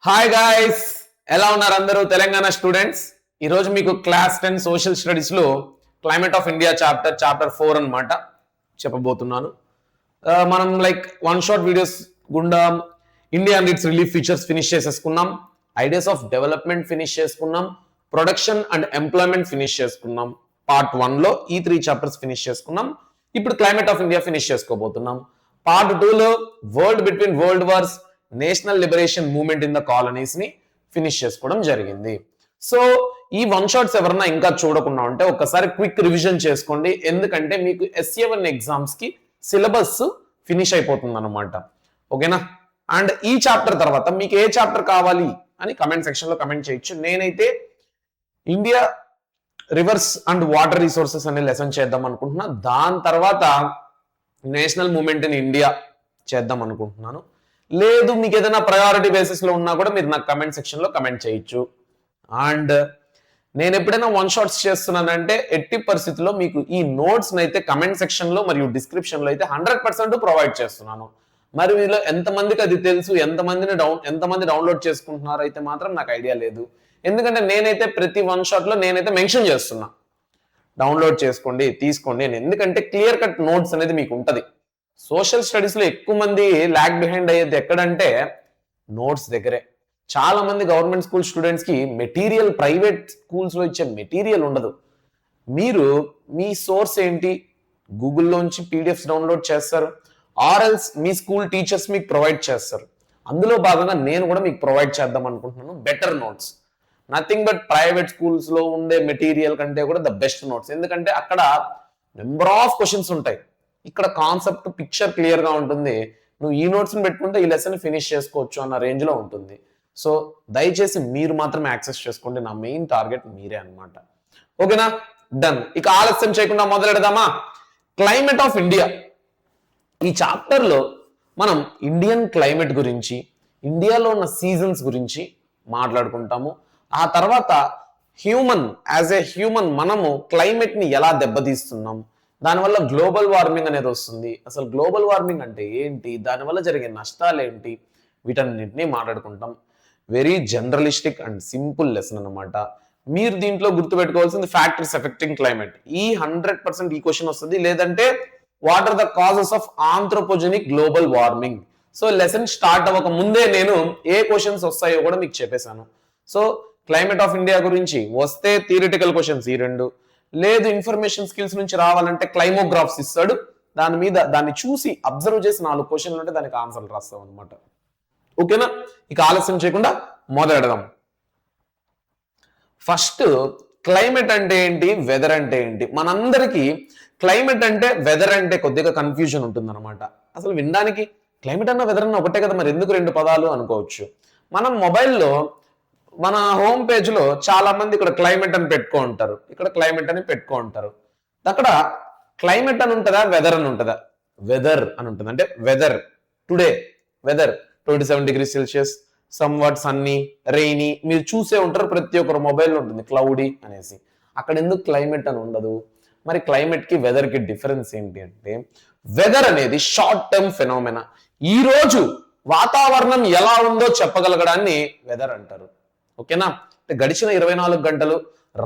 Hi guys, ఎలా ఉన్నారు అందరూ? తెలంగాణ స్టూడెంట్స్, ఈరోజు మీకు క్లాస్ 10 సోషల్ స్టడీస్లో క్లైమేట్ ఆఫ్ ఇండియా చాప్టర్ 4 అనమాట చెప్పబోతున్నాను. మనం వన్ షాట్ వీడియోస్ గుండా India and its relief features finish చేసేసుకున్నాం, ఐడియాస్ ఆఫ్ డెవలప్మెంట్ ఫినిష్ చేసుకున్నాం, ప్రొడక్షన్ అండ్ ఎంప్లాయ్మెంట్ ఫినిష్ చేసుకున్నాం. పార్ట్ 1లో ఈ 3 చాప్టర్స్ ఫినిష్ చేసుకున్నాం. ఇప్పుడు క్లైమేట్ ఆఫ్ ఇండియా ఫినిష్ చేసుకోబోతున్నాం. పార్ట్ 2లో world between world wars, national liberation movement in the colonies ని ఫినిష్ చేసుకోవడం జరిగింది. సో ఈ వన్ షాట్స్ ఎవరన్నా ఇంకా చూడకుండా ఉంటే ఒక్కసారి క్విక్ రివిజన్ చేసుకోండి, ఎందుకంటే మీకు SA1 ఎగ్జామ్స్ కి సిలబస్ ఫినిష్ అయిపోతుంది అనమాట. ఓకేనా? అండ్ ఈ చాప్టర్ తర్వాత మీకు ఏ చాప్టర్ కావాలి అని కమెంట్ సెక్షన్ లో కమెంట్ చేయొచ్చు. నేనైతే India reverse and water resources అనే లెసన్ చేద్దాం అనుకుంటున్నా. దాని తర్వాత నేషనల్ మూవ్మెంట్ ఇన్ ఇండియా చేద్దాం అనుకుంటున్నాను. లేదు మీకు ఏదైనా ప్రయారిటీ బేసిస్ లో ఉన్నా కూడా మీరు నాకు కమెంట్ సెక్షన్ లో కమెంట్ చేయొచ్చు. అండ్ నేను ఎప్పుడైనా వన్ షాట్స్ చేస్తున్నానంటే ఎట్టి పరిస్థితుల్లో మీకు ఈ నోట్స్ అయితే కమెంట్ సెక్షన్ లో మరియు డిస్క్రిప్షన్ లో అయితే 100% ప్రొవైడ్ చేస్తున్నాను. మరి మీలో ఎంతమందికి అది తెలుసు, ఎంతమంది డౌన్లోడ్ చేసుకుంటున్నారు అయితే మాత్రం నాకు ఐడియా లేదు. ఎందుకంటే నేనైతే ప్రతి వన్ షాట్ లో నేనైతే మెన్షన్ చేస్తున్నా, డౌన్లోడ్ చేసుకోండి, తీసుకోండి అని. ఎందుకంటే క్లియర్ కట్ నోట్స్ అనేది మీకు ఉంటది. సోషల్ స్టడీస్ లో ఎక్కువ మంది ల్యాగ్ బిహైండ్ అయ్యేది ఎక్కడంటే నోట్స్ దగ్గరే. చాలా మంది గవర్నమెంట్ స్కూల్ స్టూడెంట్స్ కి మెటీరియల్, ప్రైవేట్ స్కూల్స్ లో ఇచ్చే మెటీరియల్ ఉండదు. మీరు మీ సోర్స్ ఏంటి? గూగుల్లోంచి పీడిఎఫ్స్ డౌన్లోడ్ చేస్తారు, ఆర్ఎల్స్ మీ స్కూల్ టీచర్స్ మీకు ప్రొవైడ్ చేస్తారు. అందులో భాగంగా నేను కూడా మీకు ప్రొవైడ్ చేద్దాం అనుకుంటున్నాను better notes. Nothing but private schools లో ఉండే మెటీరియల్ కంటే కూడా ద బెస్ట్ నోట్స్. ఎందుకంటే అక్కడ నెంబర్ ఆఫ్ క్వశ్చన్స్ ఉంటాయి, ఇక్కడ కాన్సెప్ట్ పిక్చర్ క్లియర్ గా ఉంటుంది. నువ్వు ఈ నోట్స్ ని పెట్టుకుంటే ఈ లెసన్ ఫినిష్ చేసుకోవచ్చు అన్న రేంజ్ లో ఉంటుంది. సో దయచేసి మీరు మాత్రం యాక్సెస్ చేసుకోండి, నా మెయిన్ టార్గెట్ మీరే అన్నమాట. ఓకేనా? డన్. ఇక ఆలస్యం చేయకుండా మొదలెడదామా? Climate of India. ఈ చాప్టర్ లో మనం ఇండియన్ క్లైమేట్ గురించి, ఇండియాలో ఉన్న సీజన్స్ గురించి మాట్లాడుకుంటాము. ఆ తర్వాత యాజ్ ఏ హ్యూమన్ మనము క్లైమేట్ ని ఎలా దెబ్బతీస్తున్నాం, దానివల్ల గ్లోబల్ వార్మింగ్ అనేది వస్తుంది. అసలు గ్లోబల్ వార్మింగ్ అంటే ఏంటి, దానివల్ల జరిగే నష్టాలు ఏంటి, వీటన్నిటిని మాట్లాడుకుంటాం. వెరీ జనరలిస్టిక్ అండ్ సింపుల్ లెసన్ అనమాట. మీరు దీంట్లో గుర్తుపెట్టుకోవాల్సింది ఫ్యాక్టర్స్ ఎఫెక్టింగ్ క్లైమేట్. ఈ 100% ఈ క్వశ్చన్ వస్తుంది. లేదంటే what are the causes of anthropogenic global warming. So lesson start అవ్వక ముందే నేను ఏ క్వశ్చన్స్ వస్తాయో కూడా మీకు చెప్పేశాను. సో క్లైమేట్ ఆఫ్ ఇండియా గురించి వస్తే థియరిటికల్ క్వశ్చన్స్ ఈ 2, లేదు ఇన్ఫర్మేషన్ స్కిల్స్ నుంచి రావాలంటే క్లైమోగ్రాఫ్స్ ఇస్తాడు, దాన్ని చూసి అబ్జర్వ్ చేసి 4 క్వశ్చన్లు ఉంటే దానికి ఆన్సర్లు రాస్తాం అనమాట. ఓకేనా? ఇక ఆలస్యం చేయకుండా మొదలెడదాం. ఫస్ట్ క్లైమేట్ అంటే ఏంటి, వెదర్ అంటే ఏంటి? మనందరికీ క్లైమేట్ అంటే వెదర్ అంటే కొద్దిగా కన్ఫ్యూజన్ ఉంటుంది అనమాట. అసలు వినడానికి క్లైమేట్ అన్న వెదర్ అన్న ఒకటే కదా, మరి ఎందుకు 2 పదాలు అనుకోవచ్చు. మనం మొబైల్లో మన హోమ్ పేజ్ లో చాలా మంది ఇక్కడ క్లైమేట్ అని పెట్టుకో ఉంటారు, ఇక్కడ క్లైమేట్ అని పెట్టుకో ఉంటారు. అక్కడ క్లైమేట్ అని ఉంటుందా, వెదర్ అని ఉంటుందా? వెదర్ అని ఉంటుంది. అంటే weather today weather 27 degrees Celsius, somewhat sunny, rainy. మీరు చూసే ఉంటారు, ప్రతి ఒక్కరు మొబైల్లో ఉంటుంది క్లౌడీ అనేసి. అక్కడ ఎందుకు క్లైమేట్ అని ఉండదు? మరి క్లైమేట్ కి వెదర్ కి డిఫరెన్స్ ఏంటి అంటే, వెదర్ అనేది షార్ట్ టర్మ్ ఫెనోమెనా. ఈ రోజు వాతావరణం ఎలా ఉందో చెప్పగలగడాన్ని వెదర్ అంటారు. ఓకేనా? గడిచిన 24 గంటలు,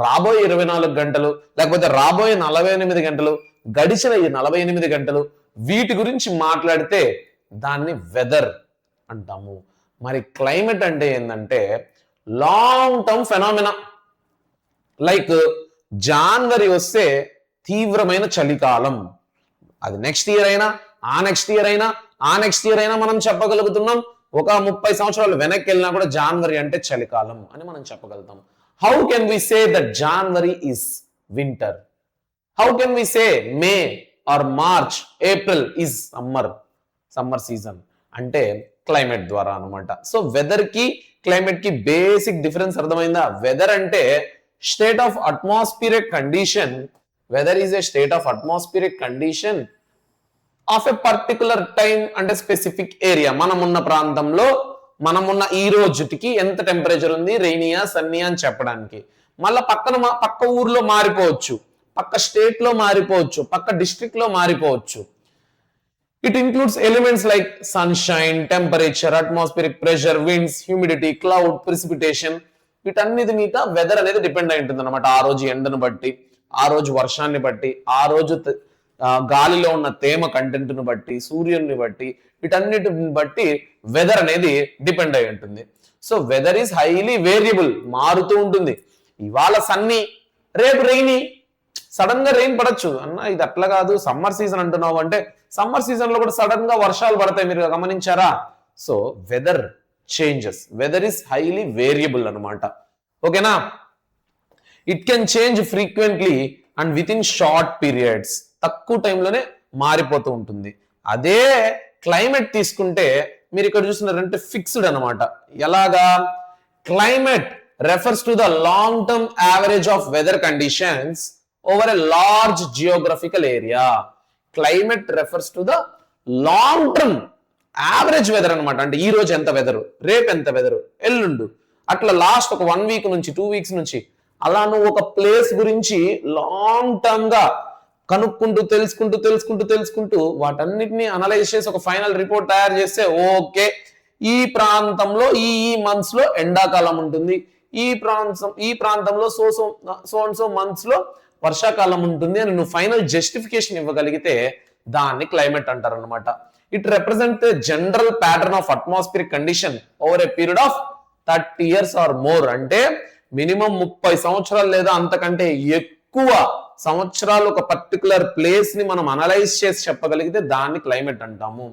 రాబోయే 24 గంటలు, లేకపోతే రాబోయే 48 గంటలు, గడిచిన ఈ 48 గంటలు, వీటి గురించి మాట్లాడితే దాన్ని వెదర్ అంటాము. మరి క్లైమేట్ అంటే ఏంటంటే లాంగ్ టర్మ్ ఫెనామినా. లైక్ జనవరి వస్తే తీవ్రమైన చలికాలం, అది నెక్స్ట్ ఇయర్ అయినా, ఆ నెక్స్ట్ ఇయర్ అయినా, ఆ నెక్స్ట్ ఇయర్ అయినా మనం చెప్పగలుగుతున్నాం. ఒక 30 సంవత్సరాలు వెనక్కి వెళ్ళినా కూడా జనవరి అంటే చలికాలం అని మనం చెప్పగలుగుతాం. How can we say that January is winter? How can we say May or March, April is summer season? అంటే క్లైమేట్ ద్వారా అనమాట. సో వెదర్ కి క్లైమేట్ కి బేసిక్ డిఫరెన్స్ అర్థమైందా? వెదర్ అంటే state of atmospheric condition. Weather is a state of atmospheric condition of a particular time అంటే specific area. మనమున్న ప్రాంతంలో, మనమున్న ఈ రోజుకి ఎంత టెంపరేచర్ ఉంది, రెయినియా సన్నియా అని చెప్పడానికి. మళ్ళీ పక్క ఊర్లో మారిపోవచ్చు, పక్క స్టేట్ లో మారిపోవచ్చు, పక్క డిస్ట్రిక్ట్ లో మారిపోవచ్చు. It includes elements like sunshine, temperature, atmospheric pressure, winds, humidity, cloud, precipitation. వీటన్నిటి మీద వెదర్ అనేది డిపెండ్ అయి ఉంటుంది అనమాట. ఆ రోజు ఎండను బట్టి, ఆ రోజు వర్షాన్ని బట్టి, ఆ రోజు గాలిలో ఉన్న తేమ కంటెంట్ను బట్టి, సూర్యుని బట్టి, వీటన్నిటిని బట్టి వెదర్ అనేది డిపెండ్ అయి ఉంటుంది. So weather is highly variable, మారుతూ ఉంటుంది. ఇవాళ సన్నీ, రేపు రెయినీ, సడన్ గా రెయిన్ పడచ్చు అన్న. ఇది అట్లా కాదు, సమ్మర్ సీజన్ అంటున్నావు అంటే సమ్మర్ సీజన్ లో కూడా సడన్ గా వర్షాలు పడతాయి, మీరు గమనించారా? So weather changes, weather is highly variable అనమాట. ఓకేనా? It can change frequently and within short periods, తక్కువ టైంలోనే మారిపోతూ ఉంటుంది. అదే క్లైమేట్ తీసుకుంటే మీరు ఇక్కడ చూస్తున్నారంటే ఫిక్స్డ్ అనమాట. ఎలాగా? Climate refers to the long-term average of weather conditions over a large geographical area. Climate refers to the long-term average weather అనమాట. అంటే ఈ రోజు ఎంత వెదరు, రేపు ఎంత వెదరు, ఎల్లుండు, అట్లా లాస్ట్ ఒక 1 వీక్ నుంచి 2 వీక్స్ నుంచి అలా నువ్వు ఒక ప్లేస్ గురించి లాంగ్ టర్మ్ గా కనుక్కుంటూ తెలుసుకుంటూ వాటన్నిటిని అనలైజ్ చేసి ఒక ఫైనల్ రిపోర్ట్ తయారు చేస్తే ఓకే, ఈ ప్రాంతంలో ఈ మంత్స్ లో ఎండాకాలం ఉంటుంది, ఈ ప్రాంతంలో సో మంత్స్ లో వర్షాకాలం ఉంటుంది అని నువ్వు ఫైనల్ జస్టిఫికేషన్ ఇవ్వగలిగితే దాన్ని క్లైమేట్ అంటారు అనమాట. It represent general pattern of atmospheric condition over a period of 30 years or more. అంటే మినిమం 30 సంవత్సరాలు లేదా అంతకంటే ఎక్కువ సంవత్సరాలు ఒక పర్టికులర్ ప్లేస్ ని మనం అనలైజ్ చేసి చెప్పగలిగితే దాన్ని క్లైమేట్ అంటాము.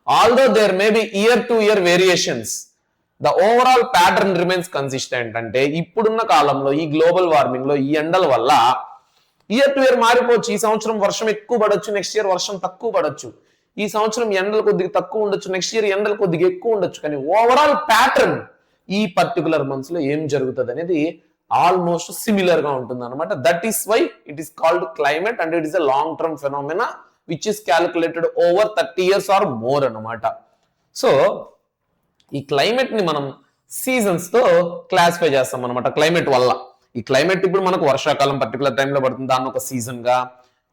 Although there may be year to year variations, the overall pattern remains consistent. అంటే ఇప్పుడున్న కాలంలో ఈ గ్లోబల్ వార్మింగ్ లో ఈ ఎండల వల్ల ఇయర్ టు ఇయర్ మారిపోవచ్చు. ఈ సంవత్సరం వర్షం ఎక్కువ పడొచ్చు, నెక్స్ట్ ఇయర్ వర్షం తక్కువ పడొచ్చు. ఈ సంవత్సరం ఎండలు కొద్దిగా తక్కువ ఉండొచ్చు, నెక్స్ట్ ఇయర్ ఎండలు కొద్దిగా ఎక్కువ ఉండొచ్చు. కానీ ఓవరాల్ ప్యాటర్న్ ఈ పర్టికులర్ మంత్స్ లో ఏం జరుగుతుంది అనేది ఆల్మోస్ట్ సిమిలర్ గా ఉంటుంది అనమాట. That is why it is called climate and it is a long term phenomena which is calculated over 30 years or more అనమాట. సో ఈ క్లైమేట్ ని మనం సీజన్స్ తో క్లాసిఫై చేస్తాం అనమాట. క్లైమేట్ వల్ల ఈ క్లైమేట్ ఇప్పుడు మనకు వర్షాకాలం పర్టికులర్ టైంలో పడుతుంది, దాన్ని ఒక సీజన్ గా,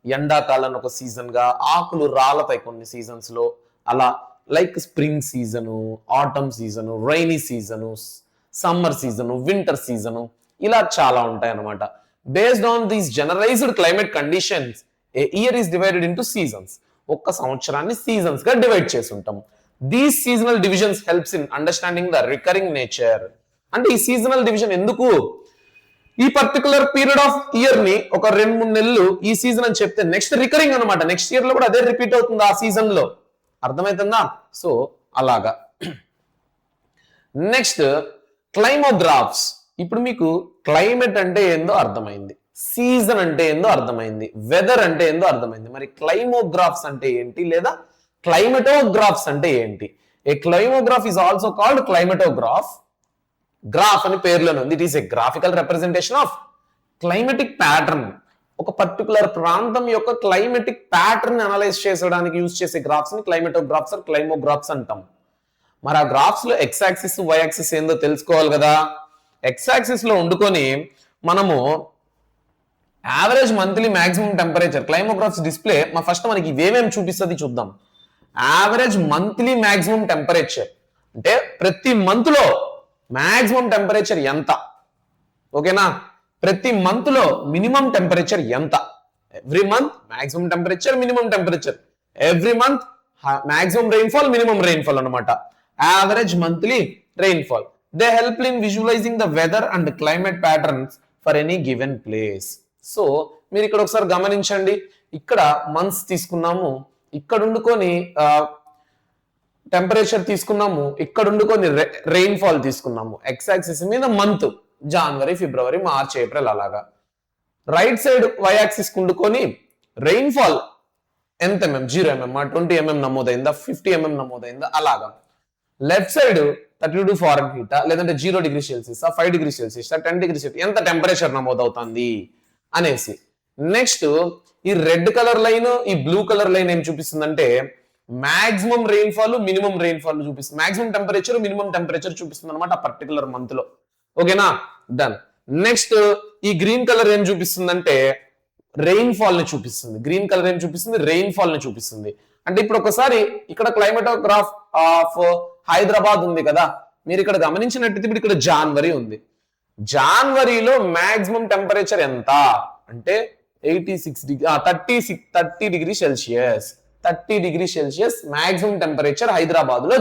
ఎండాకాలాన్ని ఒక సీజన్ గా, ఆకులు రాలతాయి కొన్ని సీజన్స్ లో, అలా like spring season, autumn season, rainy season, summer season, winter season, ఇలా చాలా ఉంటాయి అనమాట. Based on these generalised climate conditions a year is divided into seasons. ఒక్క సంవత్సరాన్ని సీజన్స్ గా డివైడ్ చేసి ఉంటాం. These seasonal divisions helps in understanding the recurring nature. అంటే ఈ సీజనల్ డివిజన్ ఎందుకు? ఈ పర్టికులర్ పీరియడ్ ఆఫ్ ఇయర్ ని ఒక 2-3 నెలలు ఈ సీజన్ అని చెప్తే నెక్స్ట్ రికరింగ్ అనమాట, నెక్స్ట్ ఇయర్ లో కూడా అదే రిపీట్ అవుతుంది ఆ సీజన్ లో. అర్థమవుతుందా? సో అలాగా. నెక్స్ట్ క్లైమోగ్రాఫ్స్. ఇప్పుడు మీకు క్లైమేట్ అంటే ఏందో అర్థమైంది, సీజన్ అంటే ఏందో అర్థమైంది, వెదర్ అంటే ఏందో అర్థమైంది. మరి క్లైమోగ్రాఫ్స్ అంటే ఏంటి, లేదా క్లైమటోగ్రాఫ్స్ అంటే ఏంటి? ఏ క్లైమోగ్రాఫ్ ఈజ్ ఆల్సో కాల్డ్ క్లైమటోగ్రాఫ్. గ్రాఫ్ అని పేర్లోనే ఉంది. It is a graphical representation of climatic pattern. ఒక పర్టికులర్ ప్రాంతం యొక్క క్లైమేటిక్ ప్యాటర్న్ అనలైజ్ చేసడానికి యూజ్ చేసే గ్రాఫ్స్ ని క్లైమటోగ్రాఫ్స్ ఆర్ క్లైమోగ్రాఫ్స్ అంటాం. మరి ఆ గ్రాఫ్స్ లో ఎక్స్ యాక్సిస్ వై యాక్సిస్ ఏందో తెలుసుకోవాలి కదా. ఎక్స్ యాక్సిస్ లో ఉండుకొని మనము average monthly maximum temperature climographs display first మనకి ఇవేమేమి చూపిస్తుంది చూద్దాం. యావరేజ్ మంత్లీ మాక్సిమం టెంపరేచర్ అంటే ప్రతి మంత్ లో మాక్సిమం టెంపరేచర్ ఎంత, ఓకేనా? ప్రతి మంత్ లో మినిమం టెంపరేచర్ ఎంత? Every month maximum temperature, minimum temperature. Every month maximum rainfall, minimum rainfall అనమాట. Average monthly rainfall. They help in visualising the weather and climate patterns for any given place. So మీరు ఇక్కడ ఒకసారి గమనించండి. ఇక్కడ months తీసుకున్నాము, ఇక్కడ ఉండుకొని temperature తీసుకున్నాము, ఇక్కడ ఉండుకొని రెయిన్ఫాల్ తీసుకున్నాము. ఎక్స్ యాక్సిస్ మీద month January, February, March, April అలాగా. రైట్ సైడ్ వై యాక్సిస్ ఉండుకొని రెయిన్ఫాల్ ఎంత mm, 0 mm, 20 mm నమోదైందా, 50 mm నమోదైందా అలాగా. లెఫ్ట్ సైడ్ 32 ఫారెన్హీట్ లేదంటే 0 degree Celsius, 5 degree Celsius, 10 degree Celsius ఎంత టెంపరేచర్ నమోదవుతుంది అనేసి. నెక్స్ట్ ఈ రెడ్ కలర్ లైన్, ఈ బ్లూ కలర్ లైన్ ఏం చూపిస్తుందంటే మాక్సిమం రెయిన్ఫాల్, మినిమం రెయిన్ఫాల్ చూపిస్తుంది. మాక్సిమం టెంపరేచర్, మినిమం టెంపరేచర్ చూపిస్తుంది అనమాట ఆ పర్టికులర్ మంత్ లో. ఓకేనా? డన్. నెక్స్ట్ ఈ గ్రీన్ కలర్ ఏం చూపిస్తుందంటే రెయిన్ఫాల్ ని చూపిస్తుంది. గ్రీన్ కలర్ ఏం చూపిస్తుంది? రెయిన్ఫాల్ ని చూపిస్తుంది. అంటే ఇప్పుడు ఒకసారి ఇక్కడ క్లైమేటోగ్రాఫ్ ఆఫ్ హైదరాబాద్ ఉంది కదా, మీరు ఇక్కడ గమనించినట్టయితే ఇప్పుడు ఇక్కడ జనవరి ఉంది. జనవరిలో మాక్సిమం టెంపరేచర్ ఎంత అంటే 30 degree Celsius. 30 degree Celsius maximum temperature Hyderabad లో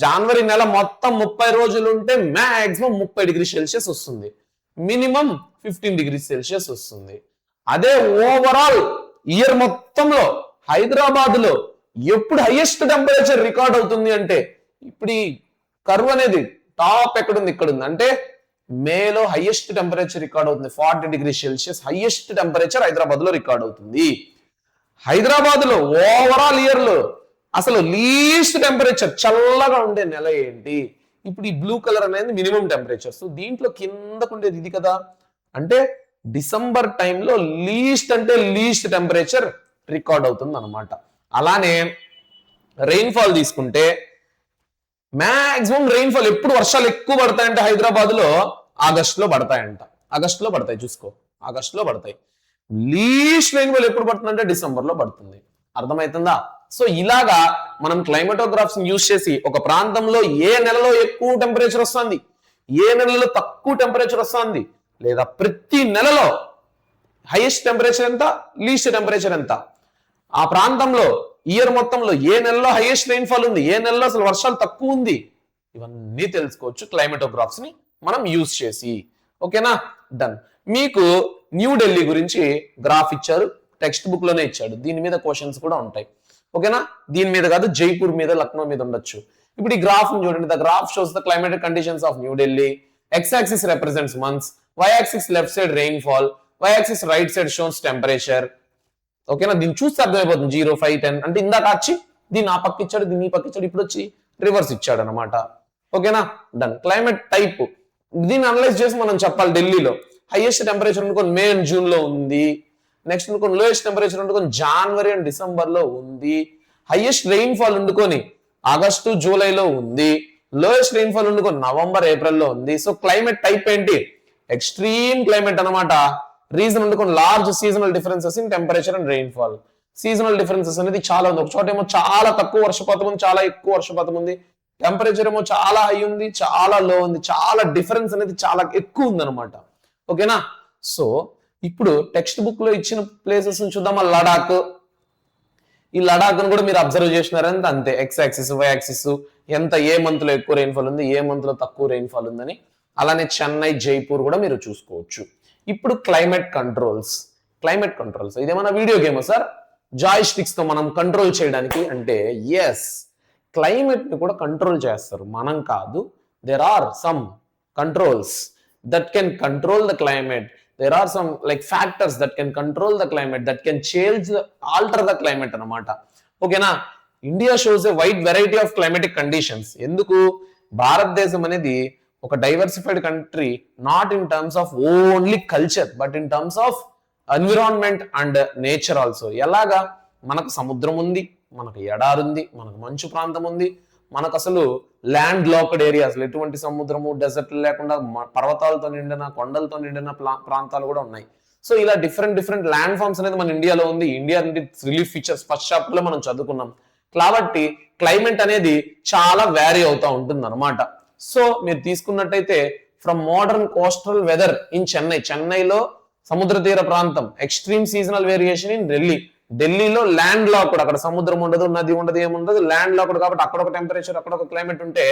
జనవరి నెల మొత్తం 30 రోజులు ఉంటే మాక్సిమం 30 డిగ్రీ సెల్సియస్ వస్తుంది, మినిమం 15 డిగ్రీ సెల్సియస్ వస్తుంది. అదే ఓవరాల్ ఇయర్ మొత్తంలో హైదరాబాద్ లో ఎప్పుడు హైయెస్ట్ టెంపరేచర్ రికార్డ్ అవుతుంది అంటే ఇప్పుడు ఈ కర్వ్ అనేది టాప్ ఎక్కడుంది, ఇక్కడ ఉంది. అంటే మేలో హైయెస్ట్ టెంపరేచర్ రికార్డ్ అవుతుంది 40 degree Celsius highest temperature Hyderabad లో రికార్డ్ అవుతుంది. హైదరాబాద్ లో ఓవరాల్ ఇయర్ లో అసలు లీస్ట్ టెంపరేచర్ చల్లగా ఉండే నెల ఏంటి? ఇప్పుడు ఈ బ్లూ కలర్ అనేది మినిమం టెంపరేచర్. సో దీంట్లో కిందకు ఉండేది ఇది కదా, అంటే డిసెంబర్ టైంలో లీస్ట్ అంటే లీస్ట్ టెంపరేచర్ రికార్డ్ అవుతుంది అనమాట. అలానే రెయిన్ఫాల్ తీసుకుంటే మాక్సిమం రెయిన్ఫాల్ ఎప్పుడు వర్షాలు ఎక్కువ పడతాయంటే హైదరాబాద్ లో ఆగస్టులో పడతాయంట. ఆగస్టులో పడతాయి, చూసుకో, ఆగస్టులో పడతాయి. లీస్ట్ రెయిన్ఫాల్ ఎప్పుడు పడుతుందంటే డిసెంబర్ లో పడుతుంది. అర్థమవుతుందా? సో ఇలాగా మనం క్లైమేటోగ్రాఫ్స్ యూజ్ చేసి ఒక ప్రాంతంలో ఏ నెలలో ఎక్కువ టెంపరేచర్ వస్తుంది, ఏ నెలలో తక్కువ టెంపరేచర్ వస్తుంది, లేదా ప్రతి నెలలో హైయెస్ట్ టెంపరేచర్ ఎంత, లీస్ట్ టెంపరేచర్ ఎంత, ఆ ప్రాంతంలో ఇయర్ మొత్తంలో ఏ నెలలో హైయెస్ట్ రెయిన్ఫాల్ ఉంది, ఏ నెలలో అసలు వర్షాలు తక్కువ ఉంది, ఇవన్నీ తెలుసుకోవచ్చు క్లైమేటోగ్రాఫ్స్ ని మనం యూజ్ చేసి. ఓకేనా? డన్. మీకు న్యూఢిల్లీ గురించి గ్రాఫ్ ఇచ్చారు, టెక్స్ట్ బుక్ లోనే ఇచ్చాడు. దీని మీద క్వశ్చన్స్ కూడా ఉంటాయి. ఓకేనా? దీని మీద కాదు, జైపూర్ మీద, లక్నో మీద ఉండొచ్చు. ఇప్పుడు ఈ గ్రాఫ్ చూడండి. The graph shows the climatic conditions of New Delhi. X axis represents months, why axis left side rainfall, why axis right side shows temperature. ఓకేనా? దీన్ని చూస్తే అర్థమైపోతుంది 0, 5, 10 అంటే ఇందాక వచ్చి దీన్ని ఆ పక్క ఇచ్చాడు, దీన్ని ఈ పక్క ఇచ్చాడు, ఇప్పుడు వచ్చి రివర్స్ ఇచ్చాడు అనమాట. ఓకేనా? డన్. క్లైమేట్ టైప్ దీన్ని అనలైజ్ చేసి మనం చెప్పాలి. ఢిల్లీలో హైయెస్ట్ టెంపరేచర్ అనుకోని మే అండ్ జూన్ లో ఉంది, నెక్స్ట్ అనుకోని లోయెస్ట్ టెంపరేచర్ ఉండుకొని జనవరి అండ్ డిసెంబర్ లో ఉంది, హైయెస్ట్ రెయిన్ఫాల్ ఉండుకొని ఆగస్టు జూలైలో ఉంది, లోయెస్ట్ రెయిన్ఫాల్ ఉండుకొని నవంబర్ ఏప్రిల్లో ఉంది. సో క్లైమేట్ టైప్ ఏంటి? ఎక్స్ట్రీమ్ క్లైమేట్ అనమాట. రీజన్ ఉండుకొని large seasonal differences in temperature and rainfall. Seasonal differences అనేది చాలా ఉంది. ఒక చోట ఏమో చాలా తక్కువ వర్షపాతం ఉంది, చాలా ఎక్కువ వర్షపాతం ఉంది. టెంపరేచర్ ఏమో చాలా హై ఉంది, చాలా లో ఉంది. చాలా డిఫరెన్స్ అనేది చాలా ఎక్కువ ఉంది అనమాట. ఓకేనా? సో ఇప్పుడు టెక్స్ట్ బుక్ లో ఇచ్చిన ప్లేసెస్ చూద్దాం. లడాక్, ఈ లడాక్ కూడా మీరు అబ్జర్వ్ చేసినారంటే అంతే. ఎక్స్ యాక్సిస్, వై యాక్సిస్, ఎంత ఏ మంత్ లో ఎక్కువ రెయిన్ఫాల్ ఉంది, ఏ మంత్ లో తక్కువ రెయిన్ఫాల్ ఉందని. అలానే చెన్నై, జైపూర్ కూడా మీరు చూసుకోవచ్చు. ఇప్పుడు క్లైమేట్ కంట్రోల్స్. ఇదేమన్నా video game sir? Joy sticks తో మనం కంట్రోల్ చేయడానికి అంటే ఎస్, క్లైమేట్ ని కూడా కంట్రోల్ చేస్తారు, మనం కాదు. There are some controls that can control the climate. There are some like factors that can control the climate, that can alter the climate anamata. Okay na? India shows a wide variety of climatic conditions. Enduku భారతదేశం అనేది ఒక diversified country, not in terms of only culture but in terms of environment and nature also. ఎలాగా? మనకు సముద్రం ఉంది, మనకు ఎడారి ఉంది, మనకు మంచు ప్రాంతం ఉంది, మనకు అసలు ల్యాండ్ లాక్డ్ ఏరియాస్, ఎటువంటి సముద్రము, డెజర్ట్ లేకుండా పర్వతాలతో నిండిన, కొండలతో నిండిన ప్రాంతాలు కూడా ఉన్నాయి. సో ఇలా డిఫరెంట్ ల్యాండ్ ఫార్మ్స్ అనేది మన ఇండియాలో ఉంది. India relief features first chapter లో మనం చదువుకున్నాం. కాబట్టి క్లైమేట్ అనేది చాలా వ్యారీ అవుతా ఉంటుంది అనమాట. సో మీరు తీసుకున్నట్టయితే from modern coastal weather in చెన్నైలో సముద్ర తీర ప్రాంతం, ఎక్స్ట్రీమ్ సీజనల్ వేరియేషన్ ఇన్ ఢిల్లీలో ల్యాండ్ లాక్డ్, అక్కడ సముద్రం ఉండదు, నది ఉండదు, ఏముండదు, ల్యాండ్ లాక్డ్ కాబట్టి అక్కడ ఒక టెంపరేచర్, అక్కడ ఒక క్లైమేట్ ఉంటే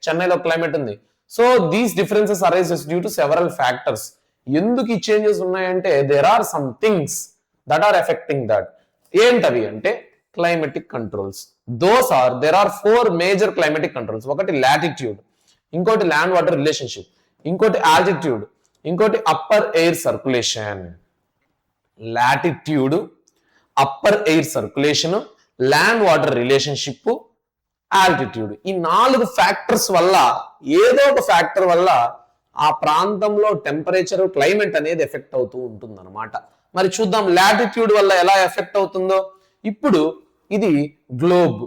చెన్నైలో క్లైమేట్ ఉంది. So these differences arises due to several factors. ఎందుకు ఈ చేంజెస్ ఉన్నాయంటే there are some things that are affecting that. ఏంటవి అంటే climatic controls. There are 4 major climatic controls. ఒకటి లాటిట్యూడ్, ఇంకోటి ల్యాండ్ వాటర్ రిలేషన్షిప్, ఇంకోటి ఆల్టిట్యూడ్, ఇంకోటి upper air circulation. Latitude, upper air circulation, land water relationship, altitude. ఈ 4 factors వల్ల, ఏదో ఒక ఫ్యాక్టర్ వల్ల ఆ ప్రాంతంలో టెంపరేచర్, క్లైమేట్ అనేది ఎఫెక్ట్ అవుతూ ఉంటుంది అనమాట. మరి చూద్దాం లాటిట్యూడ్ వల్ల ఎలా ఎఫెక్ట్ అవుతుందో. ఇప్పుడు ఇది గ్లోబ్,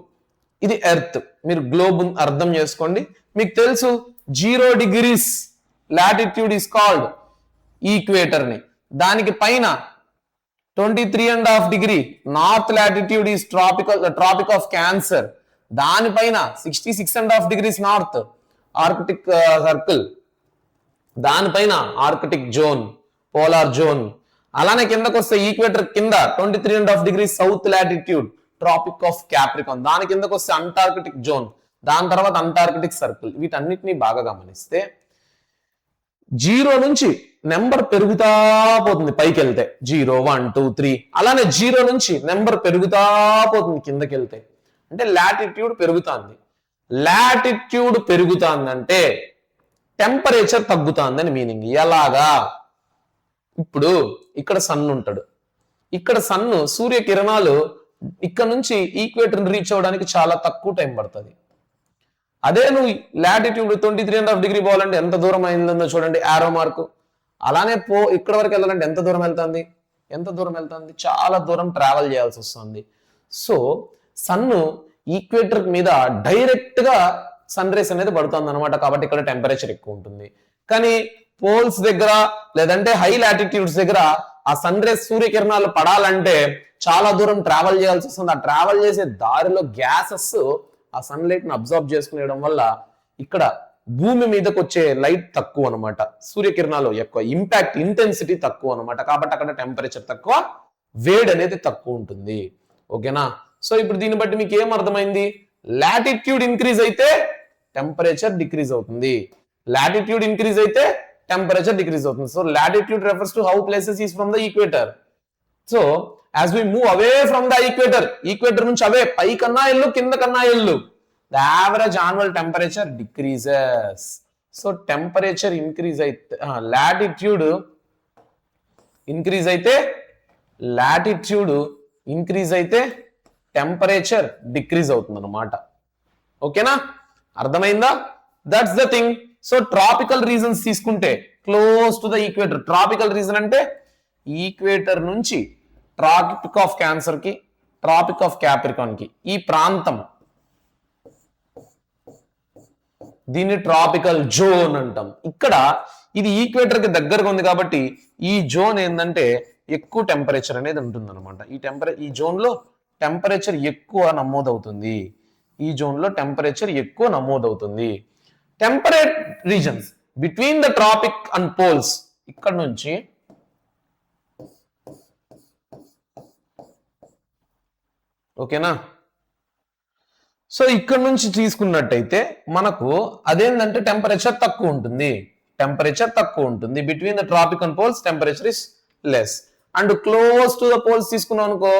ఇది ఎర్త్. మీరు గ్లోబ్ అర్థం చేసుకోండి. మీకు తెలుసు 0 degrees latitude is called equator ని. దానికి పైన 23.5 degree north latitude is tropic of cancer. దానిపైన 66.5 డిగ్రీస్ నార్త్ ఆర్కిటిక్ సర్కిల్, దానిపైన ఆర్కిటిక్ జోన్, పోలార్ జోన్. అలానే కిందకు వస్తే ఈక్వేటర్ కింద 23.5 degree south latitude tropic of capricorn, దాని కిందకు వస్తే అంటార్కిటిక్ జోన్, దాని తర్వాత అంటార్కిటిక్ సర్కిల్. వీటన్నిటిని బాగా గమనిస్తే 0 నుంచి నెంబర్ పెరుగుతా పోతుంది పైకి వెళ్తే, 0 1 2 3. అలానే 0 నుంచి నెంబర్ పెరుగుతా పోతుంది కిందకి వెళ్తే, అంటే లాటిట్యూడ్ పెరుగుతుంది. లాటిట్యూడ్ పెరుగుతుందంటే టెంపరేచర్ తగ్గుతుందని మీనింగ్. ఎలాగా? ఇప్పుడు ఇక్కడ సన్ ఉంటాడు, ఇక్కడ సన్ను సూర్యకిరణాలు ఇక్కడ నుంచి ఈక్వేటర్ రీచ్ అవ్వడానికి చాలా తక్కువ టైం పడుతుంది. అదే నువ్వు లాటిట్యూడ్ 23.5 డిగ్రీ పోవాలంటే ఎంత దూరం అయిందో చూడండి, ఆరో మార్కు. అలానే ఇక్కడ వరకు వెళ్ళాలంటే ఎంత దూరం వెళ్తుంది? చాలా దూరం ట్రావెల్ చేయాల్సి వస్తుంది. సో సన్ను ఈక్వేటర్ మీద డైరెక్ట్ గా సన్ రేస్ అనేది పడుతుంది అనమాట. కాబట్టి ఇక్కడ టెంపరేచర్ ఎక్కువ ఉంటుంది. కానీ పోల్స్ దగ్గర లేదంటే హై లాటిట్యూడ్స్ దగ్గర ఆ సన్ రేస్ సూర్యకిరణాలు పడాలంటే చాలా దూరం ట్రావెల్ చేయాల్సి వస్తుంది. ఆ ట్రావెల్ చేసే దారిలో గ్యాసెస్ ఆ సన్ లైట్ ని అబ్జర్వ్ చేసుకునేయడం వల్ల ఇక్కడ భూమి మీదకి వచ్చే లైట్ తక్కువ అనమాట, సూర్యకిరణాలు ఎక్కువ, ఇంపాక్ట్ ఇంటెన్సిటీ తక్కువ అనమాట. కాబట్టి అక్కడ టెంపరేచర్ తక్కువ, వేడి అనేది తక్కువ ఉంటుంది. ఓకేనా? సో ఇప్పుడు దీన్ని బట్టి మీకు ఏం అర్థమైంది? లాటిట్యూడ్ ఇంక్రీజ్ అయితే టెంపరేచర్ డిక్రీజ్ అవుతుంది, లాటిట్యూడ్ ఇంక్రీజ్ అయితే టెంపరేచర్ డిక్రీజ్ అవుతుంది. So latitude refers to how places is from the equator. So as we move away from the equator నుంచి అవే పైకన్నా ఎల్లు కిందకన్నా ఎల్లు, the average annual temperature decreases. So temperature increase అయితే latitude increase అయితే temperature decrease అవుతుంది అనమాట. ఓకేనా? అర్థమైందా? That's the thing. So tropical regions తీసుకుంటే close to the equator, tropical region అంటే ఈక్వేటర్ నుంచి ట్రాపిక్ ఆఫ్ క్యాన్సర్ కి, ట్రాపిక్ ఆఫ్ క్యాప్రికాన్ కి ఈ ప్రాంతం, దీన్ని ట్రాపికల్ జోన్ అంటాం. ఇక్కడ ఇది ఈక్వేటర్ కి దగ్గరగా ఉంది కాబట్టి ఈ జోన్ ఏంటంటే ఎక్కువ టెంపరేచర్ అనేది ఉంటుంది అనమాట. ఈ జోన్ లో టెంపరేచర్ ఎక్కువ నమోదవుతుంది. Temperate regions between the tropic and poles, ఇక్కడ నుంచి ఓకేనా? సో ఇక్కడ నుంచి తీసుకున్నట్టయితే మనకు అదేంటంటే టెంపరేచర్ తక్కువ ఉంటుంది. Between the tropic and poles temperature is less. And close to the poles తీసుకున్నాం అనుకో,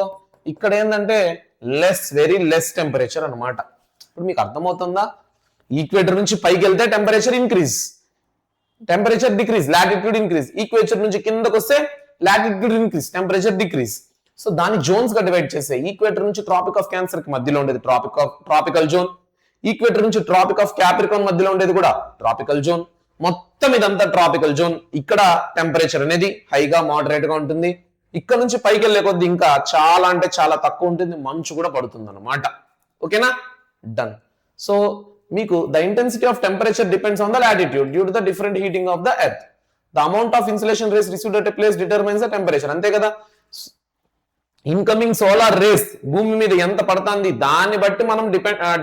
ఇక్కడ ఏంటంటే వెరీ లెస్ టెంపరేచర్ అనమాట. ఇప్పుడు మీకు అర్థమవుతుందా? ఈక్వేటర్ నుంచి పైకి వెళ్తే temperature increase, temperature decrease, latitude increase. Equator నుంచి కిందకు వస్తే latitude increase, temperature decrease. So దాన్ని జోన్స్ గా డివైడ్ చేసే, ఈక్వేటర్ నుంచి ట్రాపిక్ ఆఫ్ క్యాన్సర్ కి మధ్యలో ఉండేది ట్రాపికల్ జోన్, ఈక్వేటర్ నుంచి ట్రాపిక్ ఆఫ్ క్యాప్రికాన్ మధ్యలో ఉండేది కూడా ట్రాపికల్ జోన్. మొత్తం ఇదంతా ట్రాపికల్ జోన్. ఇక్కడ టెంపరేచర్ అనేది హైగా మోడరేట్ గా ఉంటుంది. ఇక్కడ నుంచి పైకి వెళ్ళే కొద్ది ఇంకా చాలా అంటే చాలా తక్కువ ఉంటుంది, మంచు కూడా పడుతుంది అనమాట. ఓకేనా? డన్. సో మీకు the intensity of temperature depends on the latitude due to the different heating of the earth. The amount of insolation rays received at a place determines the temperature. అంతే కదా? ఇన్కమింగ్ సోలార్ రేస్ భూమి మీద ఎంత పడుతుంది దాన్ని బట్టి మనం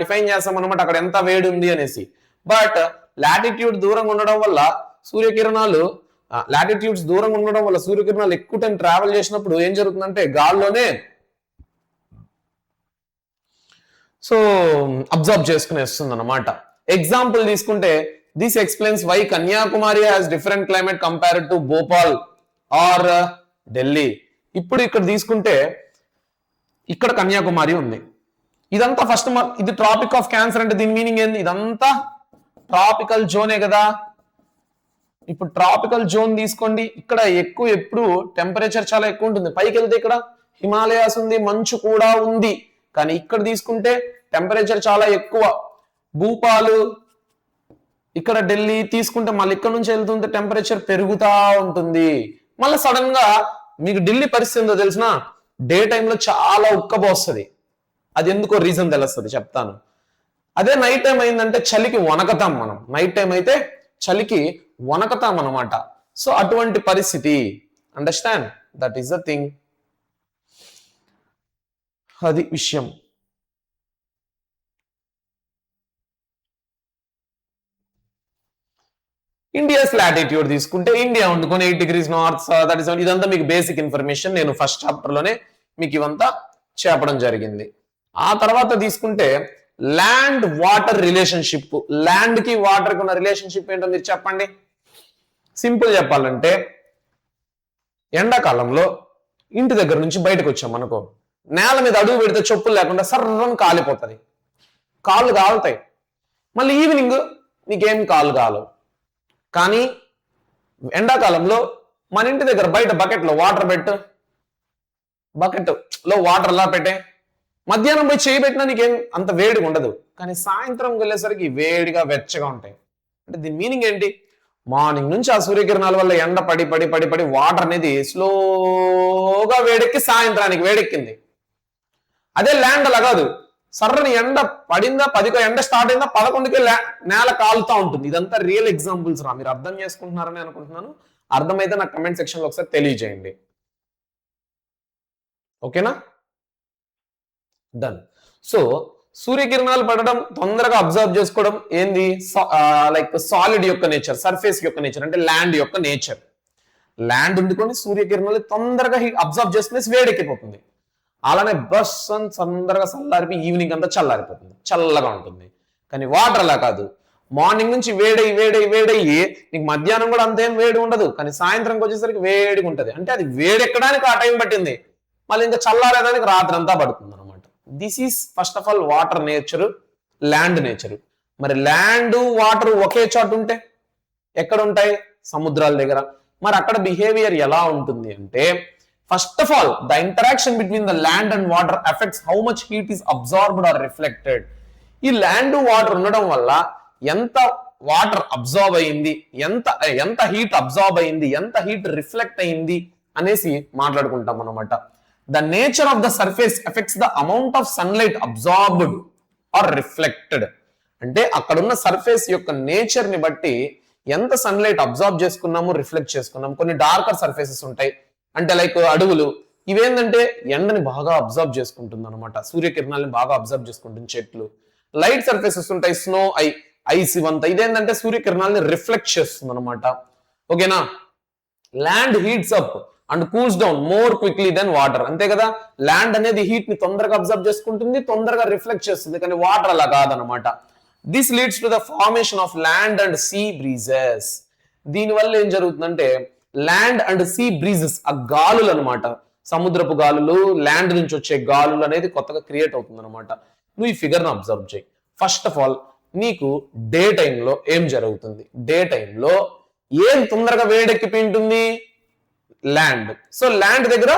define చేస్తాం అనమాట, అక్కడ ఎంత వేడి ఉంది అనేసి. బట్ లాటిట్యూడ్ దూరంగా ఉండడం వల్ల సూర్యకిరణాలు ఎక్కువ టైం ట్రావెల్ చేసినప్పుడు ఏం జరుగుతుందంటే గాల్లోనే సో అబ్జర్వ్ చేసుకుని వస్తుంది అనమాట. ఎగ్జాంపుల్ తీసుకుంటే this explains why Kanyakumari has different climate compared to Bhopal or Delhi. ఇప్పుడు ఇక్కడ తీసుకుంటే ఇక్కడ కన్యాకుమారి ఉంది. ఇదంతా ఫస్ట్ ఇది ట్రాపిక్ ఆఫ్ క్యాన్సర్ అంటే దీని మీనింగ్ ఏంది? ఇదంతా ట్రాపికల్ జోనే కదా. ఇప్పుడు ట్రాపికల్ జోన్ తీసుకోండి, ఇక్కడ ఎప్పుడు టెంపరేచర్ చాలా ఎక్కువ ఉంటుంది. పైకి వెళ్తే ఇక్కడ హిమాలయాస్ ఉంది, మంచు కూడా ఉంది. కానీ ఇక్కడ తీసుకుంటే టెంపరేచర్ చాలా ఎక్కువ. భూపాలు, ఇక్కడ ఢిల్లీ తీసుకుంటే మళ్ళీ ఇక్కడ నుంచి వెళ్తుంటే టెంపరేచర్ పెరుగుతా ఉంటుంది. మళ్ళీ సడన్ గా మీకు ఢిల్లీ పరిస్థితి ఏందో తెలిసిన, డే టైంలో చాలా ఉక్కబోస్తుంది. అది ఎందుకో రీజన్ తెలుస్తుంది, చెప్తాను. అదే నైట్ టైం అయిందంటే చలికి వణకతాం మనం. నైట్ టైం అయితే చలికి వణకతాం అనమాట. సో అటువంటి పరిస్థితి. Understand? That is the thing. అది విషయం. ఇండియాస్ లాటిట్యూడ్ తీసుకుంటే ఇండియా వండుకొని 8 degrees నార్త్, 37, ఇదంతా మీకు బేసిక్ ఇన్ఫర్మేషన్. నేను ఫస్ట్ చాప్టర్ లోనే మీకు ఇవంతా చెప్పడం జరిగింది. ఆ తర్వాత తీసుకుంటే ల్యాండ్ వాటర్ రిలేషన్షిప్. ల్యాండ్ కి వాటర్ కి ఉన్న రిలేషన్షిప్ ఏంటో మీరు చెప్పండి. సింపుల్ చెప్పాలంటే, ఎండాకాలంలో ఇంటి దగ్గర నుంచి బయటకు వచ్చాం అనుకో, నేల మీద అడుగు పెడితే చెప్పులు లేకుండా సర్రం కాలిపోతుంది, కాళ్ళు కాలుతాయి. మళ్ళీ ఈవినింగ్ నీకేం కాళ్ళు కాలవు. కానీ ఎండాకాలంలో మన ఇంటి దగ్గర బయట బకెట్లో వాటర్ పెట్టు, బకెట్లో వాటర్ అలా పెట్టే, మధ్యాహ్నం పోయి చేయి పెట్టినా నీకేం అంత వేడిగా ఉండదు. కానీ సాయంత్రం వెళ్ళేసరికి వేడిగా వెచ్చగా ఉంటాయి. అంటే దీని మీనింగ్ ఏంటి? మార్నింగ్ నుంచి ఆ సూర్యకిరణాల వల్ల ఎండ పడి పడి పడి పడి వాటర్ అనేది స్లోగా వేడెక్కి సాయంత్రానికి వేడెక్కింది. అదే ల్యాండ్ అలా కాదు, సర్రని ఎండ పడిందా 10కి ఎండ స్టార్ట్ అయిందా 11కి నేల కాలుతా ఉంటుంది. ఇదంతా రియల్ ఎగ్జాంపుల్స్ రా, మీరు అర్థం చేసుకుంటున్నారని అనుకుంటున్నాను. అర్థమైతే నాకు కమెంట్ సెక్షన్ లో ఒకసారి తెలియజేయండి. ఓకేనా? డన్. సో సూర్యకిరణాలు పడడం, తొందరగా అబ్జర్వ్ చేసుకోవడం ఏంది? లైక్ సాలిడ్ యొక్క నేచర్, సర్ఫేస్ యొక్క నేచర్, అంటే ల్యాండ్ యొక్క నేచర్. ల్యాండ్ ఉండుకొని సూర్యకిరణాలు తొందరగా అబ్జర్వ్ చేసుకునేసి వేడెక్కిపోతుంది. అలానే బస్ తొందరగా చల్లారిపి ఈవినింగ్ అంతా చల్లారిపోతుంది, చల్లగా ఉంటుంది. కానీ వాటర్ అలా కాదు, మార్నింగ్ నుంచి వేడయ్యి వేడయ్యి వేడయ్యి నీకు మధ్యాహ్నం కూడా అంతేం వేడి ఉండదు, కానీ సాయంత్రంకి వచ్చేసరికి వేడిగా ఉంటుంది. అంటే అది వేడెక్కడానికి ఆ టైం పట్టింది, మళ్ళీ ఇంకా చల్లారేదానికి రాత్రి అంతా పడుతుంది అనమాట. This is first of all water nature, land nature. మరి ల్యాండ్ వాటర్ ఒకే చోట ఉంటే ఎక్కడ ఉంటాయి? సముద్రాల దగ్గర. మరి అక్కడ బిహేవియర్ ఎలా ఉంటుంది అంటే, first of all the interaction between the land and water affects how much heat is absorbed or reflected. ఈ ల్యాండ్ వాటర్ ఉండడం వల్ల ఎంత వాటర్ అబ్జార్బ్ అయింది, ఎంత హీట్ అబ్జార్బ్ అయింది, ఎంత హీట్ రిఫ్లెక్ట్ అయింది అనేసి మాట్లాడుకుంటాం అనమాట. The nature of the surface affects the amount of sunlight absorbed or reflected. అంటే అక్కడున్న సర్ఫేస్ యొక్క నేచర్ ని బట్టి ఎంత సన్లైట్ అబ్జార్బ్ చేసుకున్నాము, రిఫ్లెక్ట్ చేసుకున్నాము. కొన్ని డార్కర్ సర్ఫేసెస్ ఉంటాయి, అంటే లైక్ అడవులు, ఇవేంటంటే ఎండని బాగా అబ్జర్వ్ చేసుకుంటుంది అనమాట, సూర్యకిరణాలని బాగా అబ్జర్వ్ చేసుకుంటుంది. చెట్లు, లైట్ సర్ఫేసెస్ ఉంటాయి, స్నో, ఐస్, ఇవంతా ఇదేంటంటే సూర్యకిరణాలని రిఫ్లెక్ట్ చేస్తుంది అనమాట. ఓకేనా? Land heats up and cools down more quickly than water. అంతే కదా, ల్యాండ్ అనేది హీట్ ని తొందరగా అబ్జర్వ్ చేసుకుంటుంది, తొందరగా రిఫ్లెక్ట్ చేస్తుంది. కానీ వాటర్ అలా కాదనమాట. This leads to the formation of land and see breezes. దీనివల్ల ఏం జరుగుతుందంటే, ల్యాండ్ అండ్ సీ బ్రీజెస్, ఆ గాలులు అనమాట, సముద్రపు గాలులు, ల్యాండ్ నుంచి వచ్చే గాలులు అనేది కొత్తగా క్రియేట్ అవుతుంది అనమాట. నువ్వు ఈ ఫిగర్ ను అబ్జర్వ్ చేయి. ఫస్ట్ ఆఫ్ ఆల్ నీకు డే టైంలో ఏం జరుగుతుంది? డే టైంలో ఏం తొందరగా వేడెక్కిపోయి ఉంటుంది? ల్యాండ్. సో ల్యాండ్ దగ్గర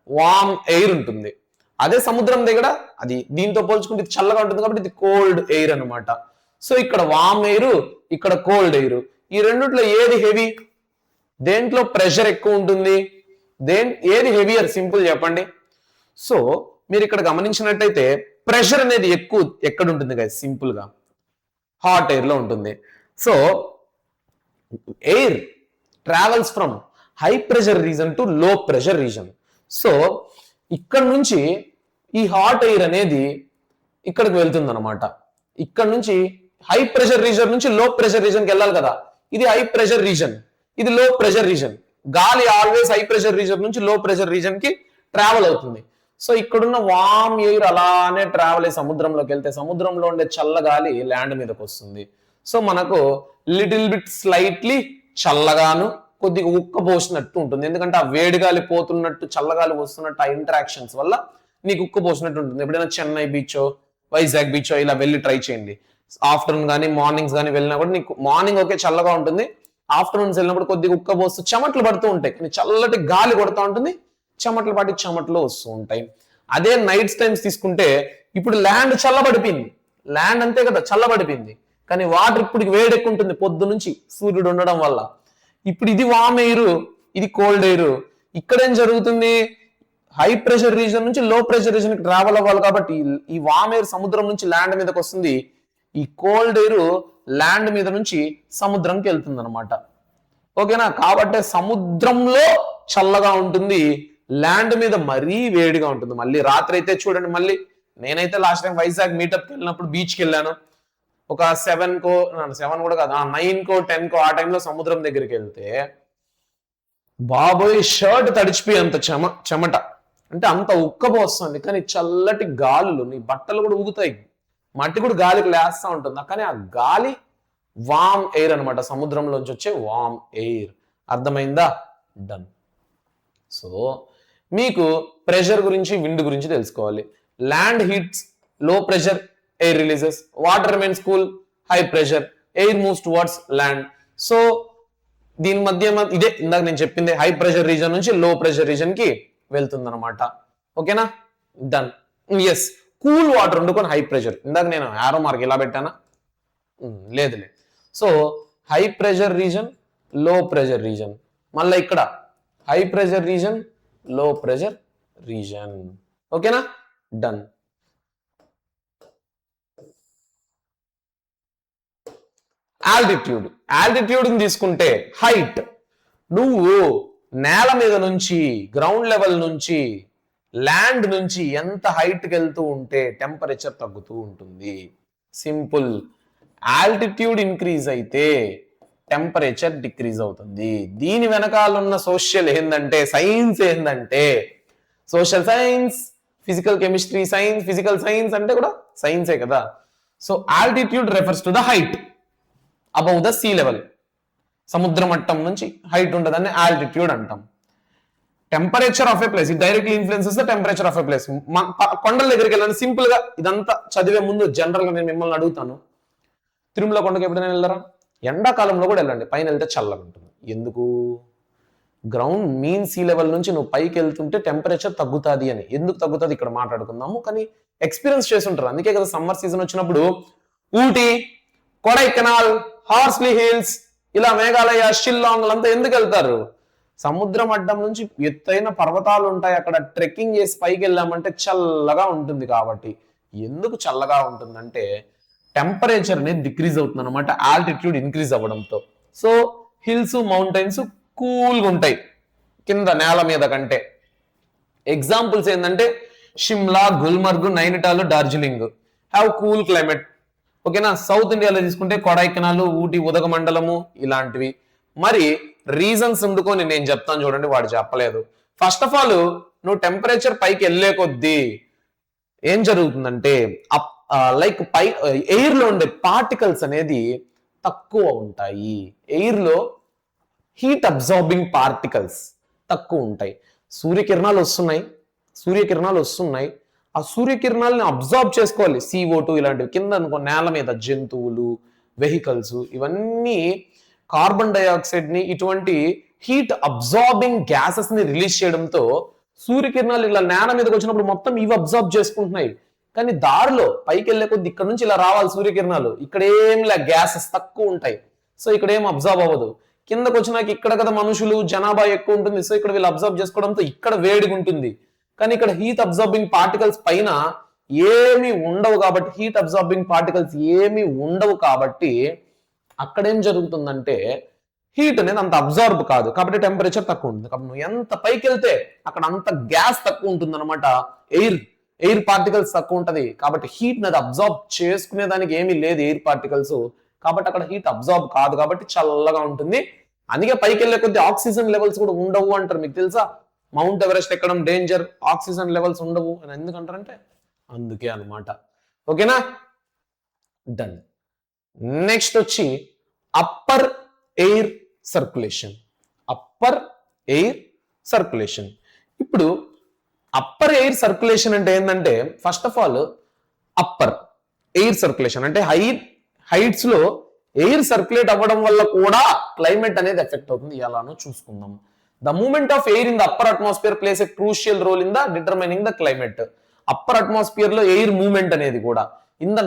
వామ్ ఎయిర్ ఉంటుంది, అదే సముద్రం దగ్గర అది దీంతో పోల్చుకుంటే చల్లగా ఉంటుంది కాబట్టి ఇది కోల్డ్ ఎయిర్ అనమాట. సో ఇక్కడ వామ్ ఎయిర్, ఇక్కడ కోల్డ్ ఎయిర్. ఈ రెండిట్లో ఏది హెవీ? దేంట్లో ప్రెషర్ ఎక్కువ ఉంటుంది? ఏది హెవియర్? సింపుల్ చెప్పండి. సో మీరు ఇక్కడ గమనించినట్టయితే ప్రెషర్ అనేది ఎక్కువ ఎక్కడ ఉంటుంది గైస్? సింపుల్ గా హాట్ ఎయిర్ లో ఉంటుంది. So air travels from high pressure reason to లో ప్రెషర్ రీజన్. సో ఇక్కడ నుంచి ఈ హాట్ ఎయిర్ అనేది ఇక్కడికి వెళ్తుంది అనమాట. ఇక్కడ నుంచి హై ప్రెషర్ రీజన్ నుంచి లో ప్రెషర్ రీజన్కి వెళ్ళాలి కదా. ఇది హై ప్రెషర్ రీజన్, ఇది లో ప్రెషర్ రీజన్. గాలి ఆల్వేస్ హై ప్రెషర్ రీజన్ నుంచి లో ప్రెషర్ రీజన్ కి ట్రావెల్ అవుతుంది. సో ఇక్కడున్న వామ్ ఎయిర్ అలానే ట్రావెల్ అయ్యి సముద్రంలోకి వెళ్తే సముద్రంలో ఉండే చల్ల గాలి ల్యాండ్ మీదకి వస్తుంది. సో మనకు లిటిల్ బిట్ స్లైట్లీ చల్లగాను కొద్దిగా ఉక్కబోసినట్టు ఉంటుంది, ఎందుకంటే ఆ వేడి గాలి పోతున్నట్టు చల్లగాలి వస్తున్నట్టు ఆ ఇంటరాక్షన్స్ వల్ల నీకు ఉక్కబోసినట్టు ఉంటుంది. ఎప్పుడైనా చెన్నై బీచో వైజాగ్ బీచో ఇలా వెళ్ళి ట్రై చేయండి. ఆఫ్టర్నూన్ కానీ మార్నింగ్స్ కానీ వెళ్ళినా కూడా నీకు మార్నింగ్ ఓకే చల్లగా ఉంటుంది, ఆఫ్టర్నూన్స్ వెళ్ళినప్పుడు కొద్దిగా ఉక్కబోస్తూ చెమట్లు పడుతూ ఉంటాయి, కానీ చల్లటి గాలి కొడుతూ ఉంటుంది, చెమట్లు పాటి చెమట్లు వస్తూ ఉంటాయి. అదే నైట్స్ టైమ్స్ తీసుకుంటే ఇప్పుడు ల్యాండ్ చల్లబడిపోయింది, ల్యాండ్ అంతే కదా చల్లబడిపోయింది, కానీ వాటర్ ఇప్పుడు వేడెక్కుంటుంది పొద్దు నుంచి సూర్యుడు ఉండడం వల్ల. ఇప్పుడు ఇది వామ్ ఎయిర్, ఇది కోల్డ్ ఎయిర్. ఇక్కడ ఏం జరుగుతుంది? హై ప్రెషర్ రీజన్ నుంచి లో ప్రెషర్ రీజన్ కి ట్రావెల్ అవ్వాలి కాబట్టి ఈ వామ్ ఎయిర్ సముద్రం నుంచి ల్యాండ్ మీదకి వస్తుంది, ఈ కోల్డ్ ఎయిర్ ల్యాండ్ మీద నుంచి సముద్రంకి వెళ్తుంది అనమాట. ఓకేనా? కాబట్టి సముద్రంలో చల్లగా ఉంటుంది, ల్యాండ్ మీద మరీ వేడిగా ఉంటుంది. మళ్ళీ రాత్రి అయితే చూడండి, మళ్ళీ నేనైతే లాస్ట్ టైం వైజాగ్ మీటప్కి వెళ్ళినప్పుడు బీచ్కి వెళ్ళాను. ఒక 7 కూడా కాదు, 9 10 ఆ టైంలో సముద్రం దగ్గరికి వెళ్తే బాబోయ్ షర్ట్ తడిచిపోయి అంత చెమట, అంటే అంత ఉక్కబోస్తుంది. కానీ చల్లటి గాలులు, నీ బట్టలు కూడా ఊగుతాయి, మట్టి కూడా గాలికి లేస్తూ ఉంటుంది. కానీ ఆ గాలి వామ్ ఎయిర్ అనమాట, సముద్రంలోంచి వచ్చే వామ్ ఎయిర్. అర్థమైందా? డన్. సో మీకు ప్రెషర్ గురించి, విండ్ గురించి తెలుసుకోవాలి. ల్యాండ్ హీట్స్, లో pressure, air releases. Water remains cool, high pressure, air moves towards land. So దీని మధ్య ఇదే ఇందాక నేను చెప్పింది, హై ప్రెషర్ రీజన్ నుంచి లో ప్రెషర్ రీజన్ కి వెళ్తుంది అనమాట. ఓకేనా? డన్. ఎస్, కూల్ వాటర్ వండుకొని హై ప్రెషర్. ఇందాక నేను యారో మార్క్ ఇలా పెట్టానా? లేదు. సో హై ప్రెషర్ రీజన్, లో ప్రెషర్ రీజన్. మళ్ళీ ఇక్కడ హై ప్రెషర్ రీజన్, లో ప్రెషర్ రీజన్. ఓకేనా? డన్. ఆల్టిట్యూడ్. ఆల్టిట్యూడ్ తీసుకుంటే హైట్. నువ్వు నేల మీద నుంచి, గ్రౌండ్ లెవెల్ నుంచి, ల్యాండ్ నుంచి ఎంత హైట్కి వెళ్తూ ఉంటే టెంపరేచర్ తగ్గుతూ ఉంటుంది. సింపుల్. ఆల్టిట్యూడ్ ఇంక్రీజ్ అయితే టెంపరేచర్ డిక్రీజ్ అవుతుంది. దీని వెనకాల ఉన్న సోషల్ ఏంటంటే, సైన్స్ ఏంటంటే, social science, physical chemistry science, physical science అంటే కూడా సైన్సే కదా. So altitude refers to the height above the sea level. సముద్ర మట్టం నుంచి హైట్ ఉంటుందని ఆల్టిట్యూడ్ అంటాం. Temperature of A place, it directly influences the temperature of A place. కొండల దగ్గరికి వెళ్ళండి. సింపుల్ గా ఇదంతా చదివే ముందు జనరల్ గా నేను మిమ్మల్ని అడుగుతాను, తిరుమల కొండకి ఎప్పుడైనా వెళ్ళరా? ఎండాకాలంలో కూడా వెళ్ళండి, పైన వెళ్తే చల్లగా ఉంటుంది. ఎందుకు? గ్రౌండ్ మీన్ సీ లెవెల్ నుంచి నువ్వు పైకి వెళ్తుంటే టెంపరేచర్ తగ్గుతుంది అని. ఎందుకు తగ్గుతుంది ఇక్కడ మాట్లాడుకుందాము, కానీ ఎక్స్పీరియన్స్ చేసి ఉంటారు. అందుకే కదా సమ్మర్ సీజన్ వచ్చినప్పుడు ఊటీ, కొడైకెనాల్, హార్స్లీ హిల్స్, ఇలా మేఘాలయ, షిల్లాంగ్ అంతా ఎందుకు వెళ్తారు? సముద్రం అడ్డం నుంచి ఎత్తైన పర్వతాలు ఉంటాయి, అక్కడ ట్రెక్కింగ్ చేసి పైకి వెళ్ళామంటే చల్లగా ఉంటుంది. కాబట్టి ఎందుకు చల్లగా ఉంటుందంటే టెంపరేచర్ అనేది డిక్రీజ్ అవుతుంది అనమాట, ఆల్టిట్యూడ్ ఇంక్రీజ్ అవ్వడంతో. సో హిల్స్, మౌంటైన్స్ కూల్గా ఉంటాయి కింద నేల మీద కంటే. ఎగ్జాంపుల్స్ ఏంటంటే Shimla, Gulmarg, Nainital, Darjeeling have cool climate. ఓకేనా? సౌత్ ఇండియాలో తీసుకుంటే కొడైకెనాల్, ఊటీ, ఉదగమండలము ఇలాంటివి. మరి రీజన్స్ ఉండుకొని నేను చెప్తాను చూడండి, వాడు చెప్పలేదు. ఫస్ట్ ఆఫ్ ఆల్, నువ్వు టెంపరేచర్ పైకి వెళ్ళే కొద్దీ ఏం జరుగుతుందంటే లైక్ ఎయిర్ లో ఉండే పార్టికల్స్ అనేది తక్కువ ఉంటాయి. ఎయిర్ లో హీట్ అబ్జార్బింగ్ పార్టికల్స్ తక్కువ ఉంటాయి. సూర్యకిరణాలు వస్తున్నాయి, ఆ సూర్యకిరణాలని అబ్జార్బ్ చేసుకోవాలి. CO2 ఇలాంటివి కింద అనుకో, నేల మీద జంతువులు, వెహికల్స్, ఇవన్నీ కార్బన్ డైఆక్సైడ్ ని, ఇటువంటి హీట్ అబ్జార్బింగ్ గ్యాసెస్ ని రిలీజ్ చేయడంతో సూర్యకిరణాలు ఇలా నేల మీదకి వచ్చినప్పుడు మొత్తం ఇవి అబ్జార్బ్ చేసుకుంటున్నాయి. కానీ దారిలో పైకి వెళ్ళే కొద్ది ఇక్కడ నుంచి ఇలా రావాలి సూర్యకిరణాలు, ఇక్కడ ఏం గ్యాసెస్ తక్కువ ఉంటాయి. సో ఇక్కడ ఏం అబ్జార్బ్ అవ్వదు. కిందకు వచ్చినాక ఇక్కడ కదా మనుషులు, జనాభా ఎక్కువ ఉంటుంది. సో ఇక్కడ వీళ్ళు అబ్జర్వ్ చేసుకోవడంతో ఇక్కడ వేడిగా ఉంటుంది. కానీ ఇక్కడ హీట్ అబ్జార్బింగ్ పార్టికల్స్ పైన ఏమి ఉండవు కాబట్టి, హీట్ అబ్జార్బింగ్ పార్టికల్స్ ఏమి ఉండవు కాబట్టి అక్కడ ఏం జరుగుతుందంటే హీట్ అనేది అంత అబ్జార్బ్ కాదు, కాబట్టి టెంపరేచర్ తక్కువ ఉంటుంది. కాబట్టి నువ్వు ఎంత పైకి వెళ్తే అక్కడ అంత గ్యాస్ తక్కువ ఉంటుంది అనమాట. ఎయిర్ పార్టికల్స్ తక్కువ ఉంటది కాబట్టి హీట్ అనేది అబ్జార్బ్ చేసుకునే దానికి ఏమీ లేదు ఎయిర్ పార్టికల్స్. కాబట్టి అక్కడ హీట్ అబ్జార్బ్ కాదు కాబట్టి చల్లగా ఉంటుంది. అందుకే పైకి వెళ్ళే కొద్ది ఆక్సిజన్ లెవెల్స్ కూడా ఉండవు అంటారు. మీకు తెలుసా? మౌంట్ ఎవరెస్ట్ ఎక్కడం డేంజర్, ఆక్సిజన్ లెవెల్స్ ఉండవు అని ఎందుకంటారంటే అందుకే అనమాట. ఓకేనా? డన్. నెక్స్ట్ వచ్చి అప్పర్ ఎయిర్ సర్క్యులేషన్. ఇప్పుడు అప్పర్ ఎయిర్ సర్క్యులేషన్ అంటే ఏంటంటే, first of all upper air circulation అంటే హైట్స్ లో ఎయిర్ సర్క్యులేట్ అవ్వడం వల్ల కూడా క్లైమేట్ అనేది ఎఫెక్ట్ అవుతుంది. ఎలానో చూసుకుందాం. The movement of air in the upper atmosphere plays a crucial role in the determining the climate. Upper atmosphere లో ఎయిర్ మూవ్మెంట్ అనేది కూడా in the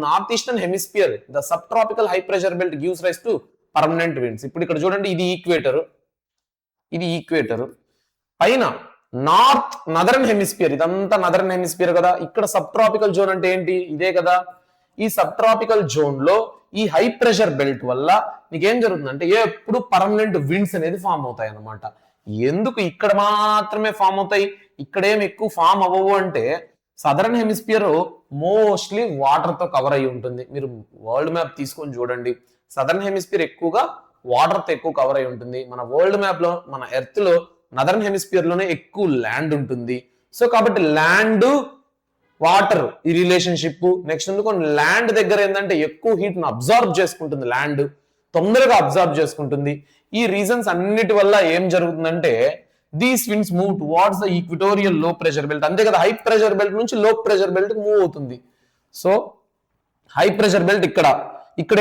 north eastern hemisphere the sub tropical high pressure belt gives rise to permanent winds. ఇప్పుడు ఇక్కడ చూడండి, ఇది equator పైన నదర్న్ hemisphere, ఇదంతా నదర్న్ hemisphere కదా. ఇక్కడ సబ్ ట్రాపికల్ జోన్ అంటే ఏంటి? ఇదే కదా. ఈ సబ్ ట్రాపికల్ జోన్ లో ఈ హై ప్రెషర్ బెల్ట్ వల్ల నీకేం జరుగుతుందంటే ఎప్పుడు పర్మనెంట్ విండ్స్ అనేది ఫామ్ అవుతాయి అనమాట. ఎందుకు ఇక్కడ మాత్రమే ఫామ్ అవుతాయి, ఇక్కడేం ఎక్కువ ఫామ్ అవ్వవు అంటే సదరన్ హెమిస్ఫియర్ మోస్ట్లీ వాటర్ తో కవర్ అయి ఉంటుంది. మీరు వరల్డ్ మ్యాప్ తీసుకొని చూడండి, సదరన్ హెమిస్ఫియర్ ఎక్కువగా వాటర్ తో ఎక్కువ కవర్ అయి ఉంటుంది. మన వరల్డ్ మ్యాప్ లో మన ఎర్త్ లో నదర్న్ హెమిస్ఫియర్ లోనే ఎక్కువ ల్యాండ్ ఉంటుంది. సో కాబట్టి ల్యాండ్ వాటర్ ఈ రిలేషన్షిప్. నెక్స్ట్ ఎందుకు ల్యాండ్ దగ్గర ఏంటంటే ఎక్కువ హీట్ ను అబ్జార్బ్ చేసుకుంటుంది, ల్యాండ్ తొందరగా అబ్జార్బ్ చేసుకుంటుంది. ఈ రీజన్స్ అన్నిటి వల్ల ఏం జరుగుతుందంటే these winds move towards the equatorial లో ప్రెషర్ బెల్ట్. అంతే కదా, హై ప్రెషర్ బెల్ట్ నుంచి లో ప్రెషర్ బెల్ట్ మూవ్ అవుతుంది. సో హై ప్రెషర్ బెల్ట్ ఇక్కడ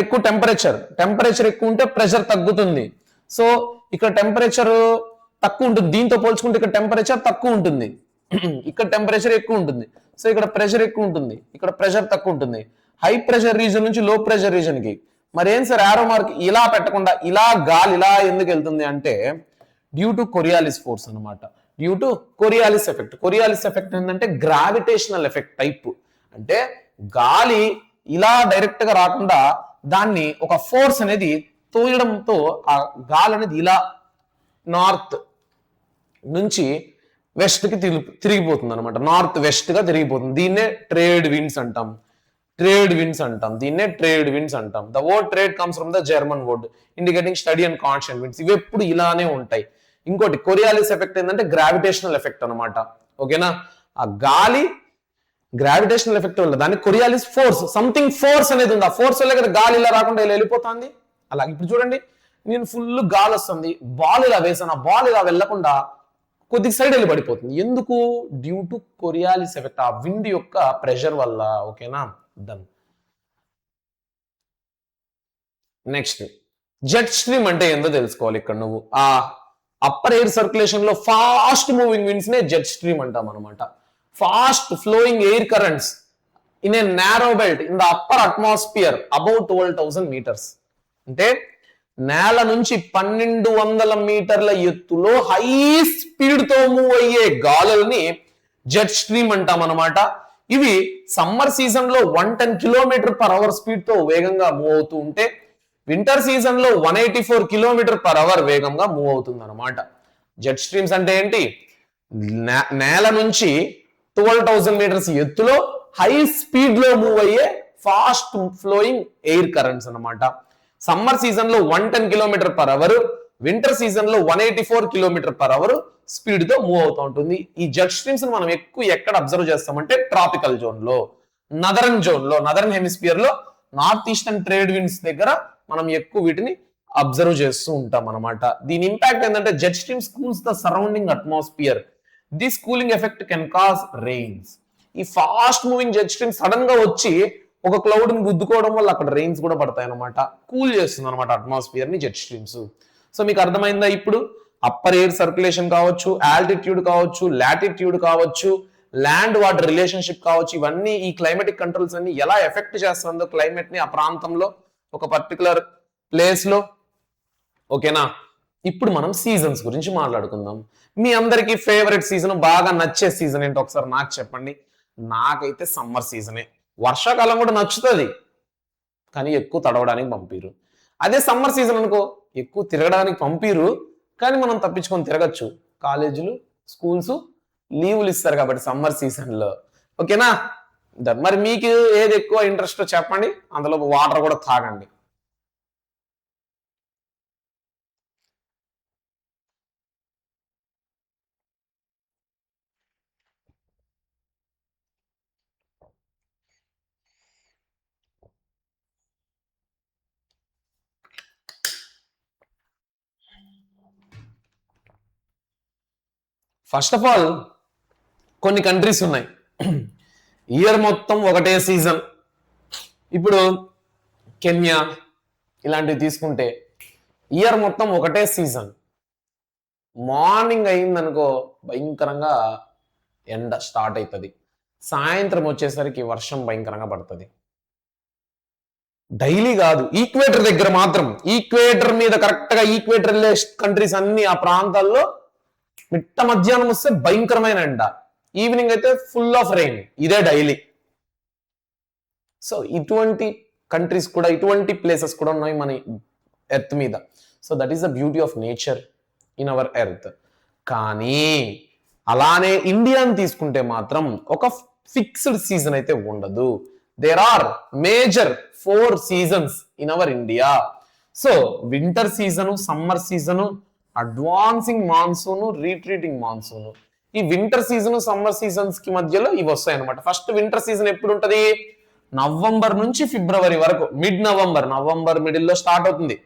ఎక్కువ టెంపరేచర్ ఎక్కువ ఉంటే ప్రెషర్ తగ్గుతుంది. సో ఇక్కడ టెంపరేచర్ తక్కువ ఉంటుంది, దీంతో పోల్చుకుంటే ఇక్కడ టెంపరేచర్ తక్కువ ఉంటుంది, ఇక్కడ టెంపరేచర్ ఎక్కువ ఉంటుంది. సో ఇక్కడ ప్రెషర్ ఎక్కువ ఉంటుంది, ఇక్కడ ప్రెషర్ తక్కువ ఉంటుంది. హై ప్రెషర్ రీజన్ నుంచి లో ప్రెషర్ రీజన్ కి మరి ఏం సార్ యారో మార్క్ ఇలా పెట్టకుండా ఇలా గాలి ఇలా ఎందుకు వెళ్తుంది అంటే డ్యూ టు కొరియాలిస్ ఫోర్స్ అనమాట, due to Coriolis effect. Coriolis effect ఏంటంటే గ్రావిటేషనల్ ఎఫెక్ట్ టైప్. అంటే గాలి ఇలా డైరెక్ట్ గా రాకుండా దాన్ని ఒక ఫోర్స్ అనేది తోయడంతో ఆ గాలి అనేది ఇలా నార్త్ నుంచి వెస్ట్ కి తిరిగిపోతుంది అనమాట, నార్త్ వెస్ట్ గా తిరిగిపోతుంది. దీన్నే ట్రేడ్ విండ్స్ అంటాం, దీన్నే ట్రేడ్ విండ్స్ అంటాం. The word trade comes from the German word indicating study and constant winds. ఇవి ఎప్పుడు ఇలానే ఉంటాయి. ఇంకోటి కొరియాలిస్ ఎఫెక్ట్ ఏంటంటే గ్రావిటేషనల్ ఎఫెక్ట్ అనమాట. ఓకేనా, ఆ గాలి గ్రావిటేషనల్ ఎఫెక్ట్ వల్ల దాన్ని కొరియాలిస్ ఫోర్స్, సంథింగ్ ఫోర్స్ అనేది ఉంది. ఆ ఫోర్స్ వల్ల కదా గాలి ఇలా రాకుండా ఇలా వెళ్ళిపోతుంది. అలాగే ఇప్పుడు చూడండి, నేను ఫుల్ గాలి వస్తుంది, బాల్ ఇలా వేసాను, ఆ బాల్ ఇలా వెళ్లకుండా కొద్ది సైడ్ వెళ్ళి పడిపోతుంది. ఎందుకు? డ్యూ టు కొరియాలిస్ ఎఫెక్ట్, ఆ విండ్ యొక్క ప్రెషర్ వల్ల. ఓకేనా, డన్. నెక్స్ట్ జెట్ స్ట్రీమ్ అంటే ఏందో తెలుసుకోవాలి. ఇక్కడ నువ్వు ఆ అప్పర్ ఎయిర్ సర్క్యులేషన్ లో ఫాస్ట్ మూవింగ్ విండ్స్ నే జెట్ స్ట్రీమ్ అంటాం అనమాట. Fast flowing air currents in a narrow belt in the upper atmosphere about 12,000 metres. అంటే నేల నుంచి 1200 మీటర్ల ఎత్తులో హై స్పీడ్ తో మూవ్ అయ్యే గాలుల్ని జెట్ స్ట్రీమ్ అంటాం అనమాట. ఇవి సమ్మర్ సీజన్ లో 110 km/h స్పీడ్ తో వేగంగా మూవ్ అవుతూ ఉంటే వింటర్ సీజన్ లో 184 km/h వేగంగా మూవ్ అవుతుంది అనమాట. జెట్ స్ట్రీమ్స్ అంటే ఏంటి? నేల నుంచి 12,000 మీటర్స్ ఎత్తులో హై స్పీడ్ లో మూవ్ అయ్యే ఫాస్ట్ ఫ్లోయింగ్ ఎయిర్ కరెంట్స్ అనమాట. సమ్మర్ సీజన్ లో 110 km/h, వింటర్ సీజన్ లో 184 km/h స్పీడ్ తో మూవ్ అవుతూ ఉంటుంది. ఈ జెట్ స్ట్రీమ్స్ మనం ఎక్కువ ఎక్కడ అబ్జర్వ్ చేస్తామంటే ట్రాపికల్ జోన్ లో, నదర్న్ హెమిస్ఫియర్ లో నార్త్ ఈస్టర్న్ ట్రేడ్ విండ్స్ దగ్గర మనం ఎక్కువ వీటిని అబ్జర్వ్ చేస్తూ ఉంటాం అనమాట. దీని ఇంపాక్ట్ ఏంటంటే jet streams cools the surrounding atmosphere. This cooling effect can cause rains. ఈ fast moving jet stream sudden గా వచ్చి ఒక క్లౌడ్ ని గుద్దుకోవడం వల్ల అక్కడ రెయిన్స్ కూడా పడతాయి అనమాట. కూల్ చేస్తుంది అనమాట అట్మాస్ఫియర్ ని జెట్ స్ట్రీమ్స్. సో మీకు అర్థమైందా? ఇప్పుడు అప్పర్ ఎయిర్ సర్క్యులేషన్ కావచ్చు, ఆల్టిట్యూడ్ కావచ్చు, లాటిట్యూడ్ కావచ్చు, ల్యాండ్ వాటర్ రిలేషన్షిప్ కావచ్చు, ఇవన్నీ ఈ క్లైమేటిక్ కంట్రోల్స్ అన్ని ఎలా ఎఫెక్ట్ చేస్తుందో క్లైమేట్ ని ఆ ప్రాంతంలో ఒక పర్టికులర్ ప్లేస్ లో. ఓకేనా, ఇప్పుడు మనం సీజన్స్ గురించి మాట్లాడుకుందాం. మీ అందరికి ఫేవరెట్ సీజన్, బాగా నచ్చే సీజన్ ఏంటో ఒకసారి నాకు చెప్పండి. నాకైతే సమ్మర్ సీజనే. వర్షాకాలం కూడా నచ్చుతుంది కానీ ఎక్కువ తడవడానికి పంపిరు. అదే సమ్మర్ సీజన్ అనుకో, ఎక్కువ తిరగడానికి పంపిరు కానీ మనం తప్పించుకొని తిరగచ్చు. కాలేజీలు, స్కూల్స్ లీవులు ఇస్తారు కాబట్టి సమ్మర్ సీజన్ లో. ఓకేనా, మరి మీకు ఏది ఎక్కువ ఇంట్రెస్ట్ చెప్పండి, అందులో వాటర్ కూడా తాగండి. ఫస్ట్ ఆఫ్ ఆల్ కొన్ని కంట్రీస్ ఉన్నాయి ఇయర్ మొత్తం ఒకటే సీజన్. ఇప్పుడు కెన్యా ఇలాంటివి తీసుకుంటే ఇయర్ మొత్తం ఒకటే సీజన్. మార్నింగ్ అయిందనుకో భయంకరంగా ఎండ స్టార్ట్ అవుతుంది, సాయంత్రం వచ్చేసరికి వర్షం భయంకరంగా పడుతుంది. డైలీ కాదు, ఈక్వేటర్ దగ్గర మాత్రం, ఈక్వేటర్ మీద కరెక్ట్ గా ఈక్వేటర్ కంట్రీస్ అన్ని ఆ ప్రాంతాల్లో మిట్ట మధ్యాహ్నం వస్తే భయంకరమైన ఎండ, ఈవినింగ్ అయితే ఫుల్ ఆఫ్ రెయిన్. ఇదే డైలీ. సో ఇటువంటి కంట్రీస్ కూడా, ఇటువంటి ప్లేసెస్ కూడా ఉన్నాయి మన ఎర్త్ మీద. So that is the beauty of nature in our earth. కానీ అలానే ఇండియాని తీసుకుంటే మాత్రం ఒక ఫిక్స్డ్ సీజన్ అయితే ఉండదు. There are major 4 seasons in our India. So winter season, summer season, advancing monsoon, retreating monsoon. ఈ వింటర్ సీజన్, సమ్మర్ సీజన్స్ కి మధ్యలో ఇవి వస్తాయి అనమాట. ఫస్ట్ వింటర్ సీజన్ ఎప్పుడు ఉంటది? నవంబర్ నుంచి ఫిబ్రవరి వరకు, మిడ్ నవంబర్ మిడిల్ లో స్టార్ట్ అవుతుంది.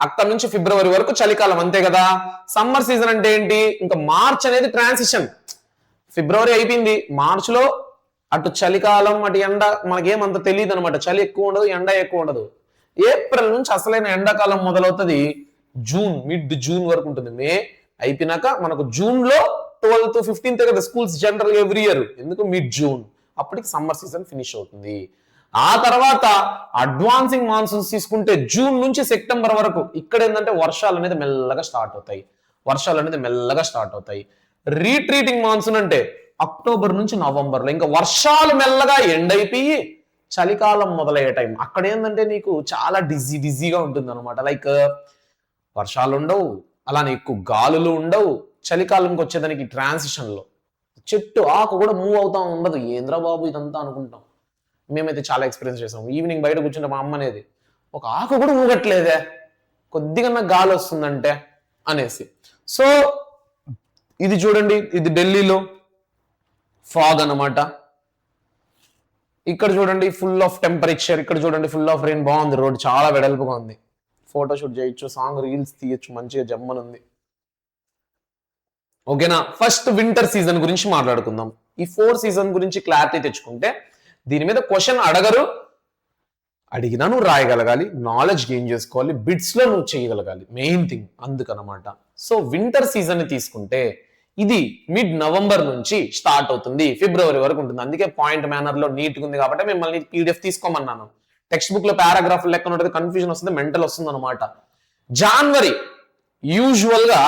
అక్కడ నుంచి ఫిబ్రవరి వరకు చలికాలం, అంతే కదా. సమ్మర్ సీజన్ అంటే ఏంటి? ఇంకా మార్చ్ అనేది ట్రాన్సిషన్. ఫిబ్రవరి అయిపోయింది, మార్చ్ లో అటు చలికాలం అటు ఎండ మనకేమంత తెలియదు అనమాట. చలి ఎక్కువ ఉండదు, ఎండ ఎక్కువ ఉండదు. ఏప్రిల్ నుంచి అసలైన ఎండాకాలం మొదలవుతుంది. జూన్, మిడ్ జూన్ వరకు ఉంటుంది. మే అయిపోయినాక మనకు జూన్ లో 12th to 15th కదా స్కూల్స్ జనరల్ ఎవ్రీ ఇయర్. ఎందుకు? మిడ్ జూన్ అప్పటికి సమ్మర్ సీజన్ ఫినిష్ అవుతుంది. ఆ తర్వాత అడ్వాన్సింగ్ మాన్సూన్స్ తీసుకుంటే జూన్ నుంచి సెప్టెంబర్ వరకు. ఇక్కడ ఏంటంటే వర్షాలు అనేది మెల్లగా స్టార్ట్ అవుతాయి. రీట్రీటింగ్ మాన్సూన్ అంటే అక్టోబర్ నుంచి నవంబర్ లో ఇంకా వర్షాలు మెల్లగా ఎండ్ అయిపోయి చలికాలం మొదలయ్యే టైం. అక్కడ ఏంటంటే నీకు చాలా డిజీగా ఉంటుంది అనమాట. లైక్ వర్షాలు ఉండవు, అలానే ఎక్కువ గాలులు ఉండవు. చలికాలంకి వచ్చేదానికి ట్రాన్సిషన్ లో చెట్టు ఆకు కూడా మూవ్ అవుతా ఉండదు. ఏంద్రా బాబు ఇదంతా అనుకుంటాం. మేమైతే చాలా ఎక్స్పీరియన్స్ చేసాం. ఈవినింగ్ బయట కూర్చుంటే మా అమ్మ అనేది, ఒక ఆకు కూడా ఊగట్లేదే, కొద్దిగా గాలి వస్తుందంటే అనేసి. సో ఇది చూడండి, ఇది ఢిల్లీలో ఫాగ్ అనమాట. ఇక్కడ చూడండి ఫుల్ ఆఫ్ టెంపరేచర్, ఇక్కడ చూడండి ఫుల్ ఆఫ్ రెయిన్. బాగుంది, రోడ్ చాలా వెడల్పుగా ఉంది. ఫోటోషూట్ చేయొచ్చు, సాంగ్ రీల్స్ తీయొచ్చు, మంచిగా జమ్మనుంది. ఓకేనా? ఫస్ట్ వింటర్ సీజన్ గురించి మాట్లాడుకుందాం. ఈ 4 సీజన్ గురించి క్లారిటీ తెచ్చుకుంటే దీని మీద క్వశ్చన్ అడగరు, అడిగినా నువ్వు రాయగలగాలి, నాలెడ్జ్ గెయిన్ చేసుకోవాలి, బిట్స్ లో నువ్వు చేయగలగాలి, మెయిన్ థింగ్ అందుకనమాట. సో వింటర్ సీజన్ ని తీసుకుంటే ఇది మిడ్ నవంబర్ నుంచి స్టార్ట్ అవుతుంది, ఫిబ్రవరి వరకు ఉంటుంది. అందుకే పాయింట్ మేనర్ లో నీట్గా ఉంది కాబట్టి మిమ్మల్ని పీడిఎఫ్ తీసుకోమన్నాను. టెక్స్ట్ బుక్ లో పారాగ్రాఫ్ లెక్క ఉంటుంది, కన్ఫ్యూజన్ వస్తుంది, మెంటల్ వస్తుంది అనమాట. జనవరి యూజువల్ గా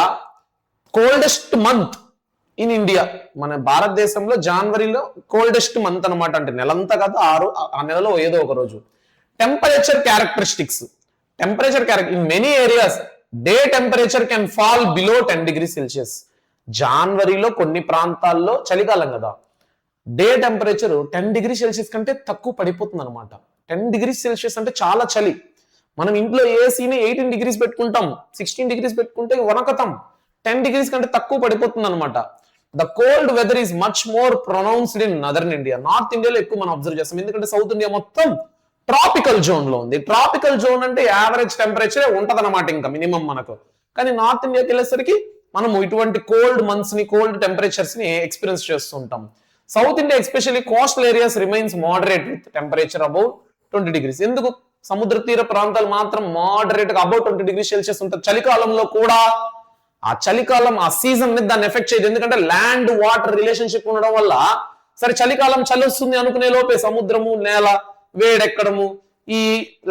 కోల్డెస్ట్ మంత్ ఇన్ ఇండియా. మన భారతదేశంలో జనవరిలో కోల్డెస్ట్ మంత్ అనమాట. అంటే నెలంతా కాదు, ఆ నెలలో ఏదో ఒక రోజు. Temperature characteristics, in many areas day temperature can fall below 10 degrees Celsius. జనవరిలో కొన్ని ప్రాంతాల్లో చలికాలం కదా, డే టెంపరేచర్ 10 degrees Celsius కంటే తక్కువ పడిపోతుంది అనమాట. 10 degrees Celsius అంటే చాలా చలి. మనం ఇంట్లో ఏసీని 18 degrees పెట్టుకుంటాం, 16 degrees పెట్టుకుంటే వనకతాం. 10 degrees కంటే తక్కువ పడిపోతుంది అనమాట. The cold weather is much more pronounced in northern India. North ఇండియాలో ఎక్కువ మనం అబ్జర్వ్ చేస్తాం, ఎందుకంటే సౌత్ ఇండియా మొత్తం ట్రాపికల్ జోన్ లో ఉంది. ట్రాపికల్ జోన్ అంటే యావరేజ్ టెంపరేచర్ ఉంటది అనమాట, ఇంకా మినిమం మనకు. కానీ నార్త్ ఇండియాకి వెళ్ళేసరికి మనము ఇటువంటి కోల్డ్ మంత్స్ ని, కోల్డ్ టెంపరేచర్స్ ని ఎక్స్పీరియన్స్ చేస్తూ ఉంటాం. South India especially coastal areas remains moderate with temperature about 20 degrees. ఎందుకు? సముద్ర తీర ప్రాంతాలు మాత్రం మోడరేట్ గా అబౌట్ 20 degrees Celsius ఉంటుంది. చలికాలంలో కూడా ఆ చలికాలం, ఆ సీజన్ ని దాన్ని ఎఫెక్ట్ చేయదు. ఎందుకంటే ల్యాండ్ వాటర్ రిలేషన్షిప్ ఉండడం వల్ల, సరే చలికాలం చలి వస్తుంది అనుకునే లోపే సముద్రము, నేల వేడెక్కడము, ఈ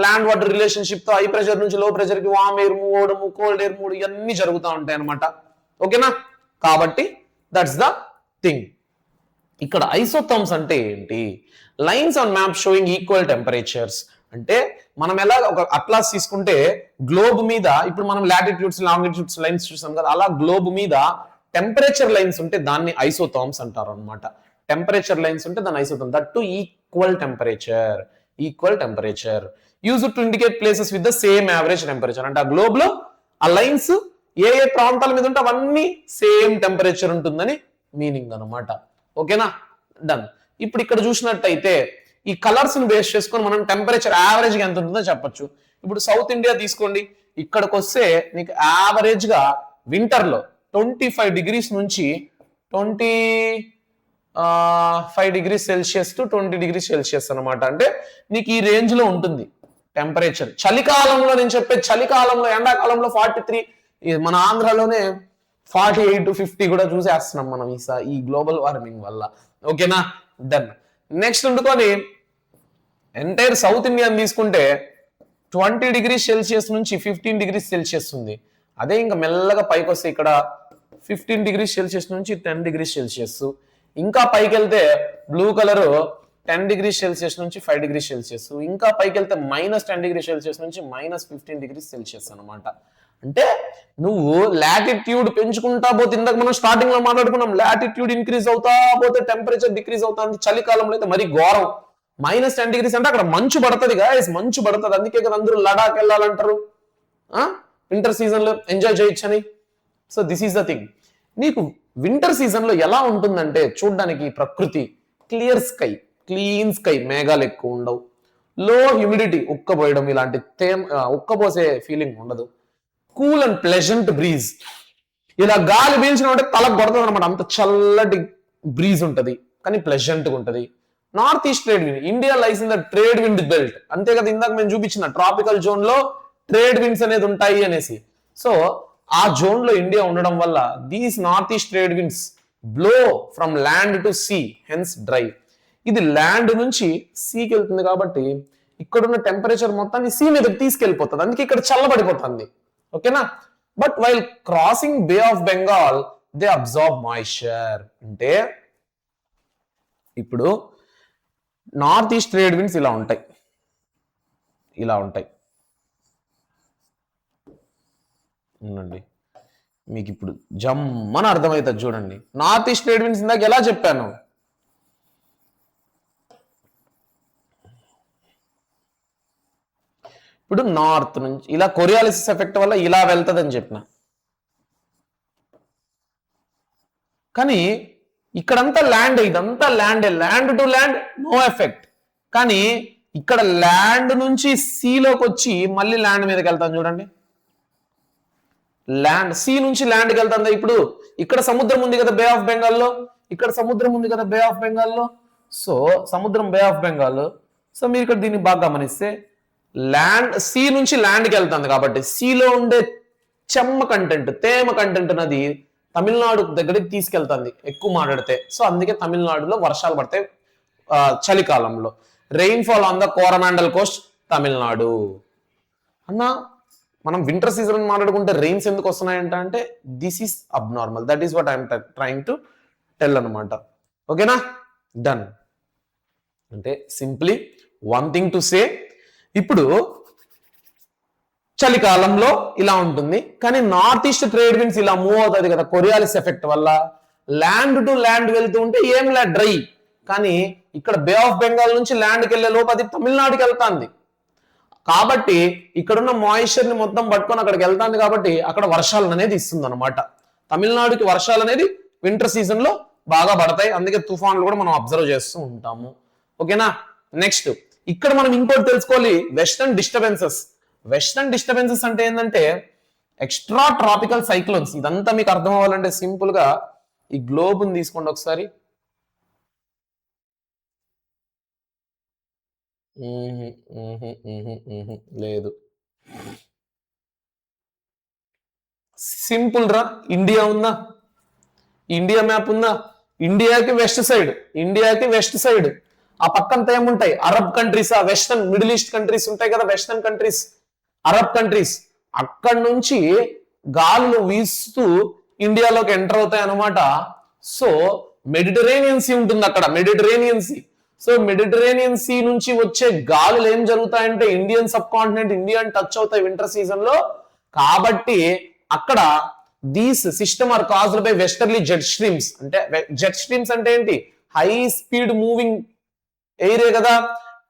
ల్యాండ్ వాటర్ రిలేషన్షిప్ తో హై ప్రెషర్ నుంచి లో ప్రెషర్ కి వామ్ ఎయిర్ మూవ్ అవడము, కోల్డ్ ఎయిర్ మూవ్, ఇవన్నీ జరుగుతూ ఉంటాయి అనమాట. ఓకేనా? కాబట్టి దట్స్ ద థింగ్. ఇక్కడ ఐసోథర్మ్స్ అంటే ఏంటి? Lines on map showing equal temperatures. అంటే మనం ఎలా ఒక అట్లాస్ తీసుకుంటే గ్లోబ్ మీద, ఇప్పుడు మనం లాటిట్యూడ్స్, లాంగిట్యూడ్స్ లైన్స్ చూసాం కదా, అలా గ్లోబ్ మీద టెంపరేచర్ లైన్స్ ఉంటే దాన్ని ఐసోథర్మ్స్ అంటారు అనమాట. టెంపరేచర్ లైన్స్ ఉంటే దాన్ని isotherm. That to equal temperature use to indicate places with the same average temperature. అంటే ఆ గ్లోబ్ లో ఆ లైన్స్ ఏ ప్రాంతాల మీద ఉంటే అవన్నీ సేమ్ టెంపరేచర్ ఉంటుందని మీనింగ్ అనమాట. ఓకేనా? డన్. ఇప్పుడు ఇక్కడ చూసినట్టయితే ఈ కలర్స్ ని బేస్ చేసుకొని మనం టెంపరేచర్ యావరేజ్ గా ఎంత ఉంటుందో చెప్పొచ్చు. ఇప్పుడు సౌత్ ఇండియా తీసుకోండి, ఇక్కడికి వస్తే నీకు యావరేజ్ గా వింటర్ లో 25 degrees నుంచి 25 degrees Celsius to 20 degrees Celsius అనమాట. అంటే నీకు ఈ రేంజ్ లో ఉంటుంది టెంపరేచర్. చలికాలంలో నేను చెప్పే చలికాలంలో, ఎండాకాలంలో 43, మన ఆంధ్రాలోనే 48 to 50 కూడా చూసేస్తున్నాం మనం ఈ గ్లోబల్ వార్మింగ్ వల్ల. ఓకేనా? డన్. నెక్స్ట్ ఉండుకొని ఎంటైర్ సౌత్ ఇండియన్ తీసుకుంటే 20 degrees Celsius నుంచి 15 degrees Celsius ఉంది. అదే ఇంకా మెల్లగా పైకి వస్తే ఇక్కడ 15 degrees Celsius నుంచి 10 degrees Celsius. ఇంకా పైకి వెళ్తే బ్లూ కలర్ 10 degrees Celsius నుంచి 5 degrees Celsius. ఇంకా పైకి వెళ్తే -10 degrees Celsius నుంచి -15 degrees Celsius అనమాట. అంటే నువ్వు లాటిట్యూడ్ పెంచుకుంటా పోతే, ఇందాక మనం స్టార్టింగ్ లో మాట్లాడుకున్నాం, లాటిట్యూడ్ ఇంక్రీజ్ అవుతా పోతే టెంపరేచర్ డిక్రీజ్ అవుతుంది. చలికాలంలో అయితే మరి ఘోరం, -10 degrees అంటే అక్కడ మంచు పడుతుంది గాయస్, మంచు పడుతుంది. అందుకే కదా అందరూ లడాక్ వెళ్ళాలంటారు, వింటర్ సీజన్ లో ఎంజాయ్ చేయొచ్చని. So this is the thing. నీకు వింటర్ సీజన్ లో ఎలా ఉంటుందంటే చూడడానికి ప్రకృతి క్లియర్ స్కై, క్లీన్ స్కై, మేఘాలు ఎక్కువ ఉండవు, లో హ్యూమిడిటీ, ఉక్కపోయడం ఇలాంటి ఉక్కపోసే ఫీలింగ్ ఉండదు, కూల్ అండ్ ప్లెజెంట్ బ్రీజ్. ఇలా గాలి పీల్చినప్పుడు తలకు కొడుతుంది అనమాట, అంత చల్లటి బ్రీజ్ ఉంటది కానీ ప్లెజెంట్ గా ఉంటది. North east trade wind, India lies in the trade wind belt. అంతే కదా, ఇందాక మేము చూపించిన ట్రాపికల్ జోన్ లో ట్రేడ్ విండ్స్ అనేది ఉంటాయి అనేసి. సో ఆ జోన్ లో ఇండియా ఉండడం వల్ల these north east trade winds blow from land to sea, hence dry. ఇది ల్యాండ్ నుంచి సీకి వెళ్తుంది కాబట్టి ఇక్కడున్న టెంపరేచర్ మొత్తాన్ని సీ మీదకి తీసుకెళ్లిపోతుంది, అందుకే ఇక్కడ చల్లబడిపోతుంది. ఓకేనా. But while crossing Bay of Bengal they absorb moisture. అంటే ఇప్పుడు నార్త్ ఈస్ట్ ట్రేడ్ విండ్స్ ఇలా ఉంటాయి, ఇలా ఉంటాయి. ఉండండి, మీకు ఇప్పుడు జమ్మని అర్థమవుతుంది చూడండి. నార్త్ ఈస్ట్ ట్రేడ్ విండ్స్ ఇందాక ఎలా చెప్పాను, ఇప్పుడు నార్త్ నుంచి ఇలా కొరియాలిసిస్ ఎఫెక్ట్ వల్ల ఇలా వెళ్తుందని చెప్పిన, కానీ ఇక్కడంతా ల్యాండ్, ఇదంతా land, land to land no effect. కానీ ఇక్కడ ల్యాండ్ నుంచి సీలోకి వచ్చి మళ్ళీ ల్యాండ్ మీదకి వెళ్తాను చూడండి. ల్యాండ్ సీ నుంచి ల్యాండ్కి వెళ్తుంది. ఇప్పుడు ఇక్కడ సముద్రం ఉంది కదా బే ఆఫ్ బెంగాల్లో, ఇక్కడ సముద్రం ఉంది కదా బే ఆఫ్ బెంగాల్లో. సో సముద్రం బే ఆఫ్ బెంగాల్. సో మీరు ఇక్కడ దీన్ని బాగా గమనిస్తే ల్యాండ్ సీ నుంచి ల్యాండ్కి వెళ్తుంది కాబట్టి సీలో ఉండే చెమ్మ కంటెంట్, తేమ కంటెంట్ నది తమిళనాడు దగ్గరికి తీసుకెళ్తుంది ఎక్కువ మాట్లాడితే. సో అందుకే తమిళనాడులో వర్షాలు పడతాయి చలికాలంలో. Rainfall on the Coromandel Coast Tamil Nadu. అన్న మనం వింటర్ సీజన్ మాట్లాడుకుంటే రెయిన్స్ ఎందుకు వస్తున్నాయంటే this is abnormal, that is what I'm trying to tell అనమాట. ఓకేనా, డన్. అంటే simply one thing to say, ఇప్పుడు చలికాలంలో ఇలా ఉంటుంది కానీ నార్త్ ఈస్ట్ ట్రేడ్ విండ్స్ ఇలా మూవ్ అవుతుంది కదా కొరియాలిస్ ఎఫెక్ట్ వల్ల. ల్యాండ్ టు ల్యాండ్ వెళ్తూ ఉంటే ఏం లే డ్రై, కానీ ఇక్కడ బే ఆఫ్ బెంగాల్ నుంచి ల్యాండ్కి వెళ్లే లోపు అది తమిళనాడుకి వెళ్తాంది కాబట్టి ఇక్కడున్న మాయిశ్చర్ ని మొత్తం పట్టుకొని అక్కడికి వెళ్తాంది కాబట్టి అక్కడ వర్షాలు అనేది ఇస్తుంది అనమాట. తమిళనాడుకి వర్షాలు అనేది వింటర్ సీజన్ లో బాగా పడతాయి, అందుకే తుఫాన్లు కూడా మనం అబ్జర్వ్ చేస్తూ ఉంటాము. ఓకేనా. నెక్స్ట్ ఇక్కడ మనం ఇంకోటి తెలుసుకోవాలి, వెస్టర్న్ డిస్టర్బెన్సెస్. వెస్టర్న్ డిస్టర్బెన్సెస్ అంటే ఏంటంటే ఎక్స్ట్రా ట్రాపికల్ సైక్లోన్స్. ఇదంతా మీకు అర్థం అవ్వాలంటే సింపుల్ గా ఈ గ్లోబ్ ని తీసుకోండి ఒకసారి. లేదు, సింపుల్ రా. ఇండియా ఉందా, ఇండియా మ్యాప్ ఉందా, ఇండియాకి వెస్ట్ సైడ్, ఇండియాకి వెస్ట్ సైడ్ ఆ పక్కంతా ఏముంటాయి అరబ్ కంట్రీస్, ఆ వెస్టర్న్ మిడిల్ ఈస్ట్ కంట్రీస్ ఉంటాయి కదా, వెస్టర్న్ కంట్రీస్, అరబ్ కంట్రీస్. అక్కడి నుంచి గాలులు వీస్తూ ఇండియాలోకి ఎంటర్ అవుతాయి అనమాట. సో మెడిటరేనియన్ సీ ఉంటుంది అక్కడ, Mediterranean sea. So Mediterranean sea నుంచి వచ్చే గాలులు ఏం జరుగుతాయంటే Indian subcontinent, Indian touch అవుతాయి వింటర్ సీజన్ లో. కాబట్టి అక్కడ these system are caused by westerly jet streams. అంటే జెట్ స్ట్రీమ్స్ అంటే ఏంటి, హై స్పీడ్ మూవింగ్ ఎయిరే కదా,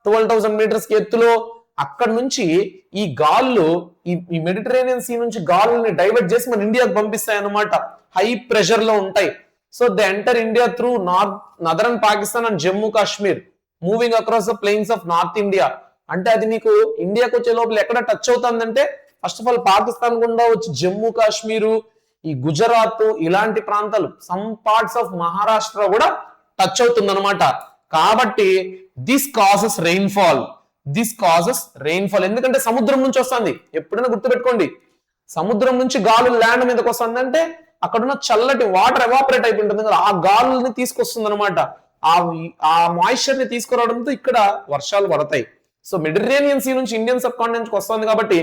12,000 meters కి ఎత్తులో. అక్కడ నుంచి ఈ గాళ్ళు ఈ మెడిటరేనియన్ సీ నుంచి గాలుల్ని డైవర్ట్ చేసి మన ఇండియాకి పంపిస్తాయి అన్నమాట, హై ప్రెషర్ లో ఉంటాయి. So they enter India through northern Pakistan and Jammu Kashmir, moving across the plains of north India. అంటే అది నీకు ఇండియాకి వచ్చే లోపల ఎక్కడ టచ్ అవుతుందంటే ఫస్ట్ ఆఫ్ ఆల్ పాకిస్తాన్ గుండా వచ్చి జమ్మూ కాశ్మీరు, ఈ గుజరాత్ ఇలాంటి ప్రాంతాలు, సమ్ పార్ట్స్ ఆఫ్ మహారాష్ట్ర కూడా టచ్ అవుతుంది అనమాట. కాబట్టి this causes rainfall, this causes rainfall. ఎందుకంటే సముద్రం నుంచి వస్తుంది, ఎప్పుడైనా గుర్తుపెట్టుకోండి, సముద్రం నుంచి గాలు ల్యాండ్ మీదకి వస్తుంది అంటే అక్కడున్న చల్లటి వాటర్ ఎవాపరేట్ అయిపోయి ఉంటుంది కదా, ఆ గాలుల్ని తీసుకొస్తుంది అనమాట. ఆ మాయిశ్చర్ ని తీసుకురావడంతో ఇక్కడ వర్షాలు పడతాయి. సో మెడిటరేనియన్ సీ నుంచి ఇండియన్ సబ్ కాంటినెంట్ వస్తుంది కాబట్టి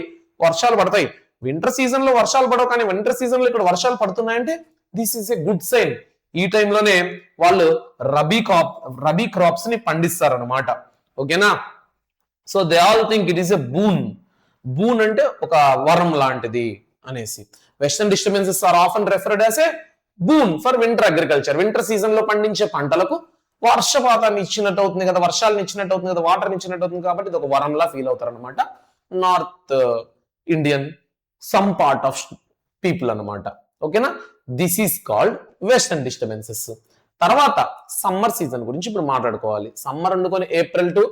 వర్షాలు పడతాయి. వింటర్ సీజన్ లో వర్షాలు పడవు, కానీ వింటర్ సీజన్ లో ఇక్కడ వర్షాలు పడుతున్నాయంటే this is a good sign. ఈ టైంలోనే వాళ్ళు రబీ క్రాప్స్ ని పండిస్తారు అనమాట. ఓకేనా. So they all think it is a boon. Boon అంటే ఒక వరం లాంటిది, అనేసి. Western disturbances are often referred as a boon for winter agriculture. Winter season లో పండించే పంటలకు వర్షపాతాన్ని ఇచ్చినట్టు అవుతుంది కదా, వర్షాలను ఇచ్చినట్టు అవుతుంది కదా, వాటర్ ఇచ్చినట్టు అవుతుంది కాబట్టి ఇది ఒక వరంలా ఫీల్ అవుతారు అనమాట north Indian some part of people అనమాట. ఓకేనా, this is called western disturbances. తర్వాత సమ్మర్ సీజన్ గురించి ఇప్పుడు మాట్లాడుకోవాలి. సమ్మర్ అందుకొని ఏప్రిల్ టు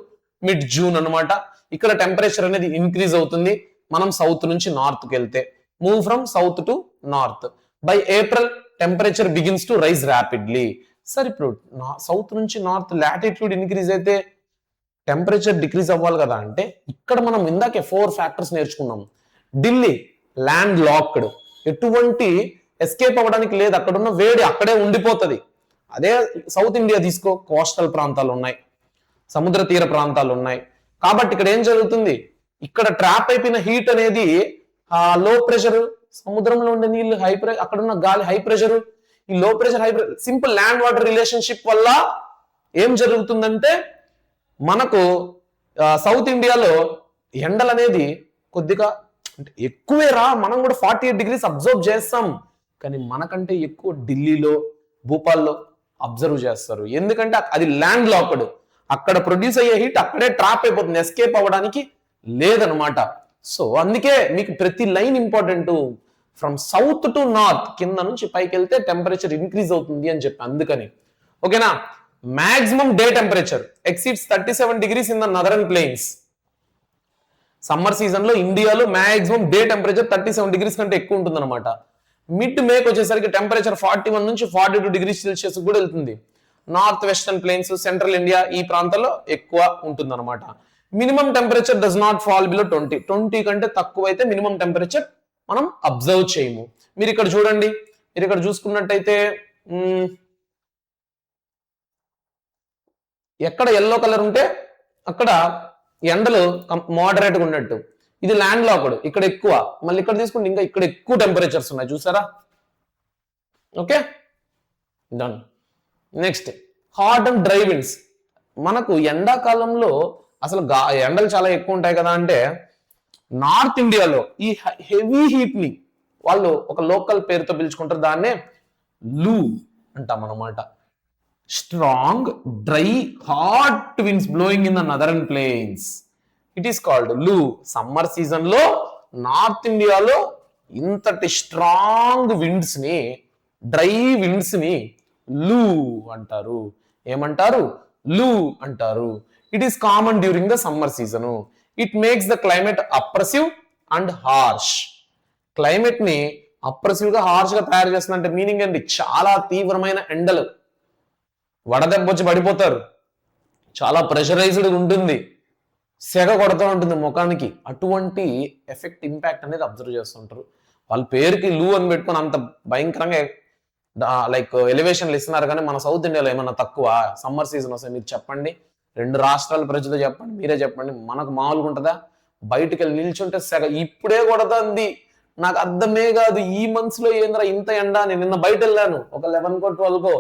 మిడ్ జూన్ అనమాట. ఇక్కడ టెంపరేచర్ అనేది ఇంక్రీజ్ అవుతుంది మనం సౌత్ నుంచి నార్త్ కి వెళ్తే. Move from south to north. By April temperature begins to rise rapidly. Sir ఇప్పుడు సౌత్ నుంచి నార్త్ లాటిట్యూడ్ ఇంక్రీజ్ అయితే టెంపరేచర్ డిక్రీజ్ అవ్వాలి కదా అంటే, ఇక్కడ మనం ఇందాకే 4 ఫ్యాక్టర్స్ నేర్చుకున్నాం. ఢిల్లీ ల్యాండ్ లాక్డ్, ఎటువంటి ఎస్కేప్ అవ్వడానికి లేదు, అక్కడ ఉన్న వేడి అక్కడే ఉండిపోతుంది. అదే సౌత్ ఇండియా తీసుకో, కోస్టల్ ప్రాంతాలు ఉన్నాయి, సముద్ర తీర ప్రాంతాలు ఉన్నాయి. కాబట్టి ఇక్కడ ఏం జరుగుతుంది, ఇక్కడ ట్రాప్ అయిపోయిన హీట్ అనేది లో ప్రెషర్, సముద్రంలో ఉండే నీళ్లు హై ప్రెషర్, అక్కడ ఉన్న గాలి హై ప్రెషర్, ఈ లో pressure high pressure simple land water relationship వల్ల ఏం జరుగుతుందంటే మనకు సౌత్ ఇండియాలో ఎండలు అనేది కొద్దిగా ఎక్కువే రా, మనం కూడా 48 degrees అబ్జర్వ్ చేస్తాం, కానీ మనకంటే ఎక్కువ ఢిల్లీలో భూపాల్లో అబ్జర్వ్ చేస్తారు. ఎందుకంటే అది ల్యాండ్ లాక్డ్, అక్కడ ప్రొడ్యూస్ అయ్యే హీట్ అక్కడే ట్రాప్ అయిపోతుంది, ఎస్కేప్ అవ్వడానికి లేదనమాట. సో అందుకే మీకు ప్రతి line important. From south to north, కింద నుంచి పైకి వెళ్తే టెంపరేచర్ ఇంక్రీజ్ అవుతుంది అని చెప్పి అందుకని. ఓకేనా, maximum day temperature exceeds 37 degrees in the northern plains. Summer season లో ఇండియాలో మాక్సిమం డే టెంపరేచర్ 37 degrees కంటే ఎక్కువ ఉంటుంది అనమాట. మిడ్ మేక్ వచ్చేసరికి టెంపరేచర్ 41 నుంచి 42 degrees సెల్సియస్ కూడా వెళ్తుంది. North western plains, central India ఈ ప్రాంతాల్లో ఎక్కువ ఉంటుంది అనమాట. Minimum temperature does not fall below 20 కంటే తక్కువ అయితే మినిమం టెంపరేచర్ మనం అబ్జర్వ్ చేయము. మీరు ఇక్కడ చూడండి, మీరు ఇక్కడ చూసుకున్నట్టయితే ఎక్కడ ఎల్లో కలర్ ఉంటే అక్కడ ఎండలు మోడరేట్గా ఉన్నట్టు. ఇది ల్యాండ్ లాక్డ్, ఇక్కడ ఎక్కువ. మళ్ళీ ఇక్కడ తీసుకుంటే ఇంకా ఇక్కడ ఎక్కువ టెంపరేచర్స్ ఉన్నాయి, చూసారా? Okay, done. Next hot and dry winds. మనకు ఎండాకాలంలో అసలు ఎండలు చాలా ఎక్కువ ఉంటాయి కదా అంటే, నార్త్ ఇండియాలో ఈ హెవీ హీట్ ని వాళ్ళు ఒక లోకల్ పేరుతో పిలుచుకుంటారు, దాన్నే లూ అంటాం అనమాట. Strong dry hot winds blowing in the northern plains, it is called loo. Summer season లో నార్త్ ఇండియాలో ఇంతటి స్ట్రాంగ్ విండ్స్ ని, డ్రై విండ్స్ ని లూ అంటారు. ఏమంటారు? లూ అంటారు. It is common during the summer season. It makes the climate oppressive and harsh. Climate ని oppressive గా హార్ష్ గా తయారు చేస్తుందంటే మీనింగ్ ఏంటి? చాలా తీవ్రమైన ఎండలు, వడదెబ్బ వచ్చి పడిపోతారు, చాలా ప్రెషరైజ్డ్ ఉంటుంది, సెగ కొడుతూ ఉంటుంది ముఖానికి. అటువంటి ఎఫెక్ట్, ఇంపాక్ట్ అనేది అబ్జర్వ్ చేస్తుంటారు. వాళ్ళ పేరుకి లూ అని పెట్టుకుని అంత భయంకరంగా లైక్ ఎలివేషన్లు ఇస్తున్నారు. కానీ మన సౌత్ ఇండియాలో ఏమన్నా తక్కువ సమ్మర్ సీజన్ వస్తే? మీరు చెప్పండి, 2 రాష్ట్రాల ప్రజలు చెప్పండి, మీరే చెప్పండి. మనకు మామూలుగా ఉంటుందా? బయటికి వెళ్ళి నిల్చుంటే సెగ ఇప్పుడే కొడుతుంది, నాకు అర్థమే కాదు ఈ మంత్స్ లో ఏంద్రా ఇంత ఎండ. నేను నిన్న బయట వెళ్ళాను ఒక 11కో 12కో,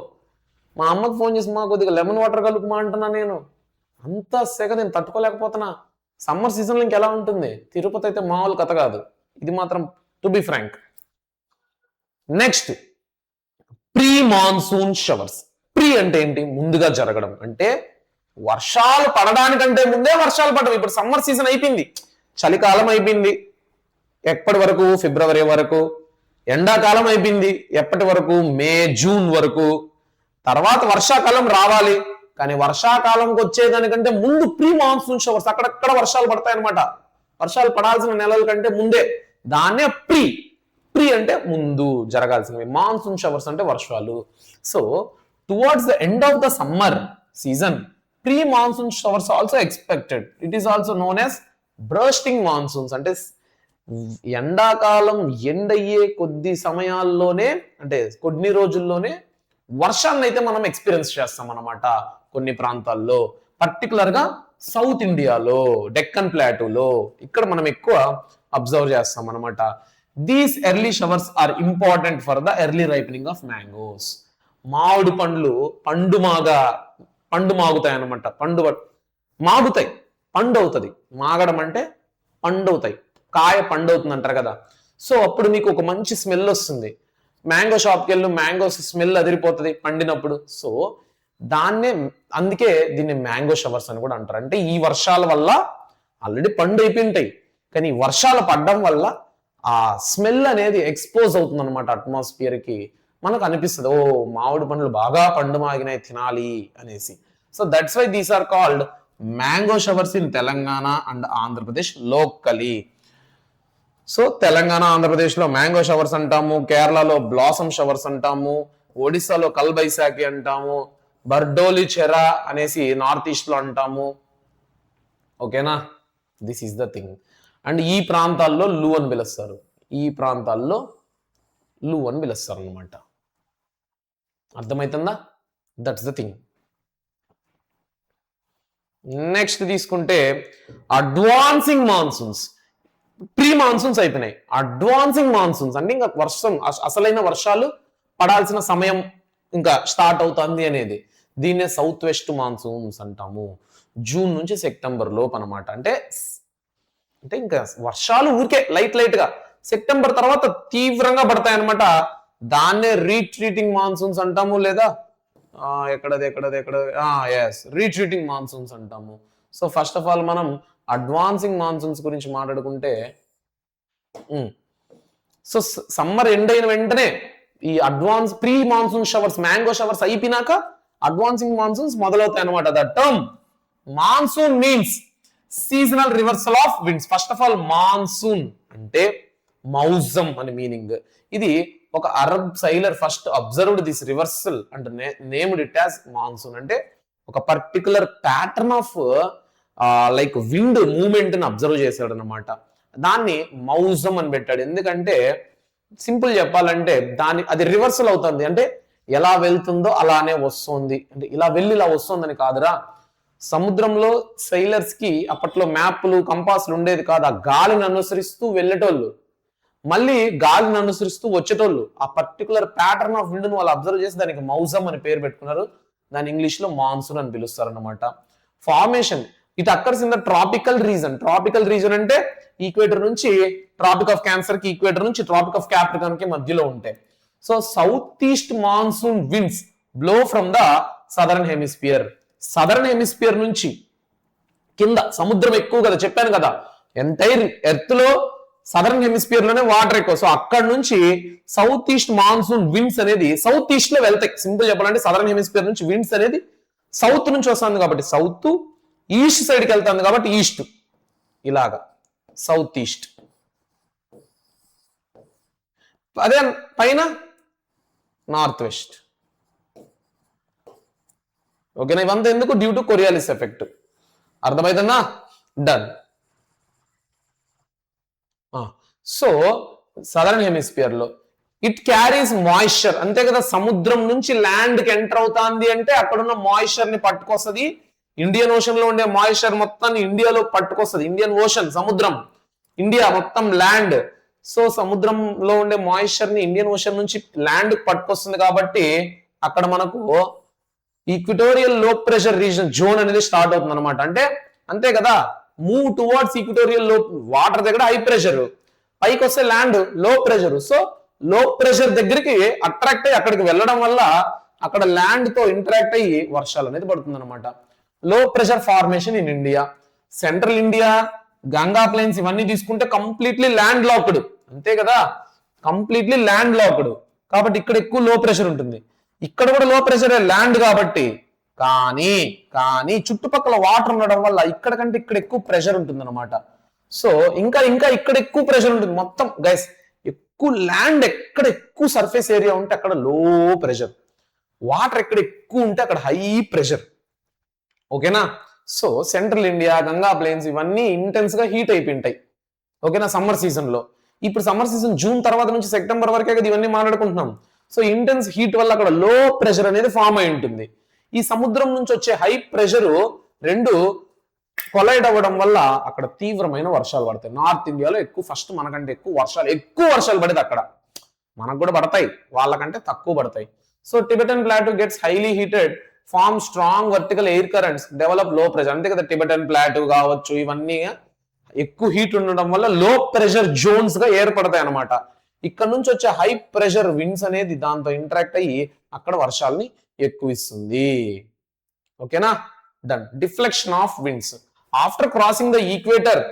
మా అమ్మకు ఫోన్ చేసి మా కొద్దిగా లెమన్ వాటర్ కలుపుమా అంటున్నా. నేను అంత సెగ నేను తట్టుకోలేకపోతున్నా. సమ్మర్ సీజన్లో ఇంకెలా ఉంటుంది? తిరుపతి అయితే మామూలు కథ కాదు, ఇది మాత్రం to be frank. Next pre monsoon showers. Pre అంటే ఏంటి? ముందుగా జరగడం. అంటే వర్షాలు పడడానికంటే ముందే వర్షాలు పడడం. ఇప్పుడు సమ్మర్ సీజన్ అయిపోయింది, చలికాలం అయిపోయింది, ఎప్పటి వరకు? ఫిబ్రవరి వరకు. ఎండాకాలం అయిపోయింది, ఎప్పటి వరకు? మే జూన్ వరకు. తర్వాత వర్షాకాలం రావాలి, కానీ వర్షాకాలంకి వచ్చేదానికంటే ముందు ప్రీ మాన్సూన్ షవర్స్, అక్కడక్కడ వర్షాలు పడతాయి అనమాట. వర్షాలు పడాల్సిన నెలల కంటే ముందే, దాన్నే ప్రీ. ప్రీ అంటే ముందు జరగాల్సినవి, మాన్సూన్ షవర్స్ అంటే వర్షాలు. So towards the end of the summer season pre monsoon showers also expected. It is also known as bursting monsoons. అంటే ఎండాకాలం ఎండయ్యే కొద్ది సమయాల్లోనే, అంటే కొన్ని రోజుల్లోనే వర్షాన్ని అయితే మనం ఎక్స్పీరియన్స్ చేస్తాం అన్నమాట కొన్ని ప్రాంతాల్లో. పర్టికులర్ గా సౌత్ ఇండియాలో, డెక్కన్ ప్లాటూలో ఇక్కడ మనం ఎక్కువ అబ్జర్వ్ చేస్తాం అనమాట. These early showers are important for the early ripening of mangoes. మామిడి పండ్లు పండు మాగుతాయి అనమాట. మాగుతాయి, పండు అవుతుంది. మాగడం అంటే పండు అవుతాయి, కాయ పండు అవుతుంది అంటారు కదా. సో అప్పుడు మీకు ఒక మంచి స్మెల్ వస్తుంది. మ్యాంగో షాప్కి వెళ్ళు, మ్యాంగో స్మెల్ అదిరిపోతుంది పండినప్పుడు. సో దాన్నే, అందుకే దీన్ని మ్యాంగో షవర్స్ అని కూడా అంటారు. అంటే ఈ వర్షాల వల్ల ఆల్రెడీ పండు అయిపోయింటాయి, కానీ వర్షాలు పడడం వల్ల ఆ స్మెల్ అనేది ఎక్స్పోజ్ అవుతుంది అనమాట అట్మాస్ఫియర్ కి. మనకు అనిపిస్తుంది ఓ మామిడి పండ్లు బాగా పండు మాగినాయి తినాలి అనేసి. So that's why these are called mango showers in Telangana and Andhra Pradesh locally. So Telangana ఆంధ్రప్రదేశ్లో మ్యాంగో షవర్స్ అంటాము, కేరళలో బ్లాసమ్ షవర్స్ అంటాము, ఒడిస్సాలో కల్బైసాకి అంటాము, బర్డోలి చెరా అనేసి నార్త్ ఈస్ట్ లో అంటాము. ఓకేనా, this is the thing. And ఈ ప్రాంతాల్లో లూ అని పిలుస్తారు, ఈ ప్రాంతాల్లో లూ అని పిలుస్తారు అనమాట. అర్థమవుతుందా? That's the thing. నెక్స్ట్ తీసుకుంటే అడ్వాన్సింగ్ మాన్సూన్స్. ప్రీ మాన్సూన్స్ అయిపోయినాయి, అడ్వాన్సింగ్ మాన్సూన్స్ అంటే ఇంకా వర్షం, అసలైన వర్షాలు పడాల్సిన సమయం ఇంకా స్టార్ట్ అవుతుంది అనేది. దీన్నే సౌత్ వెస్ట్ మాన్సూన్స్ అంటాము. జూన్ నుంచి సెప్టెంబర్ లోపు అనమాట. అంటే ఇంకా వర్షాలు ఊరికే లైట్ గా సెప్టెంబర్ తర్వాత తీవ్రంగా పడతాయి అనమాట. దాన్నే రీట్రీటింగ్ మాన్సూన్స్ అంటాము, లేదా రీట్రీటింగ్ మాన్సూన్స్ అంటాము. సో ఫస్ట్ ఆఫ్ ఆల్ మనం అడ్వాన్సింగ్ మాన్సూన్స్ గురించి మాట్లాడుకుంటే, సో సమ్మర్ ఎండ్ అయిన వెంటనే ఈ advance pre monsoon showers, mango showers అయిపోయినాక అడ్వాన్సింగ్ మాన్సూన్స్ మొదలవుతాయి అనమాట. The term monsoon means seasonal reversal of winds. First of all monsoon అంటే మౌజమ్ అని మీనింగ్. ఇది ఒక Arab sailor first observed this reversal and named it as monsoon. అంటే ఒక particular pattern of like wind movement ని observe చేశాడు అనమాట. దాన్ని మౌజమ్ అని పెట్టాడు. ఎందుకంటే సింపుల్ చెప్పాలంటే అది రివర్సల్ అవుతుంది, అంటే ఎలా వెళ్తుందో అలానే వస్తుంది, అంటే ఇలా వెళ్ళి ఇలా వస్తుందని కాదురా. సముద్రంలో సైలర్స్ కి అప్పట్లో మ్యాప్లు కంపాస్లు ఉండేది కాదు, ఆ గాలిని అనుసరిస్తూ వెళ్ళేటోళ్ళు, మళ్ళీ గాలిని అనుసరిస్తూ వచ్చేటోళ్ళు. ఆ పర్టికులర్ ప్యాటర్న్ ఆఫ్ విండ్ ను వాళ్ళు అబ్జర్వ్ చేసి దానికి మౌజమ్ అని పేరు పెట్టుకున్నారు. దాని ఇంగ్లీష్ లో మాన్సూన్ అని పిలుస్తారు అనమాట. Formation it occurs in the tropical reason. Tropical region అంటే ఈక్వేటర్ నుంచి ట్రాపిక్ ఆఫ్ క్యాన్సర్ కి, ఈక్వేటర్ నుంచి ట్రాపిక్ ఆఫ్ క్యాప్రికాన్ కి మధ్యలో ఉంటాయి. So south east monsoon winds blow from the southern hemisphere. Southern hemisphere నుంచి కింద సముద్రం ఎక్కువ కదా, చెప్పాను కదా, ఎంటైర్ ఎర్త్ లో సదరన్ హెమిస్ఫియర్ లోనే వాటర్ ఎక్కువ. సో అక్కడ నుంచి సౌత్ ఈస్ట్ మాన్సూన్ విండ్స్ అనేది సౌత్ ఈస్ట్ లో వెళ్తాయి. సింపుల్ చెప్పాలంటే సదరన్ హెమిస్ఫియర్ నుంచి విండ్స్ అనేది సౌత్ నుంచి వస్తుంది కాబట్టి సౌత్, ఈస్ట్ సైడ్కి వెళ్తుంది కాబట్టి ఈస్ట్, ఇలాగా సౌత్ ఈస్ట్. అదే పైన నార్త్ వెస్ట్. ఓకేనా, ఇవంతా ఎందుకు? Due to Coriolis effect. అర్థమైతుందా? డన్. సో సదరన్ హెమిస్ఫియర్ లో ఇట్ క్యారీస్ మాయిశ్చర్. అంతే కదా, సముద్రం నుంచి ల్యాండ్ కి ఎంటర్ అవుతుంది అంటే అక్కడ ఉన్న మాయిశ్చర్ ని పట్టుకొస్తుంది. ఇండియన్ ఓషన్ లో ఉండే మాయిశ్చర్ మొత్తాన్ని ఇండియాలో పట్టుకొస్తుంది. ఇండియన్ ఓషన్ సముద్రం, ఇండియా మొత్తం ల్యాండ్. సో సముద్రంలో ఉండే మాయిశ్చర్ ని ఇండియన్ ఓషన్ నుంచి ల్యాండ్ పట్టుకొస్తుంది కాబట్టి అక్కడ మనకు ఈక్విటోరియల్ లో ప్రెషర్ రీజన్ జోన్ అనేది స్టార్ట్ అవుతుంది అనమాట. అంటే అంతే కదా, మూవ్ టువర్డ్స్ ఈక్విటోరియల్ లో, వాటర్ దగ్గర హై ప్రెషర్, పైకి వస్తే ల్యాండ్ లో ప్రెషర్. సో లో ప్రెషర్ దగ్గరికి అట్రాక్ట్ అయ్యి అక్కడికి వెళ్ళడం వల్ల అక్కడ ల్యాండ్ తో ఇంటరాక్ట్ అయ్యి వర్షాలు అనేది పడుతుంది అనమాట. లో pressure formation in India, central India, Ganga planes ఇవన్నీ తీసుకుంటే కంప్లీట్లీ ల్యాండ్ లాక్డ్. అంతే కదా, కంప్లీట్లీ ల్యాండ్ లాక్డ్. కాబట్టి ఇక్కడ ఎక్కువ లో ప్రెషర్ ఉంటుంది, ఇక్కడ కూడా లో ప్రెషర్ ల్యాండ్ కాబట్టి. కానీ చుట్టుపక్కల వాటర్ ఉండడం వల్ల ఇక్కడ కంటే ఇక్కడ ఎక్కువ ప్రెషర్ ఉంటుంది అనమాట. సో ఇంకా ఇక్కడ ఎక్కువ ప్రెషర్ ఉంటుంది. మొత్తం గైస్ ఎక్కువ ల్యాండ్, ఎక్కడ ఎక్కువ సర్ఫేస్ ఏరియా ఉంటే అక్కడ లో ప్రెషర్, వాటర్ ఎక్కడ ఎక్కువ ఉంటే అక్కడ హై ప్రెషర్. ఓకేనా. So central India, Ganga planes ఇవన్నీ ఇంటెన్స్ గా హీట్ అయిపోయింటాయి. ఓకేనా, సమ్మర్ సీజన్ లో. ఇప్పుడు సమ్మర్ సీజన్ జూన్ తర్వాత నుంచి సెప్టెంబర్ వరకే కదా ఇవన్నీ మాట్లాడుకుంటున్నాం. సో ఇంటెన్స్ హీట్ వల్ల అక్కడ లో ప్రెషర్ అనేది ఫామ్ అయి ఉంటుంది. ఈ సముద్రం నుంచి వచ్చే హై ప్రెషర్ రెండు కొలైడ్ అవ్వడం వల్ల అక్కడ తీవ్రమైన వర్షాలు పడతాయి. నార్త్ ఇండియాలో ఎక్కువ, ఫస్ట్ మనకంటే ఎక్కువ వర్షాలు పడేది అక్కడ. మనకు కూడా పడతాయి, వాళ్ళకంటే తక్కువ పడతాయి. So Tibetan plateau gets highly heated, form strong vertical air currents, develop low pressure. అంతే కదా, టిబెటన్ ప్లాటూ కావచ్చు, ఇవన్నీ ఎక్కువ హీట్ ఉండడం వల్ల లో ప్రెషర్ జోన్స్ గా ఏర్పడతాయి అనమాట. ఇక్కడ నుంచి వచ్చే హై ప్రెషర్ విండ్స్ అనేది దాంతో ఇంటరాక్ట్ అయ్యి అక్కడ వర్షాలని ఎక్కువ ఇస్తుంది. ఓకేనా, done. Deflection of winds after crossing the equator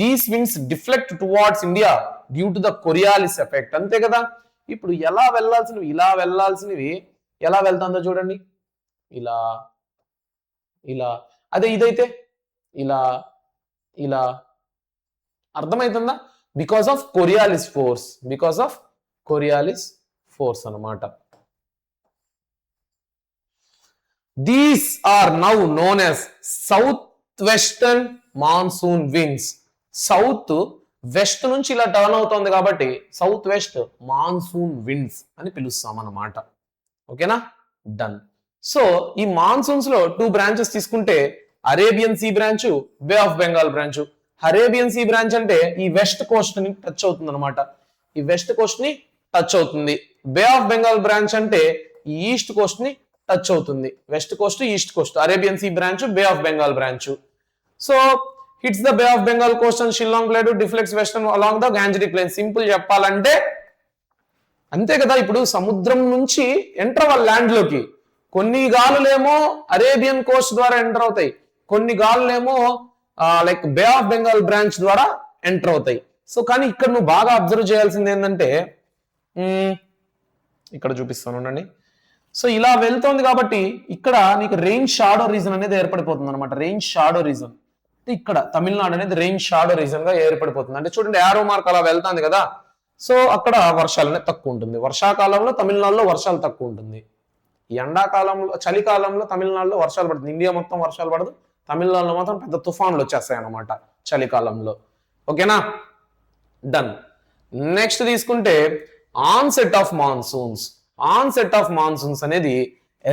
these winds deflect towards India due to the Coriolis effect. అంతే కదా, ఇప్పుడు ఇలా వెళ్ళాల్సినవి ఎలా వెళ్తుందో చూడండి, ఇలా ఇలా. అదే ఇదైతే ఇలా ఇలా. అర్థమవుతుందా? బికాస్ ఆఫ్ కొరియాలిస్ ఫోర్స్ అనమాట. These are now known as south western monsoon winds. South west నుంచి ఇలా టర్న్ అవుతుంది కాబట్టి సౌత్ వెస్ట్ మాన్సూన్ విండ్స్ అని పిలుస్తాం అన్నమాట. ఓకేనా, డన్. సో ఈ మాన్సూన్స్ లో 2 బ్రాంచెస్ తీసుకుంటే Arabian sea branch, bay of Bengal branch. Arabian sea branch అంటే ఈ వెస్ట్ కోస్ట్ ని టచ్ అవుతుంది అనమాట, ఈ వెస్ట్ కోస్ట్ ని టచ్ అవుతుంది. బే ఆఫ్ బెంగాల్ బ్రాంచ్ అంటే ఈ ఈస్ట్ కోస్ట్ ని టచ్ అవుతుంది. West coast, east coast, Arabian sea branch, bay of Bengal branch. So hits the bay of Bengal coast and Shillong plate, deflects western along the గాంజరీ ప్లేన్. సింపుల్ చెప్పాలంటే అంతే కదా. ఇప్పుడు సముద్రం నుంచి ఎంటర్ అవ్వాలి ల్యాండ్ లోకి. కొన్ని గాలులేమో అరేబియన్ కోస్ట్ ద్వారా ఎంటర్ అవుతాయి, కొన్ని గాలులేమో like bay of Bengal branch ద్వారా ఎంటర్ అవుతాయి. సో కానీ ఇక్కడ నువ్వు బాగా అబ్జర్వ్ చేయాల్సింది ఏంటంటే, ఇక్కడ చూపిస్తాను ఉండండి. సో ఇలా వెళ్తోంది కాబట్టి ఇక్కడ నీకు రెయిన్ షాడో రీజన్ అనేది ఏర్పడిపోతుంది అనమాట. రెయిన్ షాడో రీజన్ ఇక్కడ తమిళనాడు అనేది రెయిన్ షాడో రీజన్ గా ఏర్పడిపోతుంది. అంటే చూడండి యారో మార్క్ అలా వెళ్తాంది కదా, సో అక్కడ వర్షాలు అనేది తక్కువ ఉంటుంది. వర్షాకాలంలో తమిళనాడులో వర్షాలు తక్కువ ఉంటుంది. ఎండాకాలంలో, చలికాలంలో తమిళనాడులో వర్షాలు పడుతుంది. ఇండియా మొత్తం వర్షాలు పడదు, తమిళనాడులో మాత్రం పెద్ద తుఫాన్లు వచ్చేస్తాయి అన్నమాట చలికాలంలో. ఓకేనా, డన్. నెక్స్ట్ తీసుకుంటే onset of monsoons. Onset of monsoons అనేది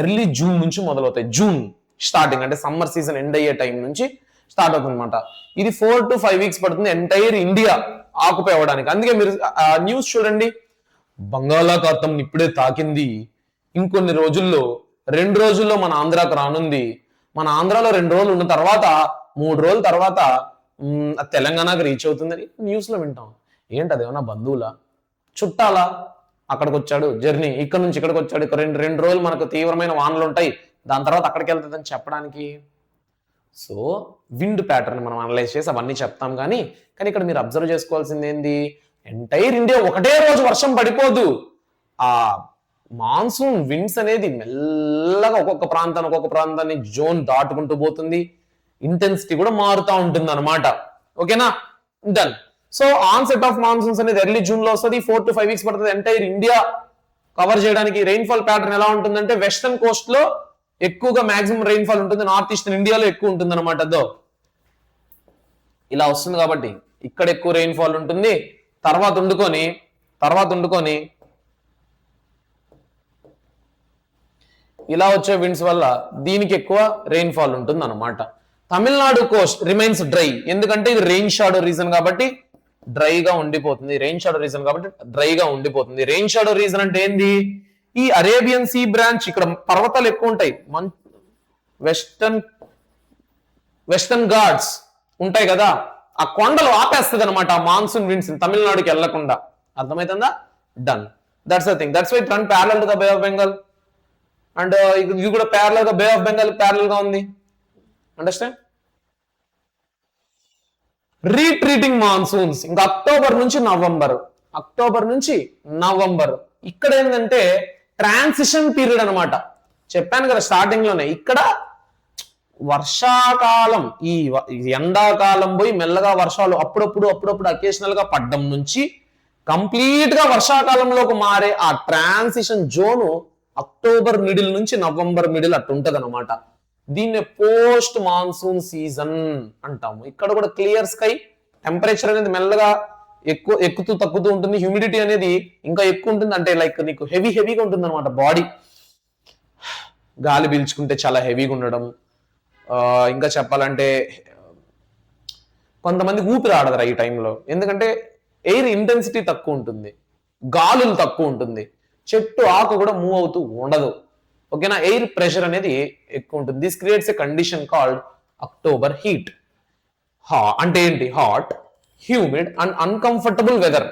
ఎర్లీ జూన్ నుంచి మొదలవుతాయి. జూన్ స్టార్టింగ్ అంటే సమ్మర్ సీజన్ ఎండ్ అయ్యే టైం నుంచి స్టార్ట్ అవుతుంది అనమాట. ఇది 4 to 5 వీక్స్ పడుతుంది ఎంటైర్ ఇండియా ఆక్యుపై అవ్వడానికి. అందుకే మీరు న్యూస్ చూడండి, బంగాళాఖాతం ఇప్పుడే తాకింది, ఇంకొన్ని రోజుల్లో 2 రోజుల్లో మన ఆంధ్రాకు రానుంది, మన ఆంధ్రాలో 2 రోజులు ఉన్న తర్వాత 3 రోజుల తర్వాత తెలంగాణకు రీచ్ అవుతుందని న్యూస్ లో వింటాం. ఏంటి అది, ఏమన్నా బంధువులా, చుట్టాలా? అక్కడికి వచ్చాడు జర్నీ, ఇక్కడ నుంచి ఇక్కడికి వచ్చాడు, ఇక్కడ 2 రోజులు మనకు తీవ్రమైన వానలు ఉంటాయి, దాని తర్వాత అక్కడికి వెళ్తుందని చెప్పడానికి. సో విండ్ ప్యాటర్న్ మనం అనలైజ్ చేసి అవన్నీ చెప్తాం. కానీ ఇక్కడ మీరు అబ్జర్వ్ చేసుకోవాల్సింది ఏంది, ఎంటైర్ ఇండియా ఒకటే రోజు వర్షం పడిపోదు. ఆ మాన్సూన్ విండ్స్ అనేది మెల్లగా ఒక్కొక్క ప్రాంతాన్ని జోన్ దాటుకుంటూ పోతుంది, ఇంటెన్సిటీ కూడా మారుతూ ఉంటుంది అనమాట. ఓకేనా, done. So onset of monsoons అనేది ఎర్లీ జూన్ లో వస్తుంది, 4 to 5 వీక్స్ పడుతుంది ఎంటైర్ ఇండియా కవర్ చేయడానికి. రెయిన్ఫాల్ ప్యాటర్న్ ఎలా ఉంటుందంటే వెస్టర్న్ కోస్ట్ లో ఎక్కువగా మాక్సిమం రెయిన్ఫాల్ ఉంటుంది, నార్త్ ఈస్టర్న్ ఇండియాలో ఎక్కువ ఉంటుంది అనమాట. ఇలా వస్తుంది కాబట్టి ఇక్కడ ఎక్కువ రెయిన్ఫాల్ ఉంటుంది. తర్వాత ఉండుకొని ఇలా వచ్చే విండ్స్ వల్ల దీనికి ఎక్కువ రెయిన్ఫాల్ ఉంటుంది అనమాట. తమిళనాడు కోస్ట్ రిమైన్స్ డ్రై, ఎందుకంటే ఇది రెయిన్ షాడో రీజన్ కాబట్టి డ్రైగా ఉండిపోతుంది. రెయిన్ షాడో రీజన్ అంటే ఏంది, ఈ అరేబియన్ సీ బ్రాంచ్ ఇక్కడ పర్వతాలు ఎక్కువ ఉంటాయి, వెస్టర్న్ ఘాట్స్ ఉంటాయి కదా, ఆ కొండలు ఆపేస్తుంది అనమాట ఆ మాన్సూన్ విండ్స్ తమిళనాడుకి వెళ్లకుండా. అర్థమవుతుందా? Done. That's the thing, that's why it run parallel to the bay of Bengal. And ఇది కూడా ప్యారలల్ గా బే ఆఫ్ బెంగాల్ ప్యారలల్ గా ఉంది. అండర్స్టాండ్? రీట్రీటింగ్ మాన్సూన్స్ ఇంకా అక్టోబర్ నుంచి నవంబర్. ఇక్కడ ఏంటంటే ట్రాన్సిషన్ పీరియడ్ అనమాట. చెప్పాను కదా స్టార్టింగ్ లోనే, ఇక్కడ వర్షాకాలం, ఈ ఎండాకాలం పోయి మెల్లగా వర్షాలు అప్పుడప్పుడు అకేషనల్ గా పడ్డం నుంచి కంప్లీట్ గా వర్షాకాలంలోకి మారే ఆ ట్రాన్సిషన్ జోను అక్టోబర్ మిడిల్ నుంచి నవంబర్ మిడిల్ అట్టు ఉంటది అనమాట. దీన్ని పోస్ట్ మాన్సూన్ సీజన్ అంటాము. ఇక్కడ కూడా క్లియర్ స్కై, టెంపరేచర్ అనేది మెల్లగా ఎక్కుతూ తగ్గుతూ ఉంటుంది, హ్యూమిడిటీ అనేది ఇంకా ఎక్కువ ఉంటుంది. అంటే లైక్ నీకు హెవీగా ఉంటుంది అనమాట బాడీ, గాలి పీల్చుకుంటే చాలా హెవీగా ఉండడం. ఇంకా చెప్పాలంటే కొంతమంది ఊపిరి ఆడదరా ఈ టైంలో, ఎందుకంటే ఎయిర్ ఇంటెన్సిటీ తక్కువ ఉంటుంది, గాలులు తక్కువ ఉంటుంది, చెట్టు ఆకు కూడా మూవ్ అవుతూ ఉండదు. ఓకేనా, ఎయిర్ ప్రెషర్ అనేది ఎక్కువ ఉంటుంది. This creates a condition called October heat. అంటే ఏంటి? Hot, humid and uncomfortable weather.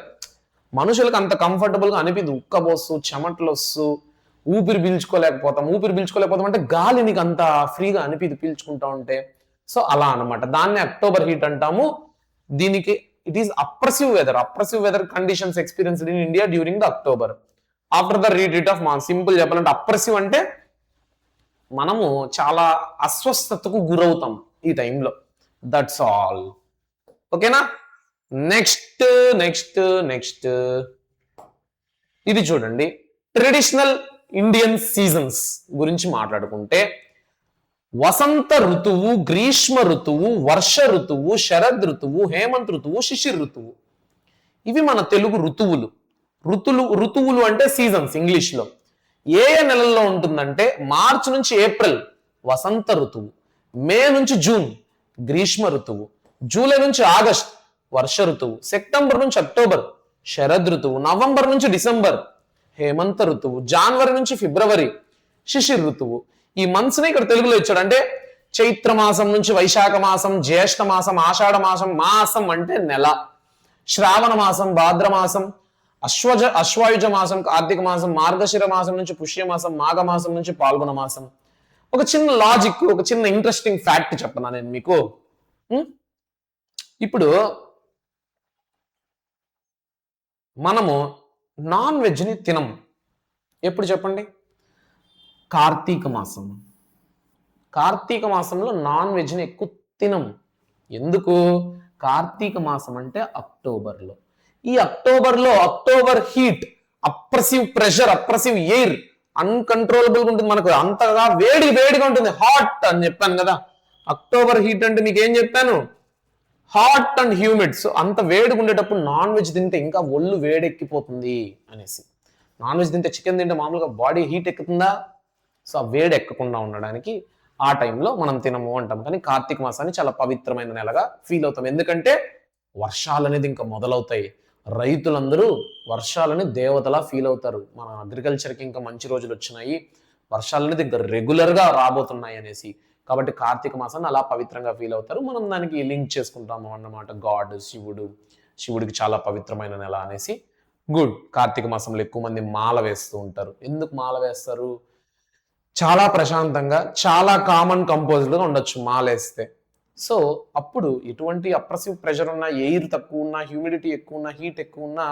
మనుషులకు అంత కంఫర్టబుల్ గా అనిపించదు. ఉక్కబోస్తూ చెమటలు వస్తూ ఊపిరి పీల్చుకోలేకపోతాం అంటే గాలి నీకు అంత ఫ్రీగా అనిపించదు పీల్చుకుంటా ఉంటే. సో అలా అనమాట. దాన్ని అక్టోబర్ హీట్ అంటాము. దీనికి it is oppressive weather conditions experienced in India during the October after the retreat of మాన్. సింపుల్ చెప్పాలంటే అప్రెసివ్ అంటే మనము చాలా అస్వస్థతకు గురవుతాం ఈ టైంలో. That's all. ఓకేనా? నెక్స్ట్ నెక్స్ట్ నెక్స్ట్ ఇది చూడండి. ట్రెడిషనల్ ఇండియన్ సీజన్స్ గురించి మాట్లాడుకుంటే వసంత ఋతువు, గ్రీష్మ ఋతువు, వర్ష ఋతువు, శరద్ ఋతువు, హేమంత్ ఋతువు, శిశిర్ ఋతువు. ఇవి మన తెలుగు ఋతువులు. ఋతువులు అంటే సీజన్స్ ఇంగ్లీష్ లో. ఏ నెలల్లో ఉంటుందంటే మార్చి నుంచి ఏప్రిల్ వసంత ఋతువు, మే నుంచి జూన్ గ్రీష్మ ఋతువు, జూలై నుంచి ఆగస్ట్ వర్ష ఋతువు, సెప్టెంబర్ నుంచి అక్టోబర్ శరద్ ఋతువు, నవంబర్ నుంచి డిసెంబర్ హేమంత ఋతువు, జనవరి నుంచి ఫిబ్రవరి శిశిర్ ఋతువు. ఈ మంత్స్ ని ఇక్కడ తెలుగులో ఇచ్చాడు. అంటే చైత్ర మాసం నుంచి వైశాఖ మాసం, జ్యేష్ఠ మాసం, ఆషాఢ మాసం, మాసం అంటే నెల, శ్రావణ మాసం, భాద్ర మాసం, అశ్వాయుజ మాసం, కార్తీక మాసం, మార్గశిర మాసం నుంచి పుష్యమాసం, మాఘ మాసం నుంచి పాల్గొన మాసం. ఒక చిన్న లాజిక్, ఒక చిన్న ఇంట్రెస్టింగ్ ఫ్యాక్ట్ చెప్పనా నేను మీకు. ఇప్పుడు మనము నాన్ వెజ్ని తినం ఎప్పుడు చెప్పండి? కార్తీక మాసంలో నాన్ వెజ్ని ఎక్కువ తినం. ఎందుకు? కార్తీక మాసం అంటే అక్టోబర్లో. ఈ October heat, oppressive pressure, oppressive air, uncontrollable గా ఉంటుంది. మనకు అంతగా వేడిగా ఉంటుంది. హాట్ అని చెప్పాను కదా. అక్టోబర్ హీట్ అంటే మీకు ఏం చెప్పాను? Hot and humid. సో అంత వేడిగా ఉండేటప్పుడు నాన్ వెజ్ తింటే ఇంకా ఒళ్ళు వేడెక్కిపోతుంది అనేసి. నాన్ వెజ్ తింటే, చికెన్ తింటే మామూలుగా బాడీ హీట్ ఎక్కుతుందా? సో ఆ వేడి ఎక్కకుండా ఉండడానికి ఆ టైంలో మనం తినము అంటాం. కానీ కార్తీక మాసాన్ని చాలా పవిత్రమైన నెలగా ఫీల్ అవుతాం. ఎందుకంటే వర్షాలు అనేది ఇంకా మొదలవుతాయి. రైతులందరూ వర్షాలని దేవతలా ఫీల్ అవుతారు. మన అగ్రికల్చర్కి ఇంకా మంచి రోజులు వచ్చినాయి, వర్షాలు అనేది ఇంకా రెగ్యులర్గా రాబోతున్నాయి అనేసి. కాబట్టి కార్తీక మాసాన్ని అలా పవిత్రంగా ఫీల్ అవుతారు. మనం దానికి లింక్ చేసుకుంటాము అన్నమాట. గాడ్ శివుడికి చాలా పవిత్రమైన నెల అనేసి. గుడ్. కార్తీక మాసంలో ఎక్కువ మంది మాల వేస్తూ ఉంటారు. ఎందుకు మాల వేస్తారు? చాలా ప్రశాంతంగా, చాలా కామన్ కంపోజ్డ్గా ఉండొచ్చు మాల వేస్తే. సో అప్పుడు ఎటువంటి అప్రెసివ్ ప్రెషర్ ఉన్నా, ఎయిర్ తక్కువ ఉన్నా, హ్యూమిడిటీ ఎక్కువ ఉన్నా, హీట్ ఎక్కువ ఉన్నా